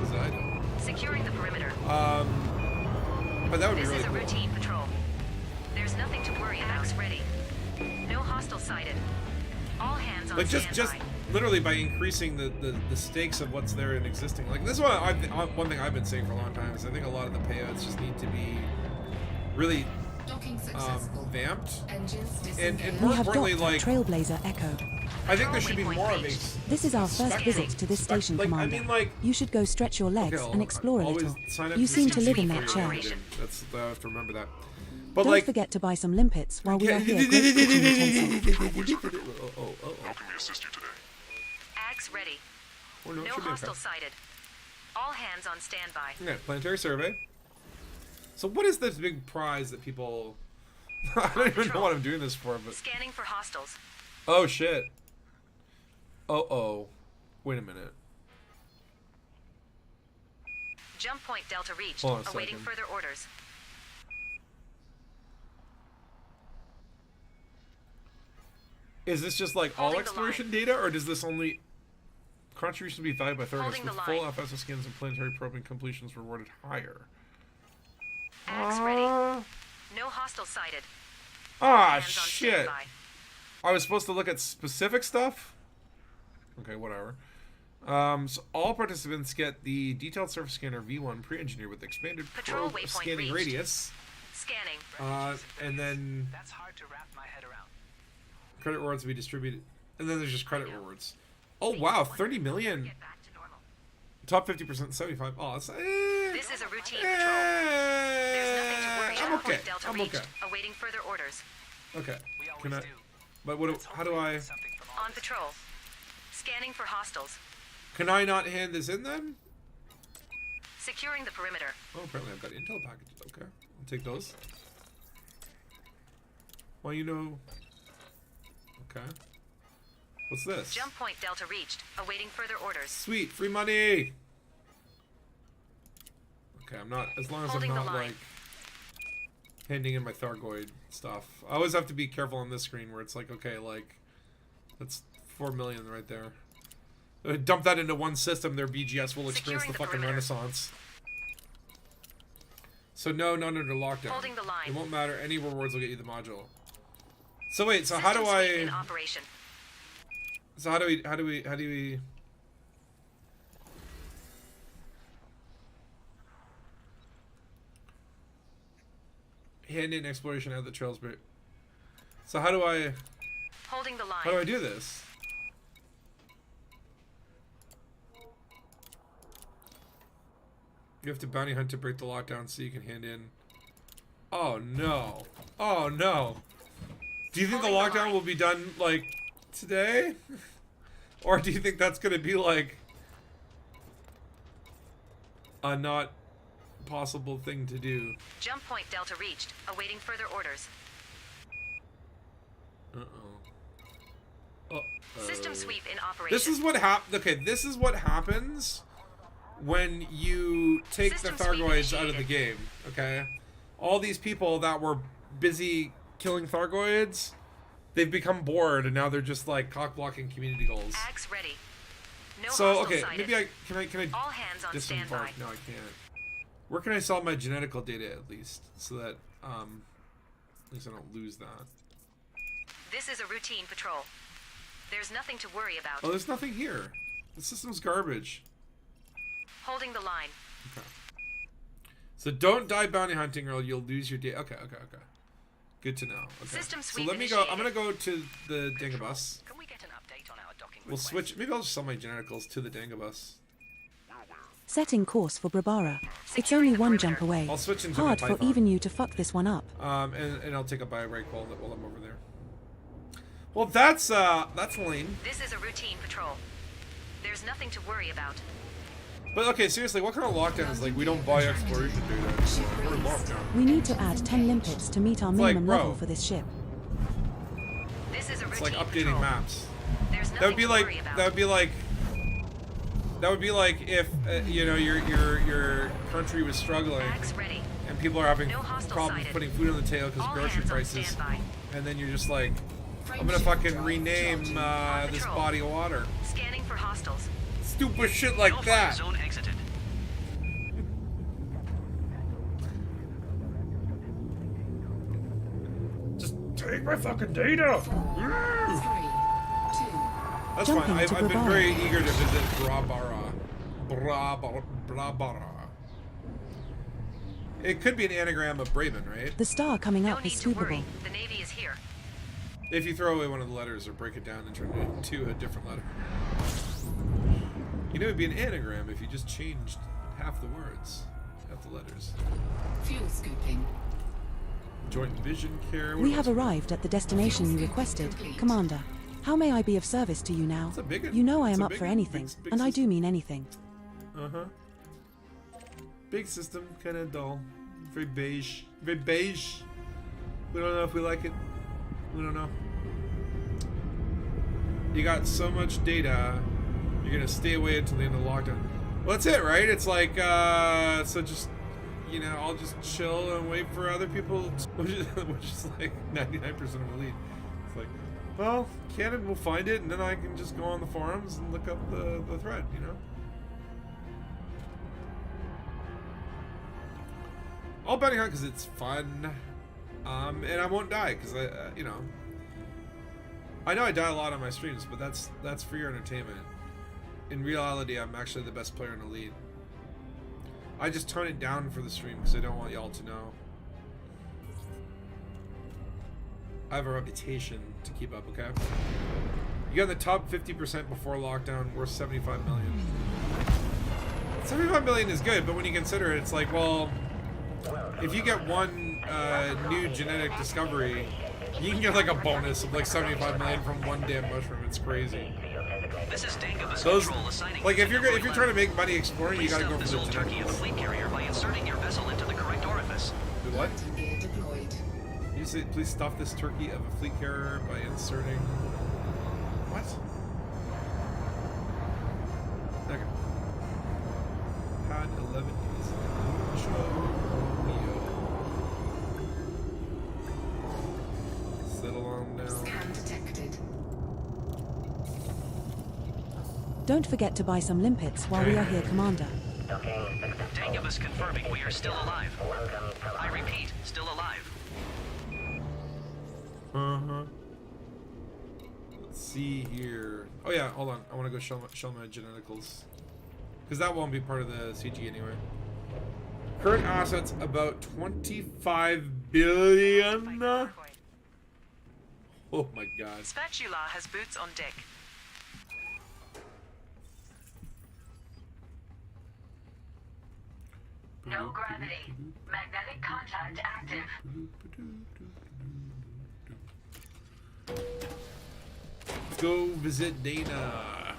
Because I don't. Securing the perimeter. But that would be This really is a cool. routine patrol. There's nothing to worry about. Axe ready. No hostile sighted. All hands on Like just standby. literally by increasing the stakes of what's there and existing. Like this is what one thing I've been saying for a long time is I think a lot of the payouts just need to be really Docking successful. vamped. Engines And disengaged. more We have importantly, docked like at Trailblazer Echo. I think there should be more of a This is our first visit to this station, like, Commander. I mean, like, You should go stretch your legs okay, and explore a always little. sign up You to seem the to live in CCTV that chair. operation. That's I have to remember that. But Don't like, forget to buy some limpets while we are here great cooking utensils. How can we assist you today? Axe ready. Or no, it No should be hostile okay. sighted. All hands on standby. Okay, planetary survey. So what is this big prize that people? I don't even know what I'm doing this for, but Scanning for hostiles. oh shit. Oh. Wait a minute. Jump point Delta reached. Hold on a Awaiting second. further orders. Is this just like all Holding the exploration data, or does this only contributions be valued by third Holding with the full line. FSO scans and planetary probing completions rewarded higher? Axe ready. No hostile sighted. Ah, Hands on shit. standby. I was supposed to look at specific stuff? Okay, whatever. So all participants get the detailed surface scanner V1 pre-engineered with expanded Patrol probe waypoint scanning reached. radius. Scanning. And then That's hard to wrap my head around. credit rewards will be distributed. And then there's just credit rewards. Oh, wow, 30 million. Get back to normal. Top 50%, 75. Oh, that's, This is a routine patrol. There's nothing to worry I'm about. okay. Delta I'm reached. okay. Awaiting further orders. Okay. We always Can I? do. But what? Let's How hope do we I? learn something from all On this. patrol. Scanning for hostiles. Can I not hand this in then? Securing the perimeter. Oh, apparently I've got intel packages. Okay, I'll take those. Well, you know. Okay. What's this? Jump point Delta reached. Awaiting further orders. Sweet, free money. Okay, I'm not as long as Holding I'm the not line. like handing in my Thargoid stuff. I always have to be careful on this screen where it's like, okay, like that's 4 million right there. Dump that into one system, their BGS will experience Securing the the fucking perimeter. renaissance. So no, none under lockdown. Holding the line. It won't matter. Any rewards will get you the module. So wait, so how do System sweep I? in operation. So how do we? Hand in exploration out of the trails, but so how do I Holding the line. how do I do this? You have to bounty hunt to break the lockdown so you can hand in. Oh no! Oh no! Do you think the Holding the lockdown line. will be done like today, or do you think that's gonna be like a not possible thing to do? Jump point Delta reached. Awaiting further orders. System sweep in operation. This is what Okay, this is what happens when you take System the sweep Thargoids out of the initiated. game. Okay, all these people that were busy killing Thargoids, they've become bored, and now they're just like cock blocking community goals. Axe ready. No So hostile okay, sighted. maybe can I All hands on disembark? standby. No, I can't. Where can I sell my genetical data at least, so that at least I don't lose that. This is a routine patrol. There's nothing to worry about. Oh, there's nothing here. The system's garbage. Holding the line. Okay. So don't die bounty hunting or you'll lose your data. Okay. Good to know. Okay. System So sweep let me go. I'm initiated. gonna go to the Dangabus. Can we get an update on our docking We'll request? switch. Maybe I'll just sell my geneticals to the Dangabus. Setting course for Brabara. It's Securing only the one perimeter. jump away. I'll switch into Hard my for Python. even you to fuck this one up. And I'll take a buy right while I'm over there. Well, that's lame. This is a routine patrol. There's nothing to worry about. But okay, seriously, what kind of lockdown is like we don't buy exploration data anymore? We're locked down. We need to add 10 limpets to meet our It's like, minimum bro. level for this ship. This is a It's like routine updating patrol. maps. There's That would be nothing to like worry about. that would be like if you know your country was struggling Bags ready. and people are having No hostile problems sighted. putting food on the table because All grocery hands on prices, standby. and then you're just like, I'm gonna fucking rename this patrol. body of water. Scanning for hostiles. Stupid shit like No fire that. zone exited. Just take my fucking data. 3, 2, That's Jumping fine. I've to been Brabara. very eager to visit Brabara. It could be an anagram of Braven, right? The star coming No up need is to scoopable. worry. The Navy is here. If you throw away one of the letters or break it down and turn it into a different letter. You know, it'd be an anagram if you just changed half the words, half the letters. fuel scooping. Joint vision care. We have arrived at the destination you requested, Commander. How may I be of service to you now? It's a big one. You know I It's am a up big for one. anything, Big and I do system. mean anything. Uh-huh. Big system, kind of dull. Very beige. Very beige. We don't know if we like it. We don't know. You got so much data, you're gonna stay away until the end of the lockdown. Well, that's it, right? It's like, so just, you know, I'll just chill and wait for other people, which is like 99% of the lead. It's like, well, Canon will find it, and then I can just go on the forums and look up the thread, you know? I'll bounty hunt because it's fun, and I won't die because you know, I know I die a lot on my streams, but that's for your entertainment. In reality, I'm actually the best player in the league. I just tone it down for the stream because I don't want y'all to know. I have a reputation to keep up, okay? You got the top 50% before lockdown, worth 75 million. 75 million is good, but when you consider it, it's like, well, if you get one new genetic discovery, you can get like a bonus of like 75 million from one damn mushroom. It's crazy. This is Dangus Those, control assigning like, if you're delivery trying to level. make money exploring, you Please gotta go stuff for this the old turkey of a genetics. fleet carrier by inserting your vessel into the correct orifice. Do what? Landing gear deployed. You say, please stuff this turkey of a fleet carrier by inserting. What? Okay. Pad 11 is Romeo. Settle on down. Scan detected. Don't forget to buy some limpets while we are here, Commander. Dangus confirming we are still alive. I repeat, still alive. Uh-huh. Let's see here. Oh yeah, hold on. I want to go show my geneticals. Because that won't be part of the CG anyway. Current assets about 25 billion. Oh my god. Spatula has boots on deck. No gravity. Magnetic contact active. Go visit Dana.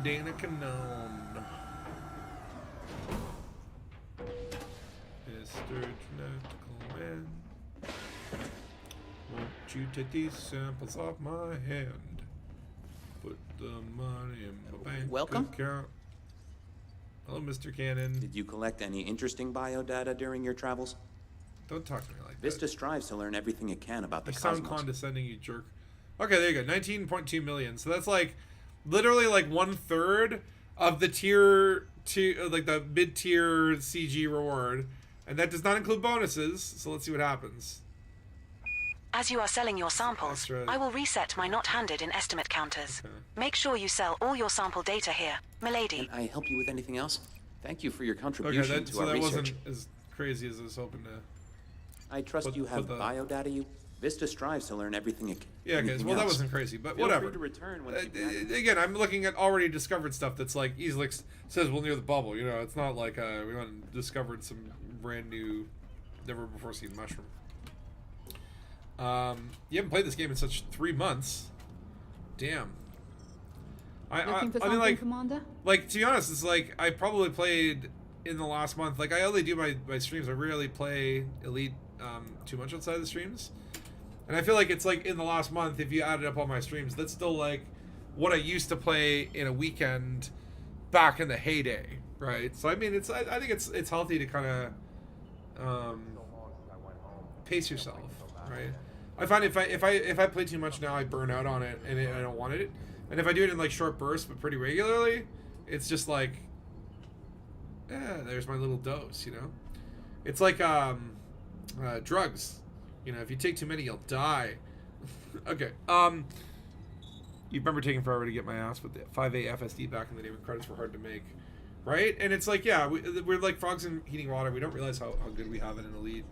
Dana Canon. Mr. Genetical Man. Won't you take these samples off my hand? Put the money in my bank Welcome. account. Hello, Mr. Cannon. Did you collect any interesting biodata during your travels? Don't talk to me like Vista that. strives to learn everything it can about the You sound cosmos. condescending, you jerk. Okay, there you go. 19.2 million. So that's like literally like 1/3 of the tier 2, like the mid-tier CG reward, and that does not include bonuses. So let's see what happens. As you are selling your samples, Extra. I will reset my not handed in estimate counters. Okay. Make sure you sell all your sample data here, milady. Can I help you with anything else? Thank you for your Okay, contribution to so our that research. wasn't as crazy as I was hoping to. I trust put- you have put the- biodata. Vista strives to learn everything it can. Yeah, okay. anything Well, that else. wasn't crazy, but Feel whatever. free to return once you've had it. Again, I'm looking at already discovered stuff that's like easily says well near the bubble. You know, it's not like we went and discovered some brand new, never before seen mushroom. You haven't played this game in such 3 months. Damn. I mean, like, Commander? Like, to be honest, it's like I probably played in the last month. Like, I only do my streams. I rarely play Elite too much outside the streams. And I feel like it's like in the last month, if you added up all my streams, that's still like what I used to play in a weekend back in the heyday, right? So I mean, I think it's healthy to kind of pace yourself, right? I find if I play too much now, I burn out on it, and I don't want it. And if I do it in like short bursts but pretty regularly, it's just like, there's my little dose, you know. It's like drugs, you know. If you take too many, you'll die. Okay. You remember taking forever to get my ass with the 5A FSD back in the day when credits were hard to make, right? And it's like, yeah, we're like frogs in heating water. We don't realize how good we have it in Elite.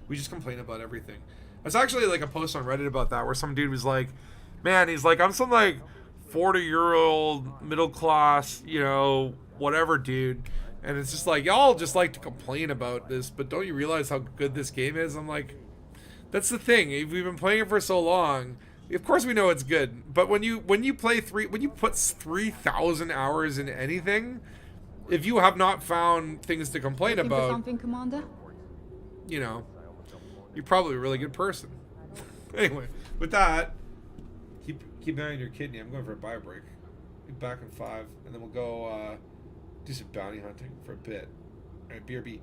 We just complain about everything. There's actually like a post on Reddit about that where some dude was like, man, he's like, I'm some like 40-year-old middle class, you know, whatever dude. And it's just like, y'all just like to complain about this, but don't you realize how good this game is? I'm like, that's the thing. If we've been playing it for so long, of course we know it's good. But when you put 3,000 hours in anything, if you have not found things to complain about, something, Commander? You know, you're probably a really good person. Anyway, with that, keep marrying your kidney. I'm going for a bio break. Be back in 5, and then we'll go do some bounty hunting for a bit. All right, BRB.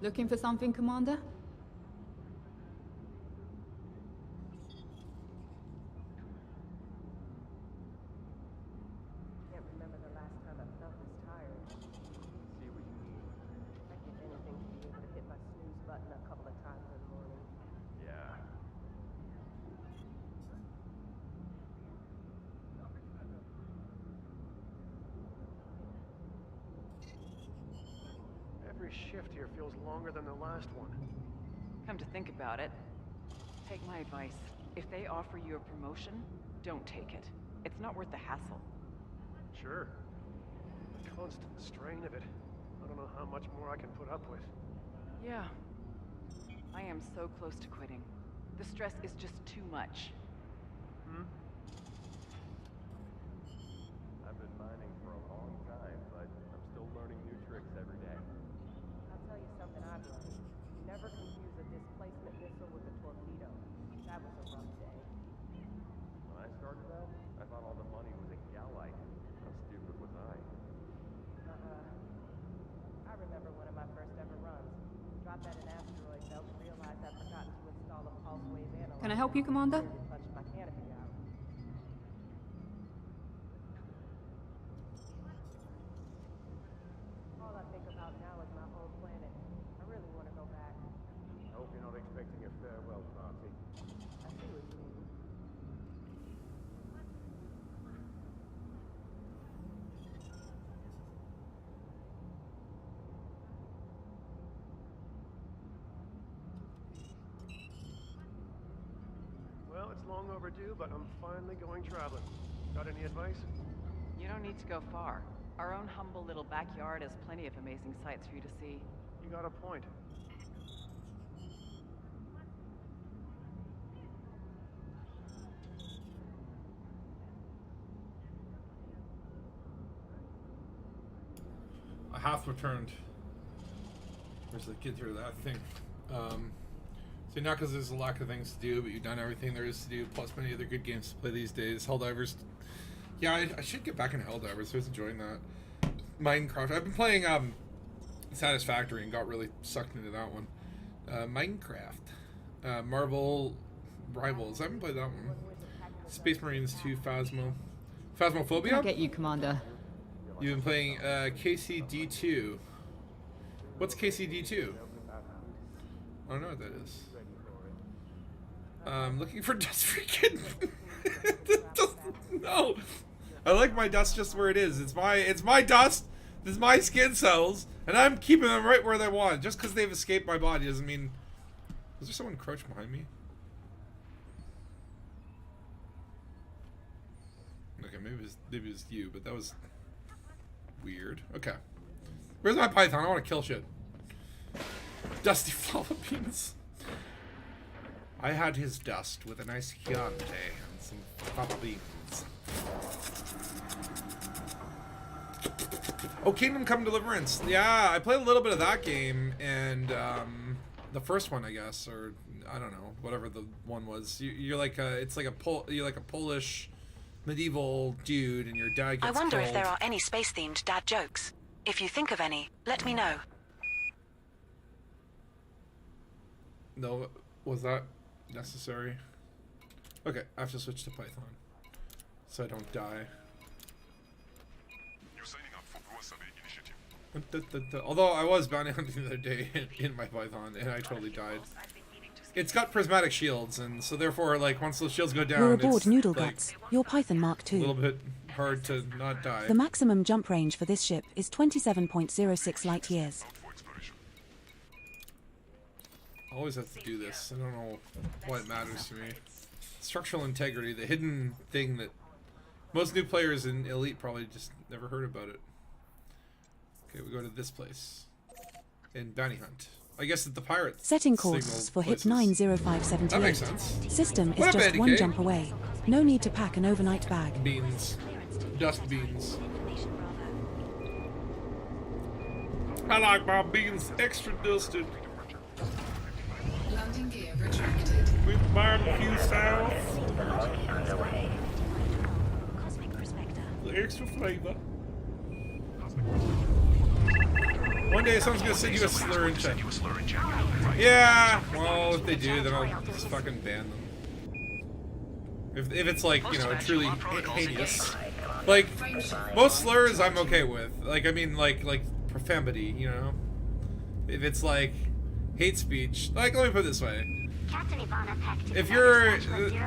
Looking for something, Commander? Can't remember the last time I felt this tired. See what you mean. I'd give anything to be able to hit my snooze button a couple of times in the morning. Yeah. Every shift here feels longer than the last one. Come to think about it, take my advice. If they offer you a promotion, don't take it. It's not worth the hassle. Sure. The constant strain of it. I don't know how much more I can put up with. Yeah. I am so close to quitting. The stress is just too much. I've been mining for a long time, but I'm still learning new tricks every day. I'll tell you something I've learned. Never confuse a displacement missile with a torpedo. That was a rough day. When I started out, I thought all the money was in Gallite. How stupid was I? I remember one of my first ever runs. Dropped at an asteroid belt and realized I'd forgotten to install a pulse wave analyzer. Can I help you, Commander? Punched my canopy out. All I think about now is my home planet. I really want to go back. I hope you're not expecting a farewell party. I see what you mean. Well, it's long overdue, but I'm finally going traveling. Got any advice? You don't need to go far. Our own humble little backyard has plenty of amazing sights for you to see. You got a point. A half returned. Where's the kid through that thing? So not because there's a lack of things to do, but you've done everything there is to do, plus many other good games to play these days. Helldivers. Yeah, I should get back into Helldivers. I was enjoying that. Minecraft. I've been playing Satisfactory and got really sucked into that one. Minecraft. Marvel Rivals. I haven't played that one. Space Marines 2 Phasmophobia? I'll get you, Commander. You've been playing KCD2. What's KCD2? I don't know what that is. Looking for dust freaking. No. I like my dust just where it is. It's my dust. This is my skin cells, and I'm keeping them right where they want. Just because they've escaped my body doesn't mean. Was there someone crouched behind me? Okay, maybe it was you, but that was weird. Okay, where's my python? I want to kill shit. Dusty fava beans. I had his dust with a nice Chianti and some fava beans. Oh, Kingdom Come Deliverance. Yeah, I played a little bit of that game, and the first one, I guess, or I don't know, whatever the one was. You're like you're like a Polish medieval dude, and your dad gets I wonder killed. if there are any space-themed dad jokes. If you think of any, let me know. No, was that necessary? Okay, I have to switch to Python, so I don't die. You're signing up for Grow Survey Initiative. Although I was bounty hunting the other day in my Python, and I totally died. It's got prismatic shields, and so therefore, like, once those shields go down, You're aboard it's, Noodle like, Guts, your Python Mark a II. little bit hard to not die. The maximum jump range for this ship is 27.06 light years. I always have to do this. I don't know why it matters to me. Structural integrity, the hidden thing that most new players in Elite probably just never heard about it. Okay, we go to this place. In Bounty Hunt. I guess that the pirates Setting course for HIP places. 90578. That makes sense. System What is up, just Andy one K? jump away. No need to pack an overnight bag. Beans. Dust beans. I like my beans extra dusted. Landing gear retracted. With barbecue sauce. The extra flavor. One day someone's gonna send you a slur in chat. Yeah, well, if they do, then I'll just fucking ban them. If it's like, you know, truly heinous. Like, most slurs I'm okay with. Like, I mean, like profanity, you know? If it's like hate speech, like, let me put it this way. If you're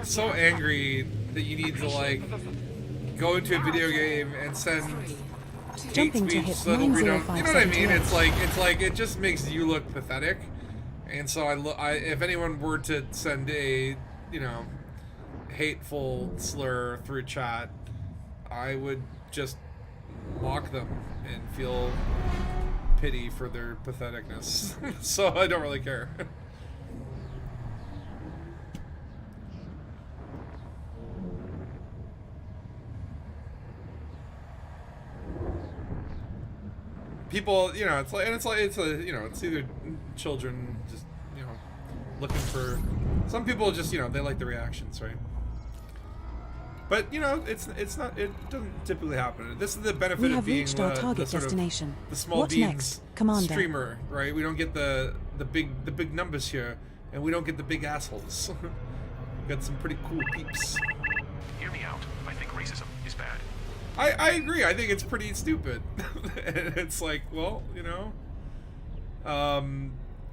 so angry that you need to, like, go into a video game and send hate Jumping to speech hit so it'll read out, you know what I mean? 90578. It's like it just makes you look pathetic. And so if anyone were to send a, you know, hateful slur through chat, I would just mock them and feel pity for their patheticness. So I don't really care. People, you know, it's either children just, you know, looking for. Some people just, you know, they like the reactions, right? But you know, it doesn't typically happen. This is the benefit We of have being reached our target the sort destination. of the small What beans next, Commander? streamer, right? We don't get the big numbers here, and we don't get the big assholes. We got some pretty cool peeps. Hear me out. I think racism is bad. I agree. I think it's pretty stupid. And it's like, well, you know,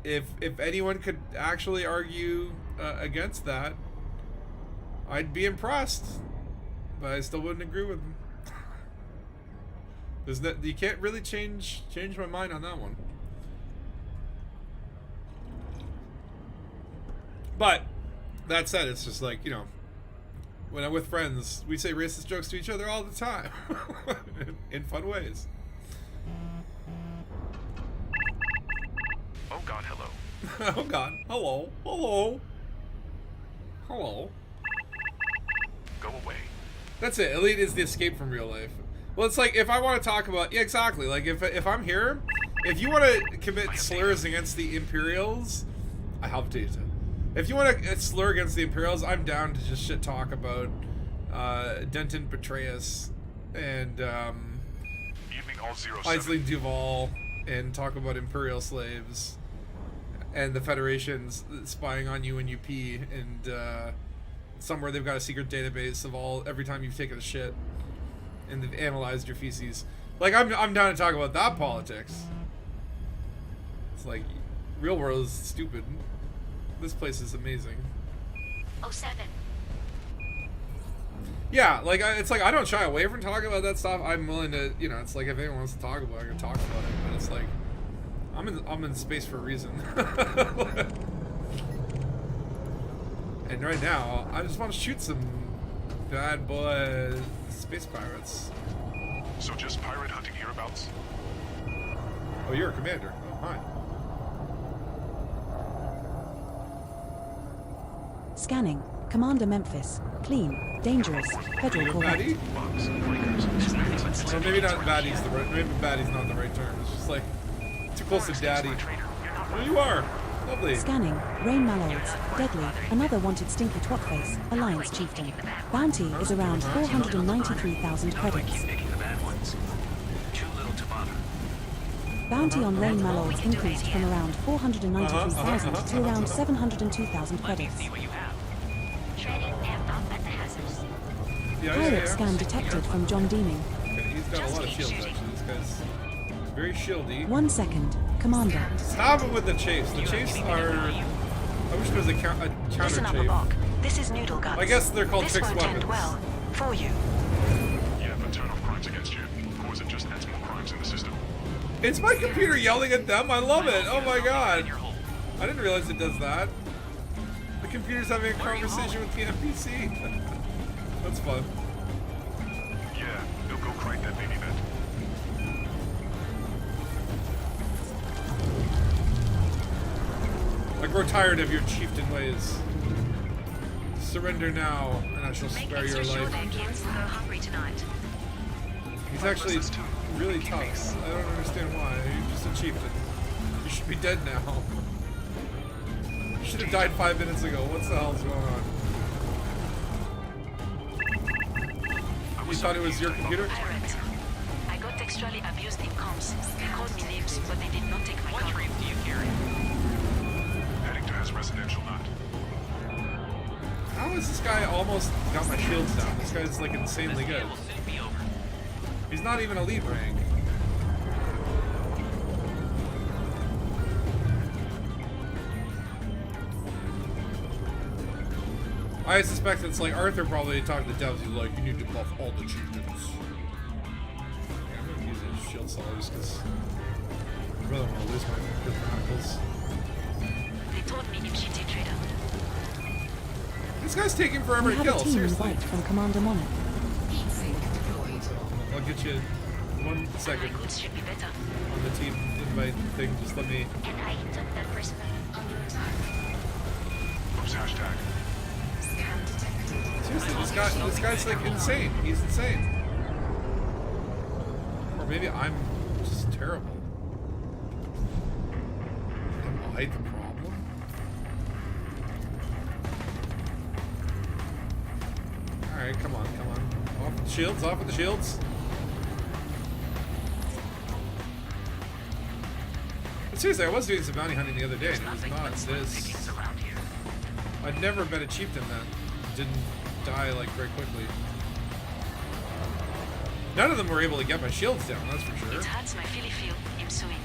if anyone could actually argue against that, I'd be impressed. But I still wouldn't agree with them. You can't really change my mind on that one. But that said, it's just like, you know, when I'm with friends, we say racist jokes to each other all the time. In fun ways. Oh God, hello. Oh God, hello, hello, hello. Go away. That's it. Elite is the escape from real life. Well, it's like, if I want to talk about, yeah, exactly. Like, if I'm here, if you want to commit slurs against the Imperials, I have data. If you want to slur against the Imperials, I'm down to just shit talk about Denton Petraeus and Evening all 07. Aisling Duval and talk about Imperial slaves and the Federation's spying on you and UP and somewhere they've got a secret database of every time you've taken a shit and they've analyzed your feces. Like, I'm down to talk about that politics. It's like, real world is stupid. This place is amazing. 07. Yeah, like, it's like, I don't shy away from talking about that stuff. I'm willing to, you know, it's like, if anyone wants to talk about it, I can talk about it. But it's like, I'm in space for a reason. And right now, I just want to shoot some bad boy space pirates. So just pirate hunting hereabouts? Oh, you're a commander. Oh, hi. Scanning. Commander Memphis. Clean. Dangerous. Federal Corvette. Baddie? Or maybe not baddie's the right. Maybe baddie's not the right term. It's just like too close to daddy. There you are. Lovely. Scanning. Rain Mallows. Deadly. Another wanted stinky twatface. Alliance chieftain. Bounty is around 493,000 credits. Bounty on Rain Mallows increased from around 493,000 to around 702,000 credits. Pirate scan detected from John Deeming. Okay, he's got a lot of shields actually. This guy's very shieldy. 1 second. Commander. Stop it with the chase. The chase are... I wish there was a counter Listen up, chase. Bok. This is Noodle Guts. I guess they're called this fixed won't weapons. end well for you. Yeah, but turn off crimes against you. Or is it just adds more crimes in the system? It's my computer yelling at them. I love it. Oh my god. I didn't realize it does that. The computer's having a conversation with the NPC. That's fun. Yeah, they'll go crank that baby vent. I grow tired of your chieftain ways. Surrender now, and I shall spare your life. He's actually really tough. I don't understand why. You're just a chieftain. You should be dead now. You should have died 5 minutes ago. What the hell's going on? You thought it was your computer? I got textually abused in comms. They called me names, but they did not take my gun. What trade do you carry? Heading to his residential nut. How has this guy almost got my shields down? This guy's like insanely good. He's not even a lead rank. I suspect it's like Arthur probably talked to devs. He's like, you need to buff all the chieftains. Yeah, I'm gonna use a shield seller just because I really want to lose my good chronicles. They told me MGT trader. This guy's taking forever We to have a kill, team seriously. invite from Commander Monarch. I'll get you 1 second on the team invite thing. Just let me. And I took the first one. Oops, hashtag. Seriously, this guy's like insane. He's insane. Or maybe I'm just terrible. Am I the problem? Alright, come on, come on. Off with the shields, off with the shields. But seriously, I was doing some bounty hunting the other day, and it was not this. I'd never met a chieftain that didn't die like very quickly. None of them were able to get my shields down, that's for sure. It hurts my Philly feel. I'm suing.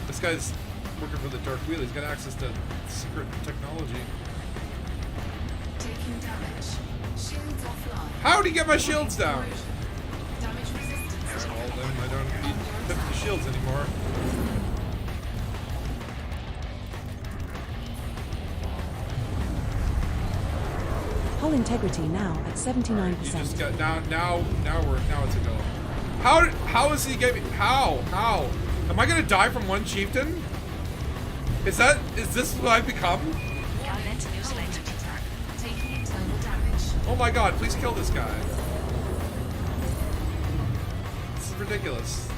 This guy's working for the Dark Wheel. He's got access to secret technology. Taking damage. Shields offline. How'd he get my shields down? Damage resistance. Well, then I don't need 50 shields anymore. Hull integrity now at 79%. You just got now it's a go. How is he getting? How? Am I gonna die from one chieftain? Is this what I've become? Taking internal damage. Oh my god, please kill this guy. This is ridiculous.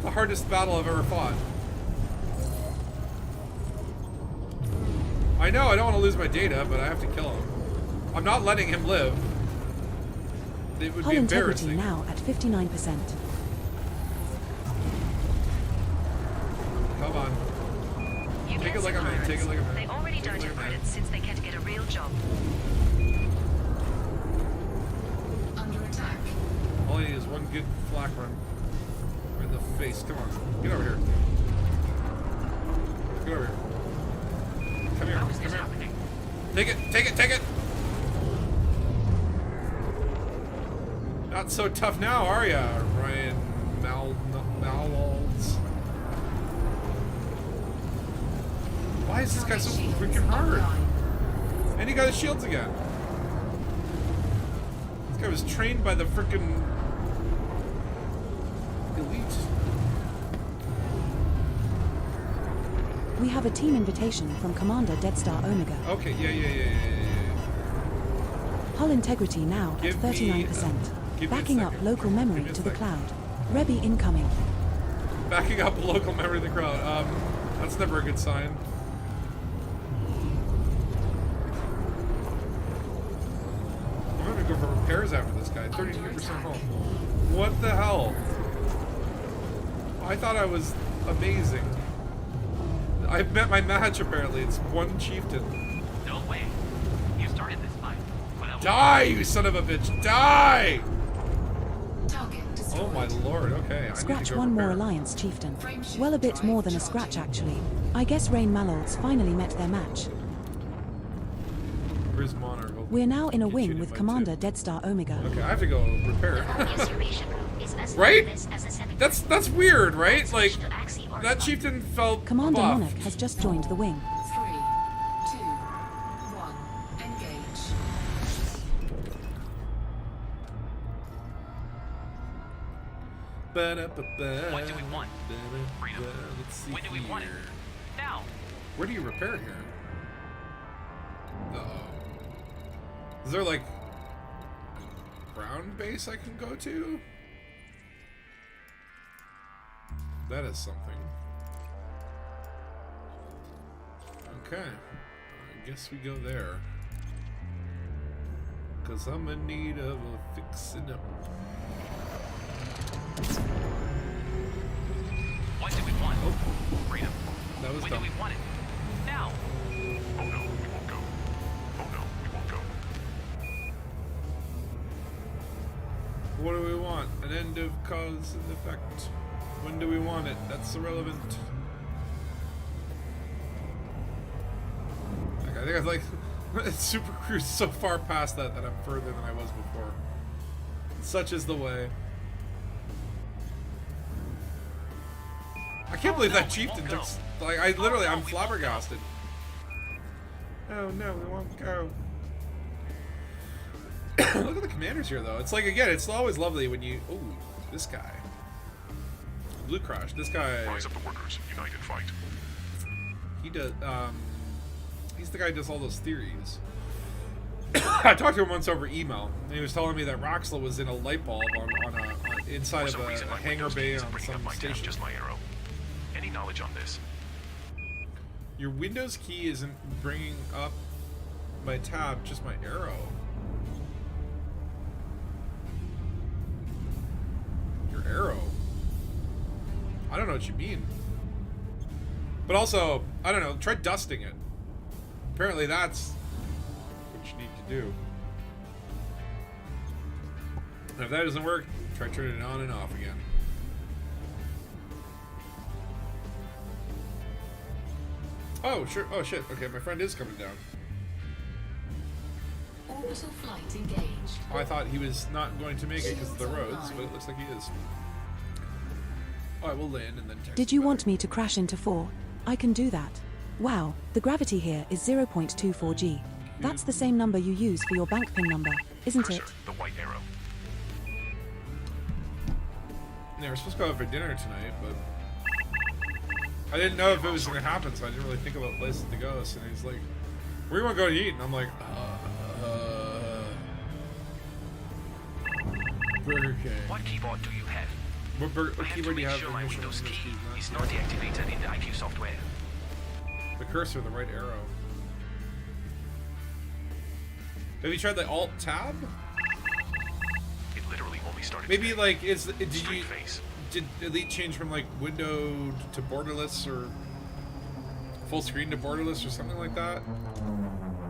The hardest battle I've ever fought. I know I don't want to lose my data, but I have to kill him. I'm not letting him live. It would Hull be integrity embarrassing. now at 59%. Come on. Take it like a man. Take it like a man. They already don't have credits since they can't get a real job. Under attack. All I need is one good flak run. Right in the face. Come on. Get over here. Get over here. Come here. Come here. Take it. Take it. Take it. Not so tough now, are ya, Ryan Malwalds? Why is this guy so freaking hard? And he got his shields again. This guy was trained by the freaking elite. We have a team invitation from Commander Deadstar Omega. Okay, yeah. Hull integrity now at 39%. Backing up local memory to the cloud. Rebby incoming. Backing up local memory to the crowd. That's never a good sign. I'm gonna go for repairs after this guy. 32% hull. What the hell? I thought I was amazing. I've met my match apparently. It's one chieftain. No way. You started this fight. Die, you son of a bitch! Die! Target Oh my lord, okay. Scratch one more Alliance chieftain. Well, a bit more than a scratch, actually. I guess Rain Malolds finally met their match. Where's Monarch? We're now in a wing with Commander Deadstar Omega. Okay, I have to go repair. Right? That's weird, right? Like, that chieftain felt Commander buffed. Monarch has just joined the wing. 3, 2, 1. Engage. What do we want? Freedom. Let's see When do we want it? Now. Where do you repair here? Uh-oh. Is there like ground base I can go to? That is something. Okay. I guess we go there. Cause I'm in need of a fixin' up. What do we want? Oh. Freedom. That was when dumb. do we want it? Now. Oh no, we won't go. Oh no, we won't go. What do we want? An end of cause and effect. When do we want it? That's irrelevant. Like, I think I was like Super Cruise so far past that I'm further than I was before. Such is the way. I can't believe that chieftain took. Like, I'm flabbergasted. Oh no, we won't go. Look at the commanders here, though. It's like, again, it's always lovely when you. Ooh, this guy. Blue Crush. This guy. Rise up the workers, unite and fight. He does. He's the guy who does all those theories. I talked to him once over email, and he was telling me that Roxla was in a light bulb on inside of a hangar bay on some station. Just my arrow. Any knowledge on this? Your Windows key isn't bringing up my tab, just my arrow. Your arrow? I don't know what you mean. But also, I don't know, try dusting it. Apparently that's what you need to do. And if that doesn't work, try turning it on and off again. Oh, sure. Oh, shit. Okay, my friend is coming down. Orbital flight engaged. Oh, I thought he was not going to make it because of the roads, but it looks like he is. Alright, we'll land and then text. Did you want me to crash into 4? I can do that. Wow, the gravity here is 0.24 G. That's the same number you use for your bank PIN number, isn't it? The white arrow. Yeah, we're supposed to go out for dinner tonight, but I didn't know if it was going to happen, so I didn't really think about places to go. So he's like, where do you want to go to eat? And I'm like, Burger King. What keyboard do you have? What I have to keyword do you make have? sure my Initial Windows Windows key keys, is not deactivated in the IQ software. The cursor, the right arrow. Have you tried the Alt Tab? It literally only started. Maybe like did Elite change from like window to borderless or full screen to borderless or something like that?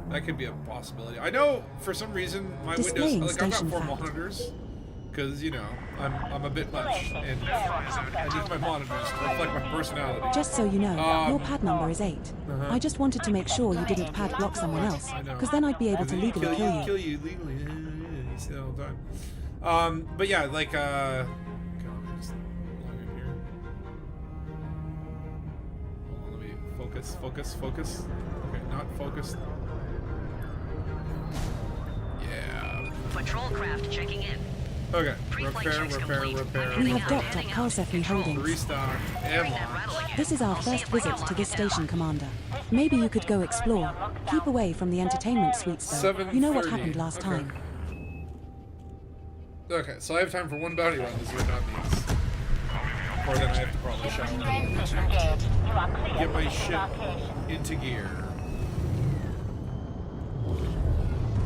That could be a possibility. I know for some reason my Displaying Windows, like I've got station four fact. monitors because you know I'm a bit much and I need my monitors to reflect my personality. Just so you know, your pad number is 8. I just wanted to make sure you didn't pad block someone else, because then I'd be able to legally kill you. Kill you legally. You see that all the time. But yeah, like God, just log in here. Hold on, let me focus. Okay, not focused. Yeah. Patrol craft checking in. Okay, repair. We have docked at Karlsefni Holdings. Restock. Ammo. This is our first visit to this station, Commander. Maybe you could go explore. Keep away from the entertainment suites, though. You know what 7:30. happened last Okay. time. Okay, so I have time for one bounty run, is what that means. Or then I have to probably shower. Get my ship into gear.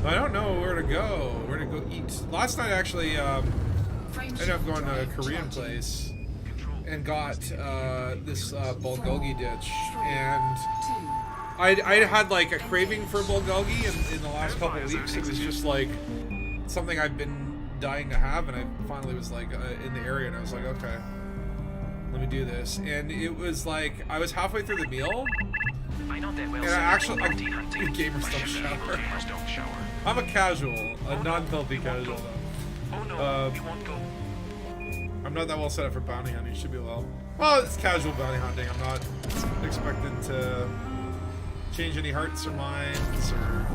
I don't know where to go. Where to go eat. Last night, actually, ended up going to a Korean place and got this bulgogi dish. And I had like a craving for bulgogi in the last couple of weeks. It was just like something I've been dying to have, and I finally was like in the area, and I was like, okay, let me do this. And it was like I was halfway through the meal, and I actually gamers don't shower. I'm a casual, a non-filthy casual. I'm not that well set up for bounty hunting. Should be well. Well, it's casual bounty hunting. I'm not expected to change any hearts or minds or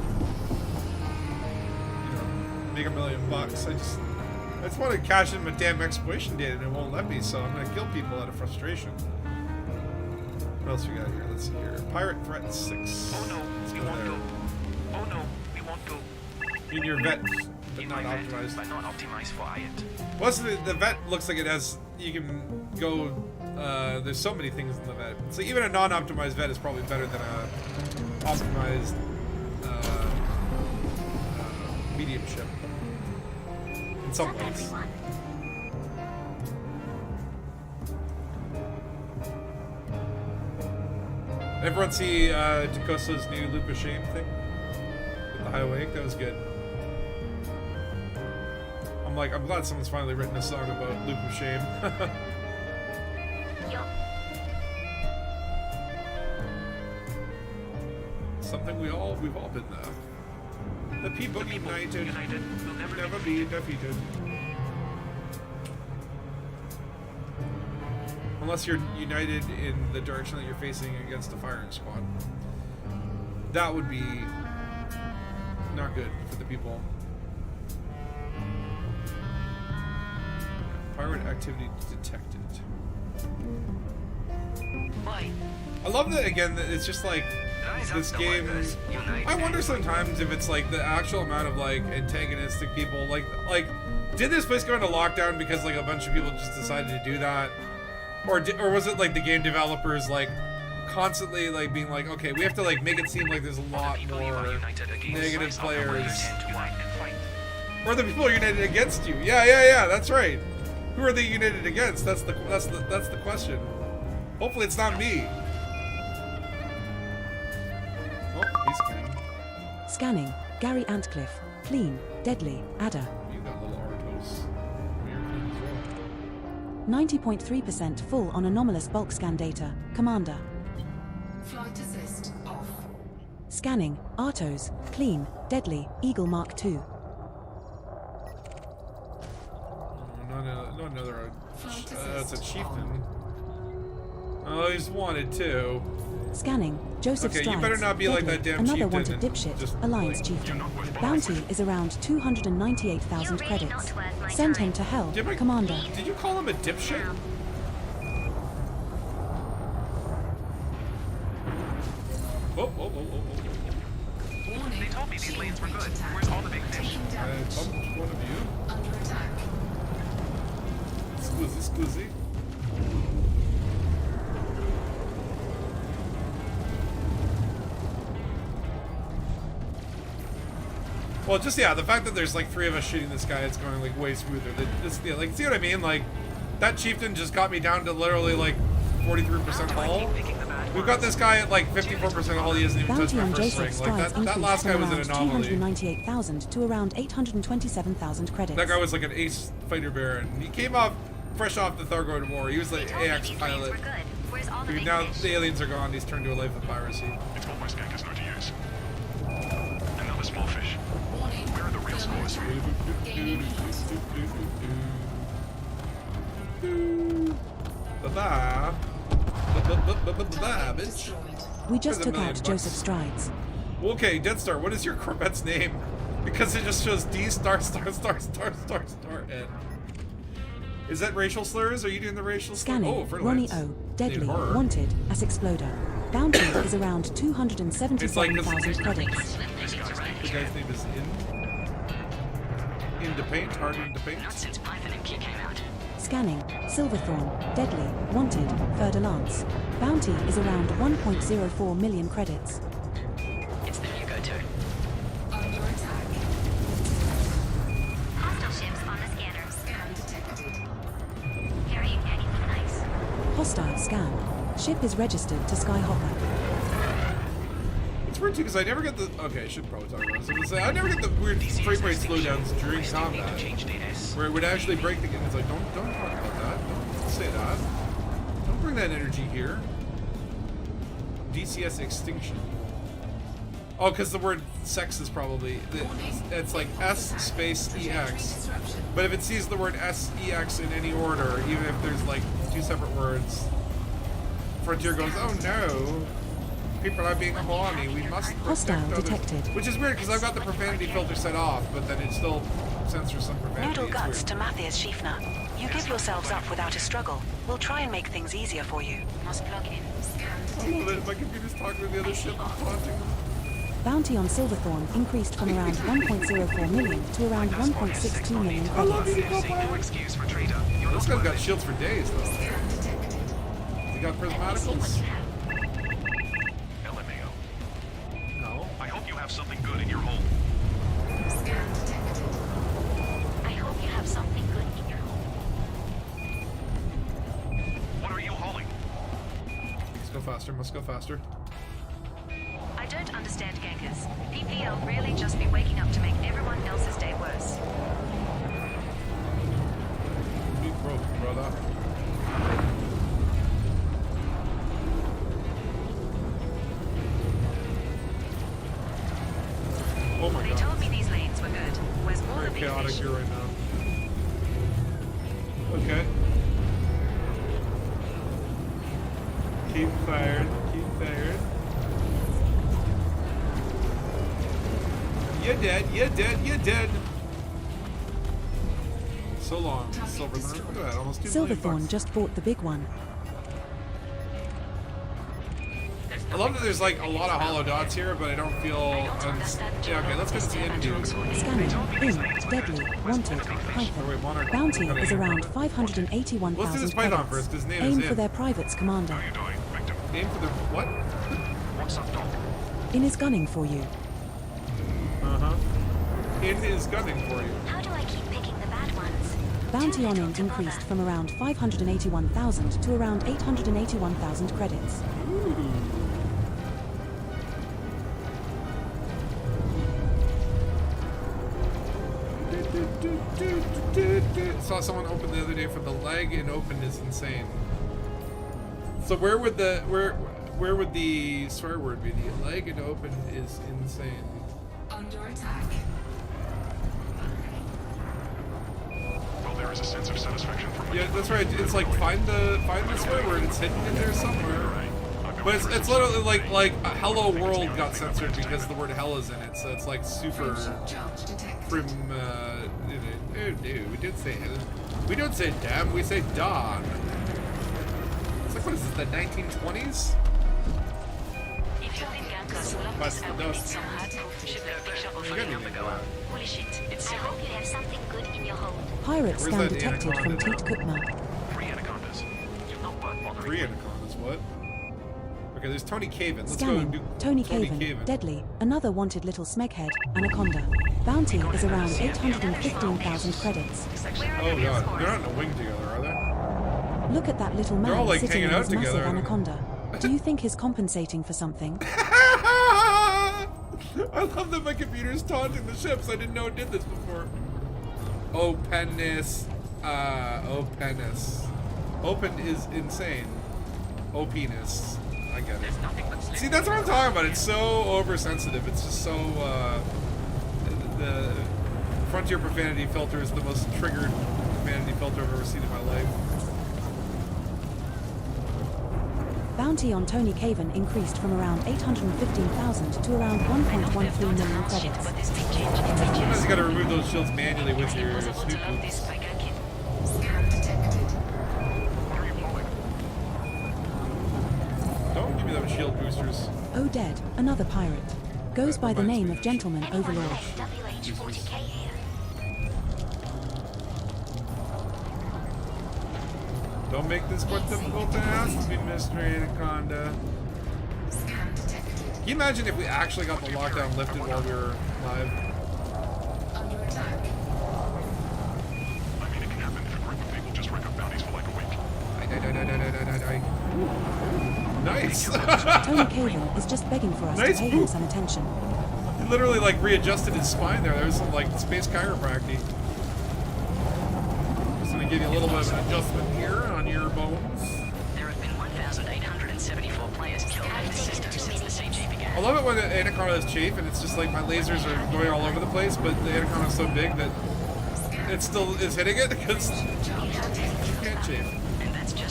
make $1 million. I just want to cash in my damn exploration data and it won't let me, so I'm gonna kill people out of frustration. What else we got here? Let's see here. Pirate threat 6. Oh no, we won't go. Oh no, we won't go. In your vet, but not optimized. But not optimized for IAT. Plus, the vet looks like it has. You can go. There's so many things in the vet. So even a non-optimized vet is probably better than a optimized mediumship. In some ways. Everyone see Dakosa's new Loop of Shame thing? With the high wake? That was good. I'm glad someone's finally written a song about Loop of Shame. Something we've all been there. The people united will never be defeated. Unless you're united in the direction that you're facing against a firing squad. That would be not good for the people. Pirate activity detected. Why? I love that again. That it's just like this game. I wonder sometimes if it's like the actual amount of like antagonistic people. Like, did this place go into lockdown because like a bunch of people just decided to do that, or was it like the game developers like constantly like being like, okay, we have to like make it seem like there's a lot more negative players, or the people are united against you? Yeah. That's right. Who are they united against? That's the question. Hopefully it's not me. Oh, he's scanning. Scanning. Gary Antcliffe. Clean. Deadly. Adder. You got little Artos. You're clean as well. 90.3% full on anomalous bulk scan data. Commander. Flight assist off. Scanning. Artos. Clean. Deadly. Eagle Mark II. Not another. That's a chieftain. Oh, he's wanted too. Scanning. Joseph Okay, Strides. you better not be Deadly. like that damn Another chieftain. wanted dipshit. Alliance chieftain. Bounty is around 298,000 credits. Send him to hell, Commander. Did you call him a dipshit? Oh. They told me these lanes were good. Where's all the big fish? I bumped one of you. Under attack. Scusi. Well, just, yeah, the fact that there's like 3 of us shooting this guy, it's going like way smoother. This, yeah, like, see what I mean? Like, that chieftain just got me down to literally like 43% hull. We've got this guy at like 54% hull. He hasn't even touched my first ring. Like, that last guy was an anomaly. 298,000 to around 827,000 credits. That guy was like an ace fighter baron. He came off fresh off the Thargoid War. He was like AX pilot. Dude, now the aliens are gone. He's turned to a life of piracy. It's what my skank is known to use. Another small fish. Where are the real scores? Bitch. We just took out Joseph Strides. Okay, Dead Star, what is your Corvette's name? Because it just shows D star star star star star star N. Is that racial slurs? Are you doing the racial slurs? Scanning. Oh, Ronnie O. Deadly. Wanted as Exploder. Bounty is around 277,000 credits. The guy's name is In the paint, hard in the paint. Not since Python and Key came out. Scanning. Silverthorn. Deadly. Wanted. Third Lance. Bounty is around 1.04 million credits. It's the new go-to. Under attack. Hostile ships on the scanner. Scan detected. Carrying anything nice. Hostile scan. Ship is registered to Skyhopper. It's weird too because I never get the. Okay, I should probably talk about this. I was gonna say, I never get the weird frame rate slowdowns during combat, where it would actually break the game. It's like, don't talk about that. Don't say that. Don't bring that energy here. DCS extinction. Oh, because the word sex is probably it's like S space EX. But if it sees the word SEX in any order, even if there's like 2 separate words, Frontier goes, oh no. People are being horny. We must Hostile detected. Which is weird because I've got the profanity filter set off, but then it still censors some profanity. Noodle It's guts weird. to Matthias Schiefner. You give yourselves up without a struggle. We'll try and make things easier for you. Must plug in. I love it. My computer's talking to the other ship. I'm taunting them. Bounty on Silverthorn increased from around 1.04 million to around 1.62 million credits. This guy's got shields for days, though. You got prismaticals? LMAO. No. I hope you have something good in your hold. Scan detected. I hope you have something good in your home. What are you hauling? Let's go faster. Must go faster. I don't understand gankers. PPL really just be waking up to make everyone else's day worse. Be broke, brother. Oh my They god. told me these lanes were good. Where's all the Very big chaotic fish? here right now. Okay. Keep fired. Keep fired. You're dead. You're dead. You're dead. So long, Silverthorn. Look at that. Almost 2 million Silverthorn bucks. just bought the big one. I love that there's like a lot of hollow dots here, but I don't feel. Yeah, okay, let's get to the end dude. Scanning. In. Deadly. Wanted. Python. Bounty is around Let's do 581,000 this Python credits. first, 'cause his name Aim is for In. their privates commander. Name for the what? What's up, Doc? In is gunning for you. In is gunning for you. How do I keep picking the bad ones? Bounty on In increased from around 581,000 to around 881,000 credits. Saw someone open the other day for the leg and open is insane. So where would the swear word be? The leg and open is insane. Under attack. Well, there is a sense of satisfaction from Yeah, that's right. It's like find the swear word. It's hidden in there somewhere. But it's literally like hello world got censored because the word hell is in it. So it's like super prim. No, we didn't say hell. We don't say damn. We say dawn. It's like what is this? The 1920s? If you think gankers will But this, I will no. need some hard proof to ship their big shovel for You got you. anything going on. Holy shit, it's I hope you have something good in your home. Pirate Where's scan that detected from anaconda Tate Kutma. 3 anacondas. What? Okay, there's Tony Caven. Let's Scanning. go do Tony Caven. Deadly. Another wanted little smeghead. Anaconda. Bounty is around 815,000 credits. Oh god, they're not in a wing together, are they? Look at that little man They're all, like, sitting hanging in out his massive together. anaconda. Do you think he's compensating for something? I love that my computer's taunting the ships. I didn't know it did this before. Oh, penis. Oh, penis. Open is insane. Oh, penis. I get it. See, that's what I'm talking about. It's so oversensitive. It's just so, the Frontier profanity filter is the most triggered profanity filter I've ever seen in my life. Bounty on Tony Caven increased from around 815,000 to around 1.13 million credits. Sometimes you gotta remove those shields manually with your snoop boots. Don't give me those shield boosters. Oh, dead. Another pirate. Goes by the name of Gentleman Overlord. Don't make this quite difficult to ask me, Mr. Anaconda. Can you imagine if we actually got the lockdown lifted while we were live? Under attack. I mean, it can happen if a group of people just rack up bounties for like a week. Nice! Tony Caven is just begging for us Nice to pay poop. him some attention. He literally like readjusted his spine there. There was some like space chiropractic. Just gonna give you a little bit of an adjustment here on your bones. There have been 1,874 players killed in the system since the CG began. I love it when the Anaconda is chafe and it's just like my lasers are going all over the place, but the Anaconda is so big that it still is hitting it because you can't chafe.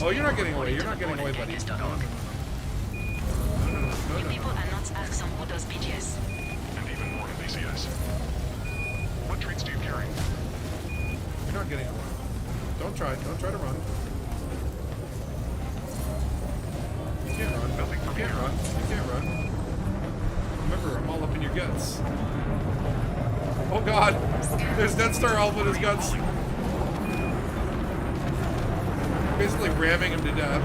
Oh, you're not getting away. You're not getting away, buddy. The people are not asked some what does BGS. And even more in BCS. What traits do you carry? You're not getting away. Don't try to run. You can't run. You can't run. You can't run. Remember, I'm all up in your guts. Oh god! There's Death Star Alpha in his guts. Basically ramming him to death.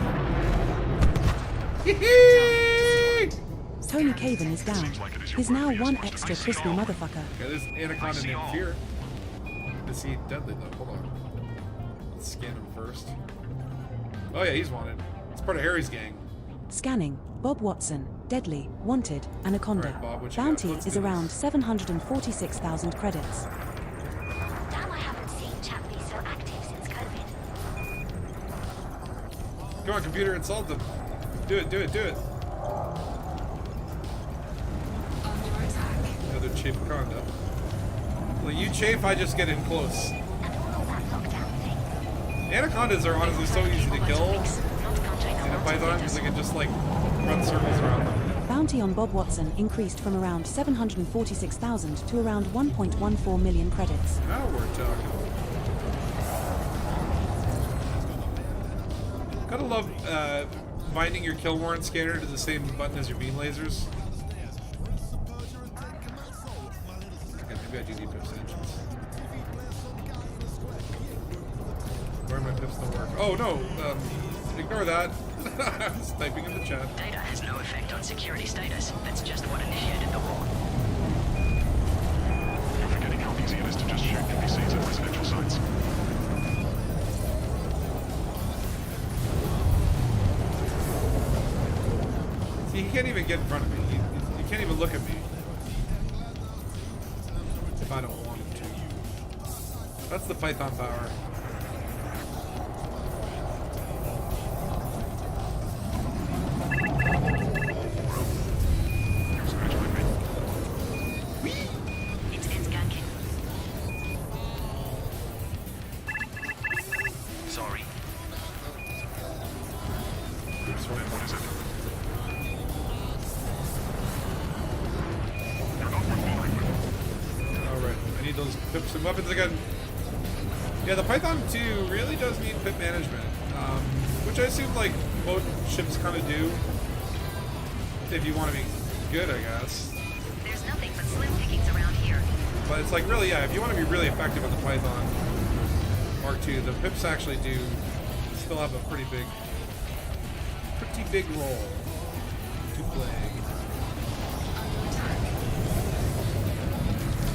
Tony Caven is down. He's now one extra crispy motherfucker. Okay, there's Anaconda named Fear. Is he deadly though? Hold on. Let's scan him first. Oh yeah, he's wanted. It's part of Harry's gang. Scanning. Bob Watson. Deadly. wanted, Anaconda. Right, Bob, Bounty is around 746,000 credits. Damn, I haven't seen Chappie so active since COVID. Come on, computer, insult them. Do it, do it, do it. Under attack. Another chafe conda. Well, you chafe, I just get in close. Anacondas are honestly so easy to kill in a python because they can just like run circles around them. Bounty on Bob Watson increased from around 746,000 to around 1.14 million credits. Now we're talking. Gotta love binding your kill warrant scanner to the same button as your beam lasers. Okay, maybe I do need pips engines. Where are my pips don't work? Oh no! Ignore that. I was typing in the chat. Data has no effect on security status. That's just what initiated the war. You're forgetting how easy it is to just shoot NPCs at residential sites. See, he can't even get in front of me. He can't even look at me. If I don't want him to. That's the Python power. Sorry. What is it? Alright, I need those pips and weapons again. Yeah, the Python 2 really does need pip management. Which I assume like both ships kind of do. If you want to be good, I guess. There's nothing but slim pickings around here. But it's like really, yeah, if you want to be really effective with the Python Mark II, the pips actually do still have a pretty big pretty big role to play.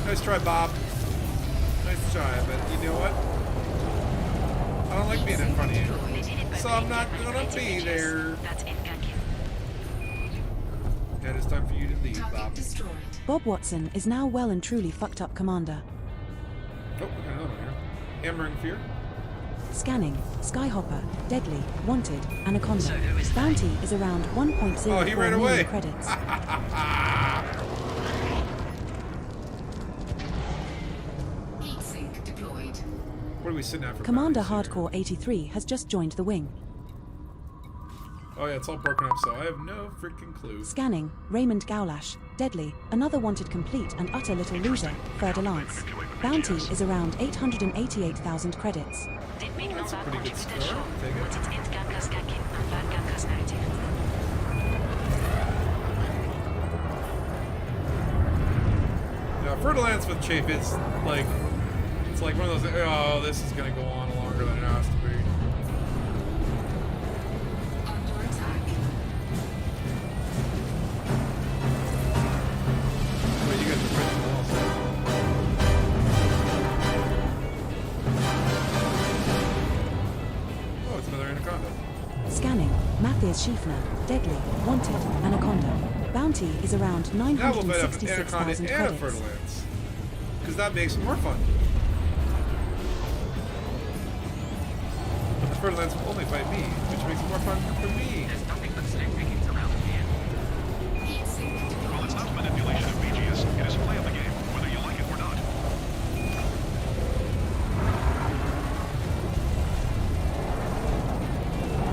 Nice try, Bob. Nice try, but you know what? I don't like being in front of you, so I'm not gonna be there. And it's time for you to leave, Bob. Bob Watson is now well and truly fucked up, Commander. Oh, we got another one here. Hammering Fear. Scanning. Skyhopper. Deadly. Wanted. Anaconda. Bounty is around 1.04 Oh, he ran away. million credits. Heat sink deployed. What are we sitting at for Commander bounties Hardcore 83 has just joined the wing. here? Oh yeah, it's all broken up, so I have no freaking clue. Scanning. Raymond Gowlash. Deadly. Another wanted complete and utter little loser. Third Lance. Bounty is around 888,000 credits. That's a pretty good score. Take it. Yeah, Fertilance with Chafe is like, it's like one of those, oh, this is going to go on longer than it has to be. Under attack. Wait, you guys are fighting the walls. Oh, it's another Anaconda. Scanning. Matthias Schiefner. Deadly. Wanted. Anaconda. Bounty is around Now we'll fight up an Anaconda 966,000 and a credits. Fertilance. Because that makes it more fun. But the Fertilance will only fight me, which makes it more fun for me. There's nothing but slick pickings around here. Heat sink deployed. Well, it's not manipulation of BGS. It is play of the game, whether you like it or not.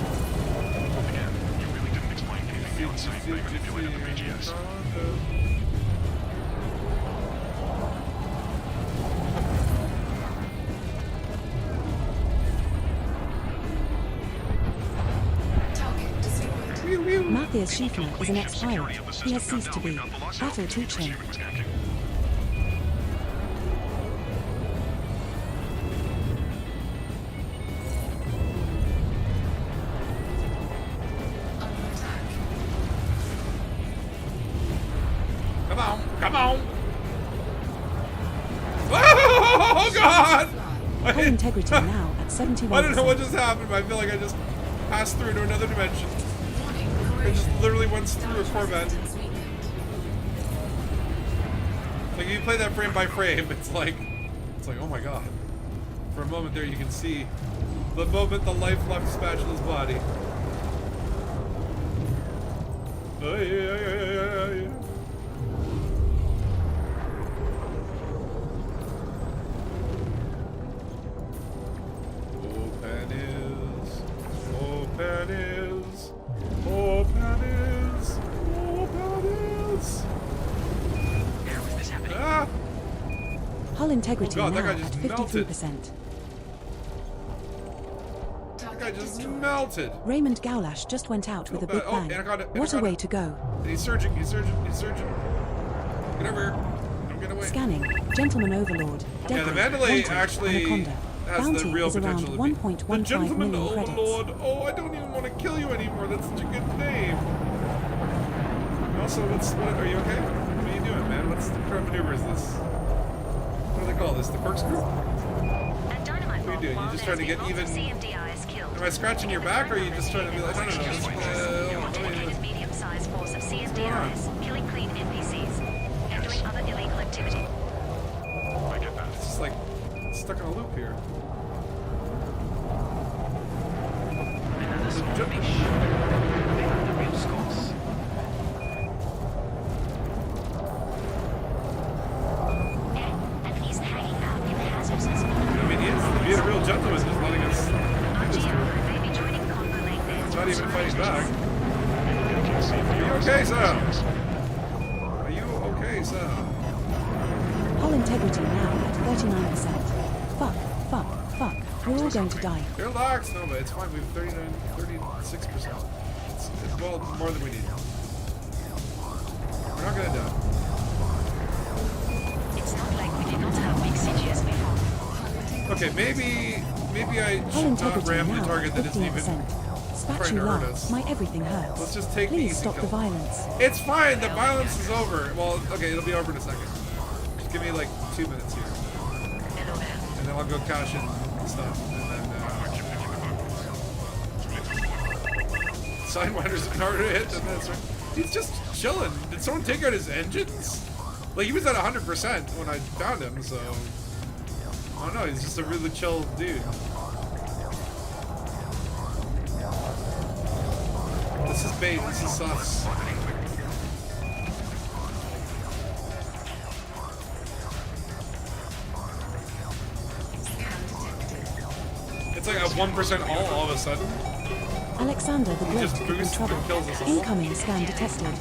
Again, you really didn't explain anything beyond saying they manipulated the BGS. Target destroyed. Matthias Schiefner is an ex-pilot. He has ceased to be. Battle teach him. Under attack. Come on, come on! Oh God! Hull integrity now at 71%. I don't know what just happened, but I feel like I just passed through to another dimension. I just literally went through a Corvette. Like if you play that frame by frame, it's like, oh my God. For a moment there, you can see the moment the life left Spatula's body. Oh, yeah. Oh, panties. Oh, panties. Oh, panties. Oh, panties. How is this happening? Ah! Hull integrity Oh God, that now guy just at melted. 53%. That guy just melted. Raymond Gowlash just went out with a big Oh, bang. Anaconda, What a Anaconda. way to go. He's surging. Get over here. Don't get away. Scanning. Gentleman Overlord. Yeah, Deadly. the Mandalay Wanted. actually Anaconda. has Bounty the real is around potential to be. 1.15 The Gentleman million credits. Overlord. Oh, I don't even want to kill you anymore. That's such a good name. Also, what are you okay? What are you doing, man? What kind of maneuver is this? What do they call this? The corkscrew? What are you doing? You just trying to get even... Am I scratching your back, or are you just trying to be like, I don't know. Medium-sized force of CMDIs, killing clean NPCs, and doing other illegal activity. I get that. It's just like stuck in a loop here. Another small fish. They are the real scores. And he's hanging out in hazardous. I mean, he's being a real gentleman, just letting us do this to him. May be joining Congo Lake there. He's not even fighting back. Are you okay, sir? Are you okay, sir? Hull integrity now at 39%. Fuck. We're all going to die. Relax, no, but it's fine. We have 36%. It's well more than we need. We're not gonna die. It's not like we did not have big CGS before. Okay, maybe I Hull should not integrity ram the now target at that isn't even 15%. bat trying you to hurt laugh, us. my everything hurts. Let's just take the Please easy stop kill. the violence. It's fine. The violence is over. Well, okay, it'll be over in a second. Just give me like 2 minutes here, and then I'll go cash in stuff, and then Sidewinder's harder to hit than this. Right? He's just chilling. Did someone take out his engines? Like he was at 100% when I found him, so I don't know. He's just a really chill dude. This is bait. This is sus. It's like a 1% all of a sudden. Alexander the He Great just could be in boosts trouble. and kills us all. Incoming scan detected.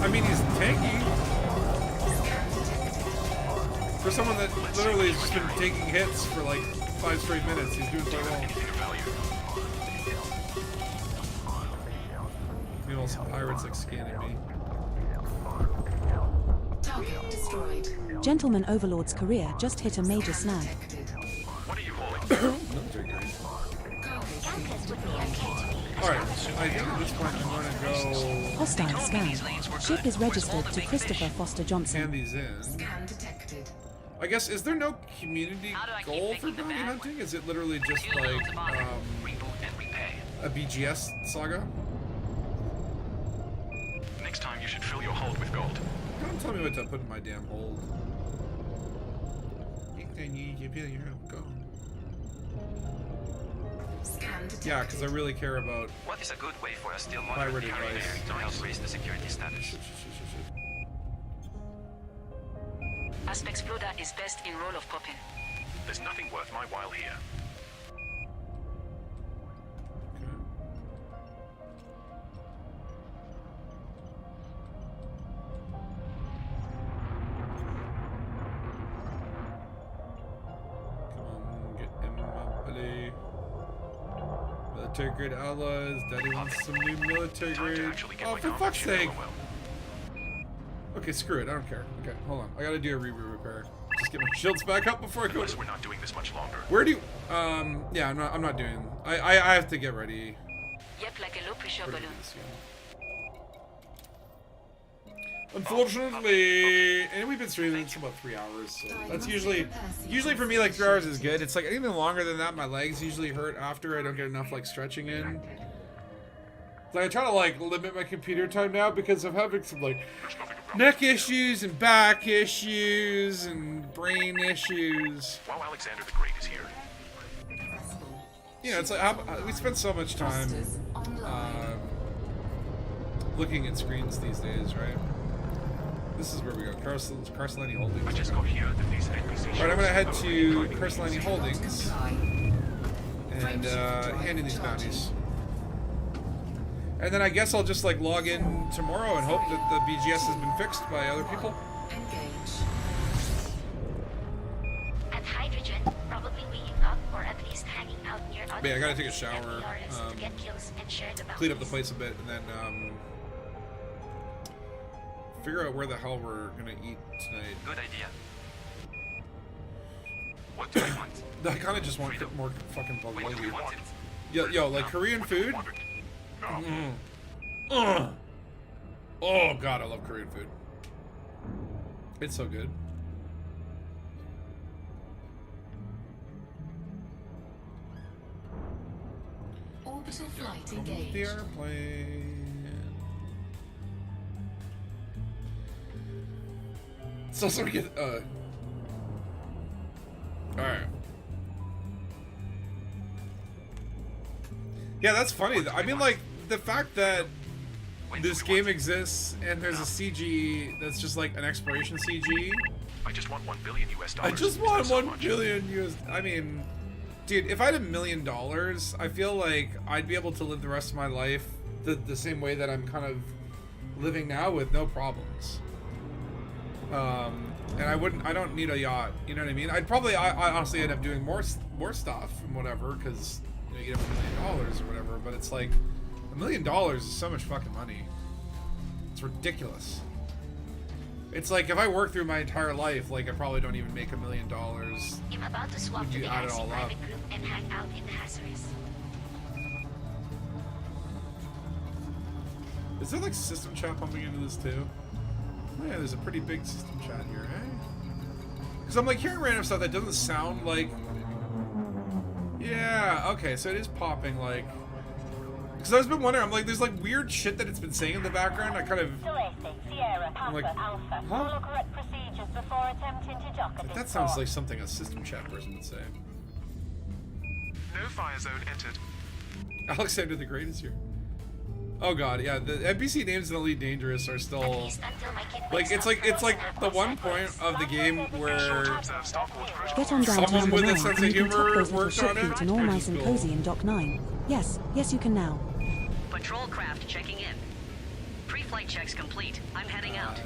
I mean, he's tanky. For someone that literally has just been taking hits for like 5 straight minutes, he's doing quite well. Meanwhile, some pirates like scanning me. Target destroyed. Gentleman Overlord's career just hit a major snag. What are you hauling? Alright, I think at this point I'm going to go Hostile scan. Ship is registered to Christopher Foster Johnson. hand these in. I guess, is there no community goal for bounty hunting? Is it literally just like a BGS saga? Next time you should fill your hold with gold. Don't tell me what to put in my damn hold. Go. Yeah, because I really care about What is a good way for a steel pirate moderate carrier advice. to help raise the security status? Aspect Exploder is best in role of Poppin. There's nothing worth my while here. Military grade allies. Daddy wants some new military grade. Oh, for fuck's sake! Okay, screw it. I don't care. Okay, hold on. I gotta do a repair. Just get my shields back up before I go. We're not doing this much longer. Where do you? Yeah, I'm not doing. I have to get ready. Yep, like a low pressure balloon. Unfortunately, and we've been streaming for about 3 hours, so that's usually for me like 3 hours is good. It's like anything longer than that, my legs usually hurt after I don't get enough like stretching in. Like I try to like limit my computer time now because I'm having some like neck issues and back issues and brain issues. While Alexander the Great is here. You know, it's like we spend so much time looking at screens these days, right? This is where we go. Carsolini Holdings. I just got here that these NPC Alright, I'm gonna head to Carsolini Holdings and hand in these bounties. And then I guess I'll just like log in tomorrow and hope that the BGS has been fixed by other people. At Hydrogen, probably waking up or at least hanging out near other But yeah, I gotta take a shower, to get kills and share the clean up the place a bit, and then figure out where the hell we're gonna eat tonight. Good idea. What do you want? I kind of just want more fucking When do we bulgogi. want it? Yo, like Korean food? Oh god, I love Korean food. It's so good. Orbital flight Come with the engaged. airplane. So we get alright. Yeah, that's funny. I mean, like, the fact that this game exists and there's a CG that's just like an exploration CG. I just want $1 billion US. I just want $1 billion US. I mean, dude, if I had $1 million, I feel like I'd be able to live the rest of my life the same way that I'm kind of living now with no problems. And I don't need a yacht, you know what I mean? I'd probably, I honestly end up doing more stuff and whatever, because you know, you get $1 million or whatever, but it's like, $1 million is so much fucking money. It's ridiculous. It's like if I work through my entire life, like I probably don't even make $1 million. I'm about to swap When to you the add it Galaxy all up. private group and hang out in the hazardous. Is there like system chat pumping into this too? Oh yeah, there's a pretty big system chat here, eh? Because I'm like hearing random stuff that doesn't sound like... Yeah, okay, so it is popping like... Because I've been wondering, I'm like, there's like weird shit that it's been saying in the background. I kind of... I'm like, huh? That sounds like something a system chat person would say. No fire zone entered. Alexander the Great is here. Oh god, yeah, the NPC names in Elite Dangerous are still... Like, it's like the one point of the game where Get on down to someone number with a 9 sense and of you can top humor those little worked on ship it. feet and all which nice is and cool. cozy in Dock 9. Yes, yes you can now. Patrol craft checking in. Pre-flight checks complete. I'm heading out.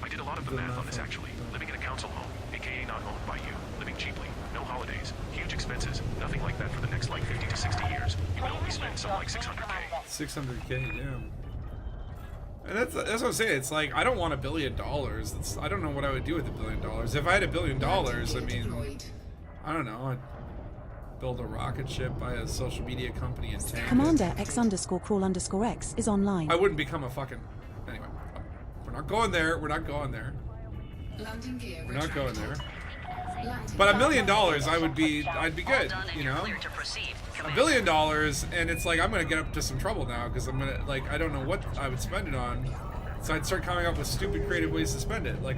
I did a lot of the math on this actually. Living in a council home, aka not owned by you. Living cheaply, no holidays, huge expenses, nothing like that for the next like 50 to 60 years. You would only spend some like 600K. 600K, damn. And that's what I'm saying. It's like I don't want $1 billion. I don't know what I would do with $1 billion. If I had $1 billion, I mean, I don't know. I'd build a rocket ship, buy a social media company, and tank Commander it. X_crawl_X is online. I wouldn't become a fucking... Anyway, we're not going there. We're not going there. We're not going there. But $1 million, I'd be good, you know? $1 billion, and it's like I'm gonna get up to some trouble now because I'm gonna I don't know what I would spend it on, so I'd start coming up with stupid creative ways to spend it. Like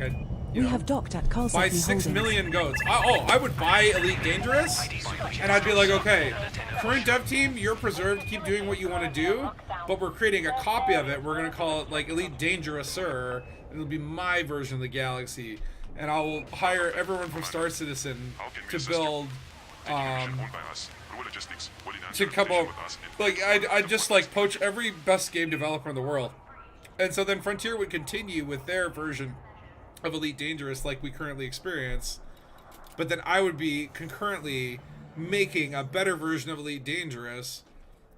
We have docked at Carl buy 6 million goats. I would buy Elite Dangerous, and I'd be like, okay, current dev team, you're preserved. Keep doing what you want to do, but we're creating a copy of it. We're gonna call it like Elite Dangerous, sir. It'll be my version of the galaxy, and I'll hire everyone from Star Citizen to build. To come up, like I'd just like poach every best game developer in the world, and so then Frontier would continue with their version of Elite Dangerous like we currently experience, but then I would be concurrently making a better version of Elite Dangerous,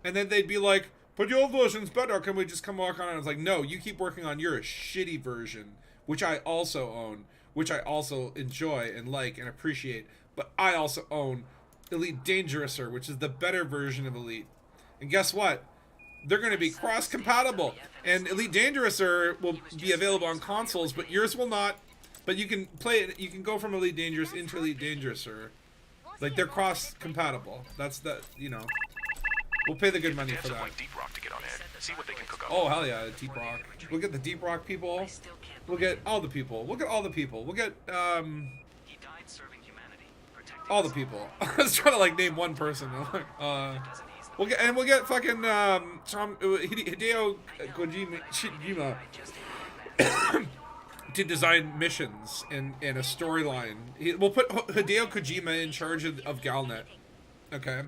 and then they'd be like, but your version's better, can we just come walk on it? I was like, no, you keep working on your shitty version, which I also own, which I also enjoy and like and appreciate, but I also own Elite Dangerouser, which is the better version of Elite. And guess what? They're going to be cross-compatible. And Elite Dangerouser will be available on consoles, but yours will not. But you can play it. You can go from Elite Dangerous into Elite Dangerouser. Like, they're cross-compatible. That's the, you know. We'll pay the good money for that. Oh, hell yeah, Deep Rock. We'll get the Deep Rock people. We'll get all the people. We'll get all the people. We'll get, all the people. I was trying to like name one person. We'll get fucking Hideo Kojima to design missions and a storyline. We'll put Hideo Kojima in charge of Galnet. Okay.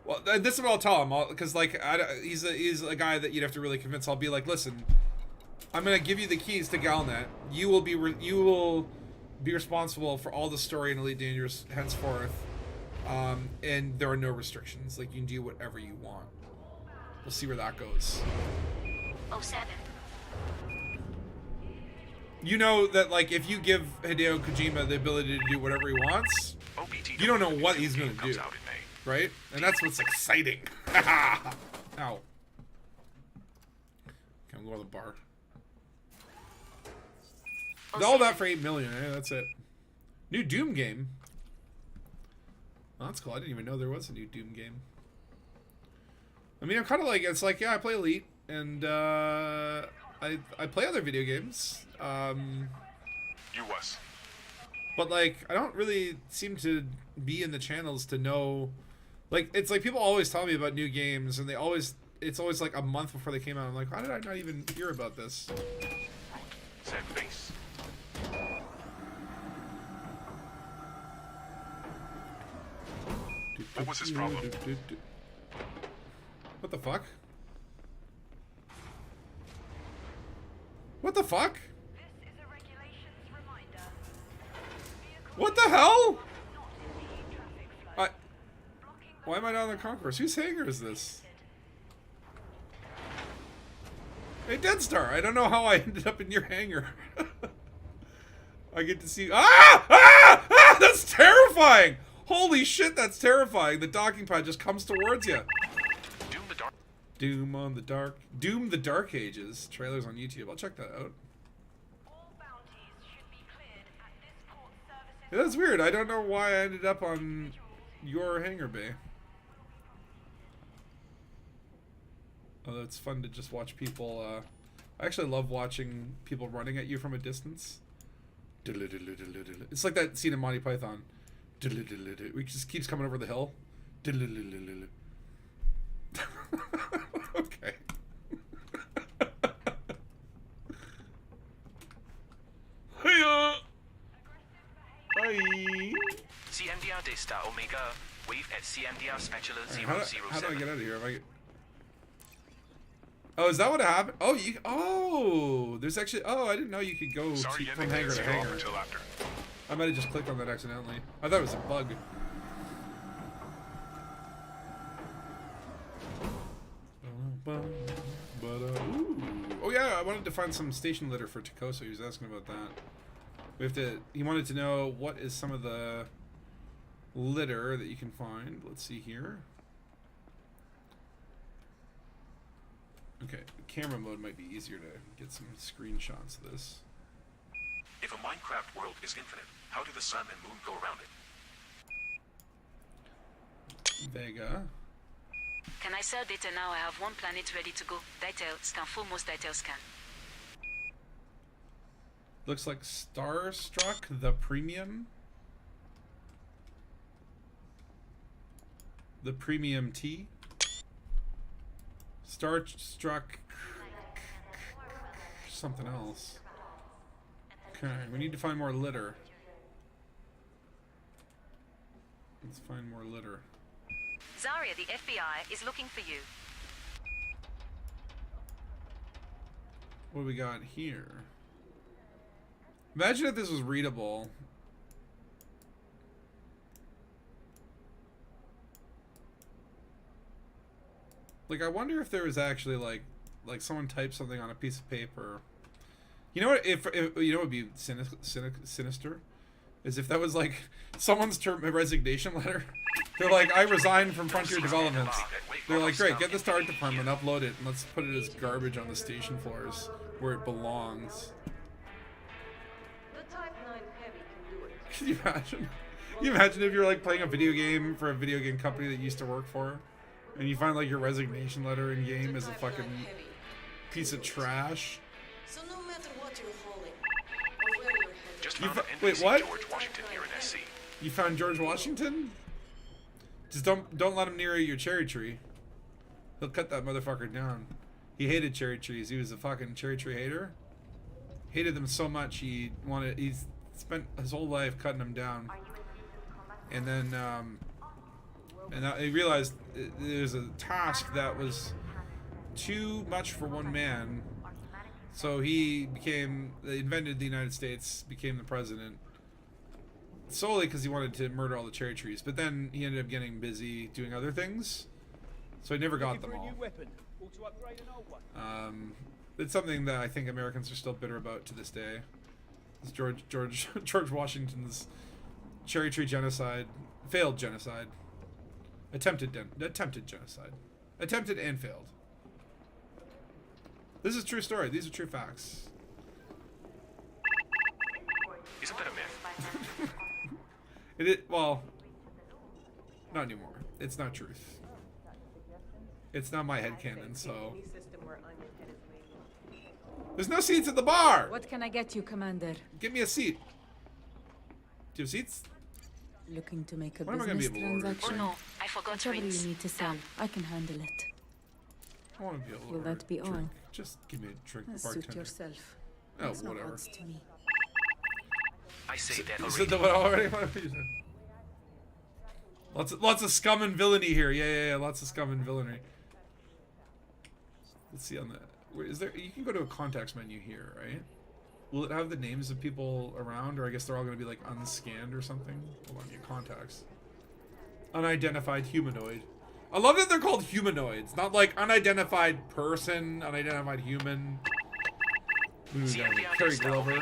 Well, this is what I'll tell him, because like he's a guy that you'd have to really convince. I'll be like, listen, I'm gonna give you the keys to Galnet. You will be responsible for all the story in Elite Dangerous henceforth, and there are no restrictions. Like, you can do whatever you want. We'll see where that goes. 07. You know that, like, if you give Hideo Kojima the ability to do whatever he wants, you don't know what he's gonna do, right? And that's what's exciting. Ow. Okay, I'm going to the bar. All that for $8 million, eh? That's it. New Doom game. Oh, that's cool. I didn't even know there was a new Doom game. I mean, I'm kind of like, it's like, yeah, I play Elite, and I play other video games. US. But like, I don't really seem to be in the channels to know. Like, it's like people always tell me about new games, and it's always like a month before they came out. I'm like, how did I not even hear about this? Set base. What was his problem? What the fuck? What the fuck? What the hell? Why am I not on the concourse? Whose hangar is this? Hey, Dead Star, I don't know how I ended up in your hangar. I get to see... Ah! Ah! Ah! That's terrifying! Holy shit, that's terrifying. The docking pad just comes towards you. Doom on the Dark... Doom the Dark Ages. Trailers on YouTube. I'll check that out. Yeah, that's weird. I don't know why I ended up on your hangar bay. Although it's fun to just watch people, I actually love watching people running at you from a distance. It's like that scene in Monty Python. It just keeps coming over the hill. Okay. Hiya! Hi! CMDR Daystar Omega, wave at CMDR Spatula Right, 007. how do I get out of here? Oh, is that what happened? Oh, there's actually... Oh, I didn't know you could go from hangar to hangar. I might have just clicked on that accidentally. I thought it was a bug. Ooh. Oh yeah, I wanted to find some station litter for Takoso. He was asking about that. We have to... He wanted to know what is some of the litter that you can find. Let's see here. Okay, camera mode might be easier to get some screenshots of this. If a Minecraft world is infinite, how do the sun and moon go around it? Vega. Can I sell data now? I have one planet ready to go. Detail scan, full most detail scan. Looks like Starstruck the Premium. The Premium T. Starstruck something else. Okay, we need to find more litter. Let's find more litter. Zarya, the FBI, is looking for you. What do we got here? Imagine if this was readable. Like, I wonder if there was actually like someone typed something on a piece of paper. You know what? If you know what would be sinister, is if that was like someone's resignation letter. They're like, I resigned from Frontier Developments. They're like, great, get this to art department, upload it, and let's put it as garbage on the station floors where it belongs. Can you imagine? Can you imagine if you're like playing a video game for a video game company that you used to work for, and you find like your resignation letter in game is a fucking piece of trash? So no matter what you're hauling, or where you're headed, Just found Wait, what? George Washington here in SC. You found George Washington? Just don't let him near your cherry tree. He'll cut that motherfucker down. He hated cherry trees. He was a fucking cherry tree hater. Hated them so much he spent his whole life cutting them down. And then he realized there's a task that was too much for one man. So he invented the United States, became the president. Solely because he wanted to murder all the cherry trees, but then he ended up getting busy doing other things, so he never got them all. It's something that I think Americans are still bitter about to this day. It's George Washington's cherry tree genocide, failed genocide, attempted genocide, attempted and failed. This is a true story. These are true facts. Isn't that a myth? Well, not anymore. It's not truth. It's not my headcanon, so... There's no seats at the bar! What can I get you, Commander? Give me a seat. Do you have seats? Looking to make a When am I gonna be business able to order? transaction? Oh no, I forgot Whatever drinks. you need to sell, I can handle it. I want to be able to Will order that be a all? drink. Just give me a drink, Suit bartender. yourself. Oh, Makes no whatever. odds to me. I say that You already. said that already? What have you said? Lots of scum and villainy here. Yeah. Lots of scum and villainy. Let's see on the... Where is there... You can go to a contacts menu here, right? Will it have the names of people around? Or I guess they're all going to be like unscanned or something? Hold on, your contacts. Unidentified humanoid. I love that they're called humanoids, not like unidentified person, unidentified human. Ooh, Carrie Glover.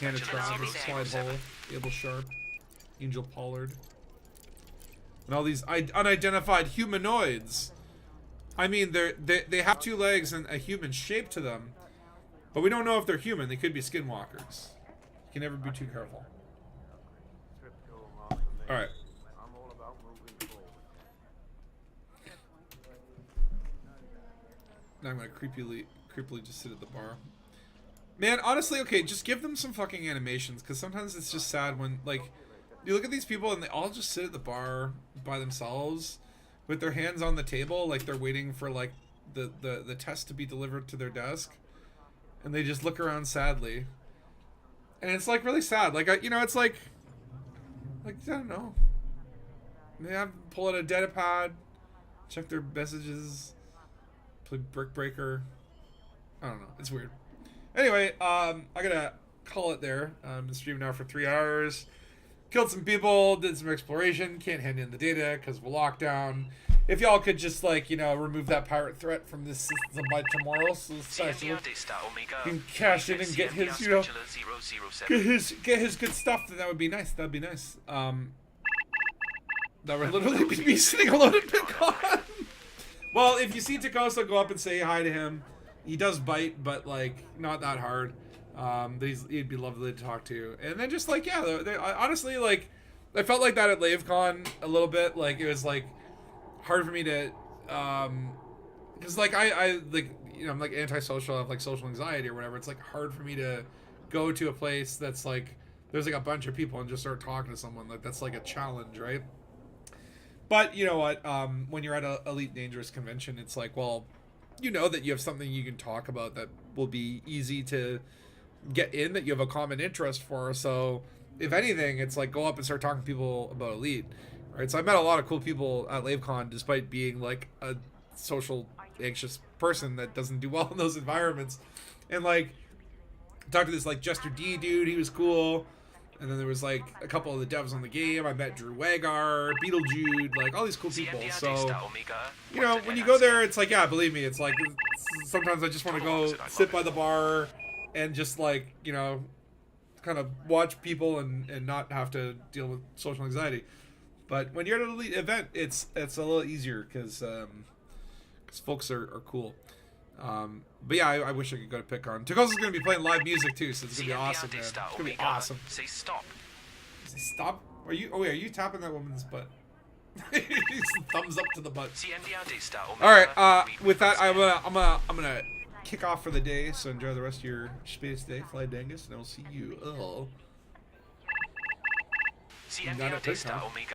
Hannah Travis, Slide Hole, Abel Sharp, Angel Pollard. And all these unidentified humanoids. I mean, they have 2 legs and a human shape to them, but we don't know if they're human. They could be skinwalkers. You can never be too careful. All right. Now I'm gonna creepily just sit at the bar. Man, honestly, okay, just give them some fucking animations, because sometimes it's just sad when, like, you look at these people and they all just sit at the bar by themselves with their hands on the table, like they're waiting for, like, the test to be delivered to their desk, and they just look around sadly. And it's, like, really sad. Like, you know, it's like, I don't know. They have pull out a data pad, check their messages, play Brick Breaker. I don't know. It's weird. Anyway, I gotta call it there. Been streaming now for 3 hours. Killed some people, did some exploration. Can't hand in the data because of a lockdown. If y'all could just, like, you know, remove that pirate threat from this system by tomorrow, so you can cash in and get his, you know, get his good stuff. Then that would be nice. That'd be nice. That would literally be me sitting alone in Bitcoin. Well, if you see Takosa, go up and say hi to him. He does bite, but, like, not that hard. He'd be lovely to talk to. And then just, like, yeah, honestly, like, I felt like that at LaveCon a little bit. Like, it was, like, hard for me to, because, like, I like, you know, I'm, like, antisocial. I have, like, social anxiety or whatever. It's, like, hard for me to go to a place that's, like, there's, like, a bunch of people and just start talking to someone. Like, that's, like, a challenge, right? But, you know what, when you're at a Elite Dangerous convention, it's like, well, you know that you have something you can talk about that will be easy to get in, that you have a common interest for. So, if anything, it's like, go up and start talking to people about Elite, right? So I met a lot of cool people at LaveCon, despite being, like, a social, anxious person that doesn't do well in those environments. And, like, talked to this, like, Jester D dude, he was cool. And then there was, like, a couple of the devs on the game. I met Drew Wagar, Beetlejude, like, all these cool people. So, you know, when you go there, it's like, yeah, believe me, it's like, sometimes I just want to go sit by the bar and just, like, you know, kind of watch people and not have to deal with social anxiety. But when you're at an Elite event, it's a little easier because folks are cool. But yeah, I wish I could go to PitCon. Takosa's going to be playing live music too, so it's going to be awesome, man. It's going to be awesome. Say stop. Say stop? Are you? Oh wait, are you tapping that woman's butt? Thumbs up to the butt. All right. With that, I'm gonna kick off for the day. So enjoy the rest of your space day, Fly Dangus, and I will see you all. Not at PitCon.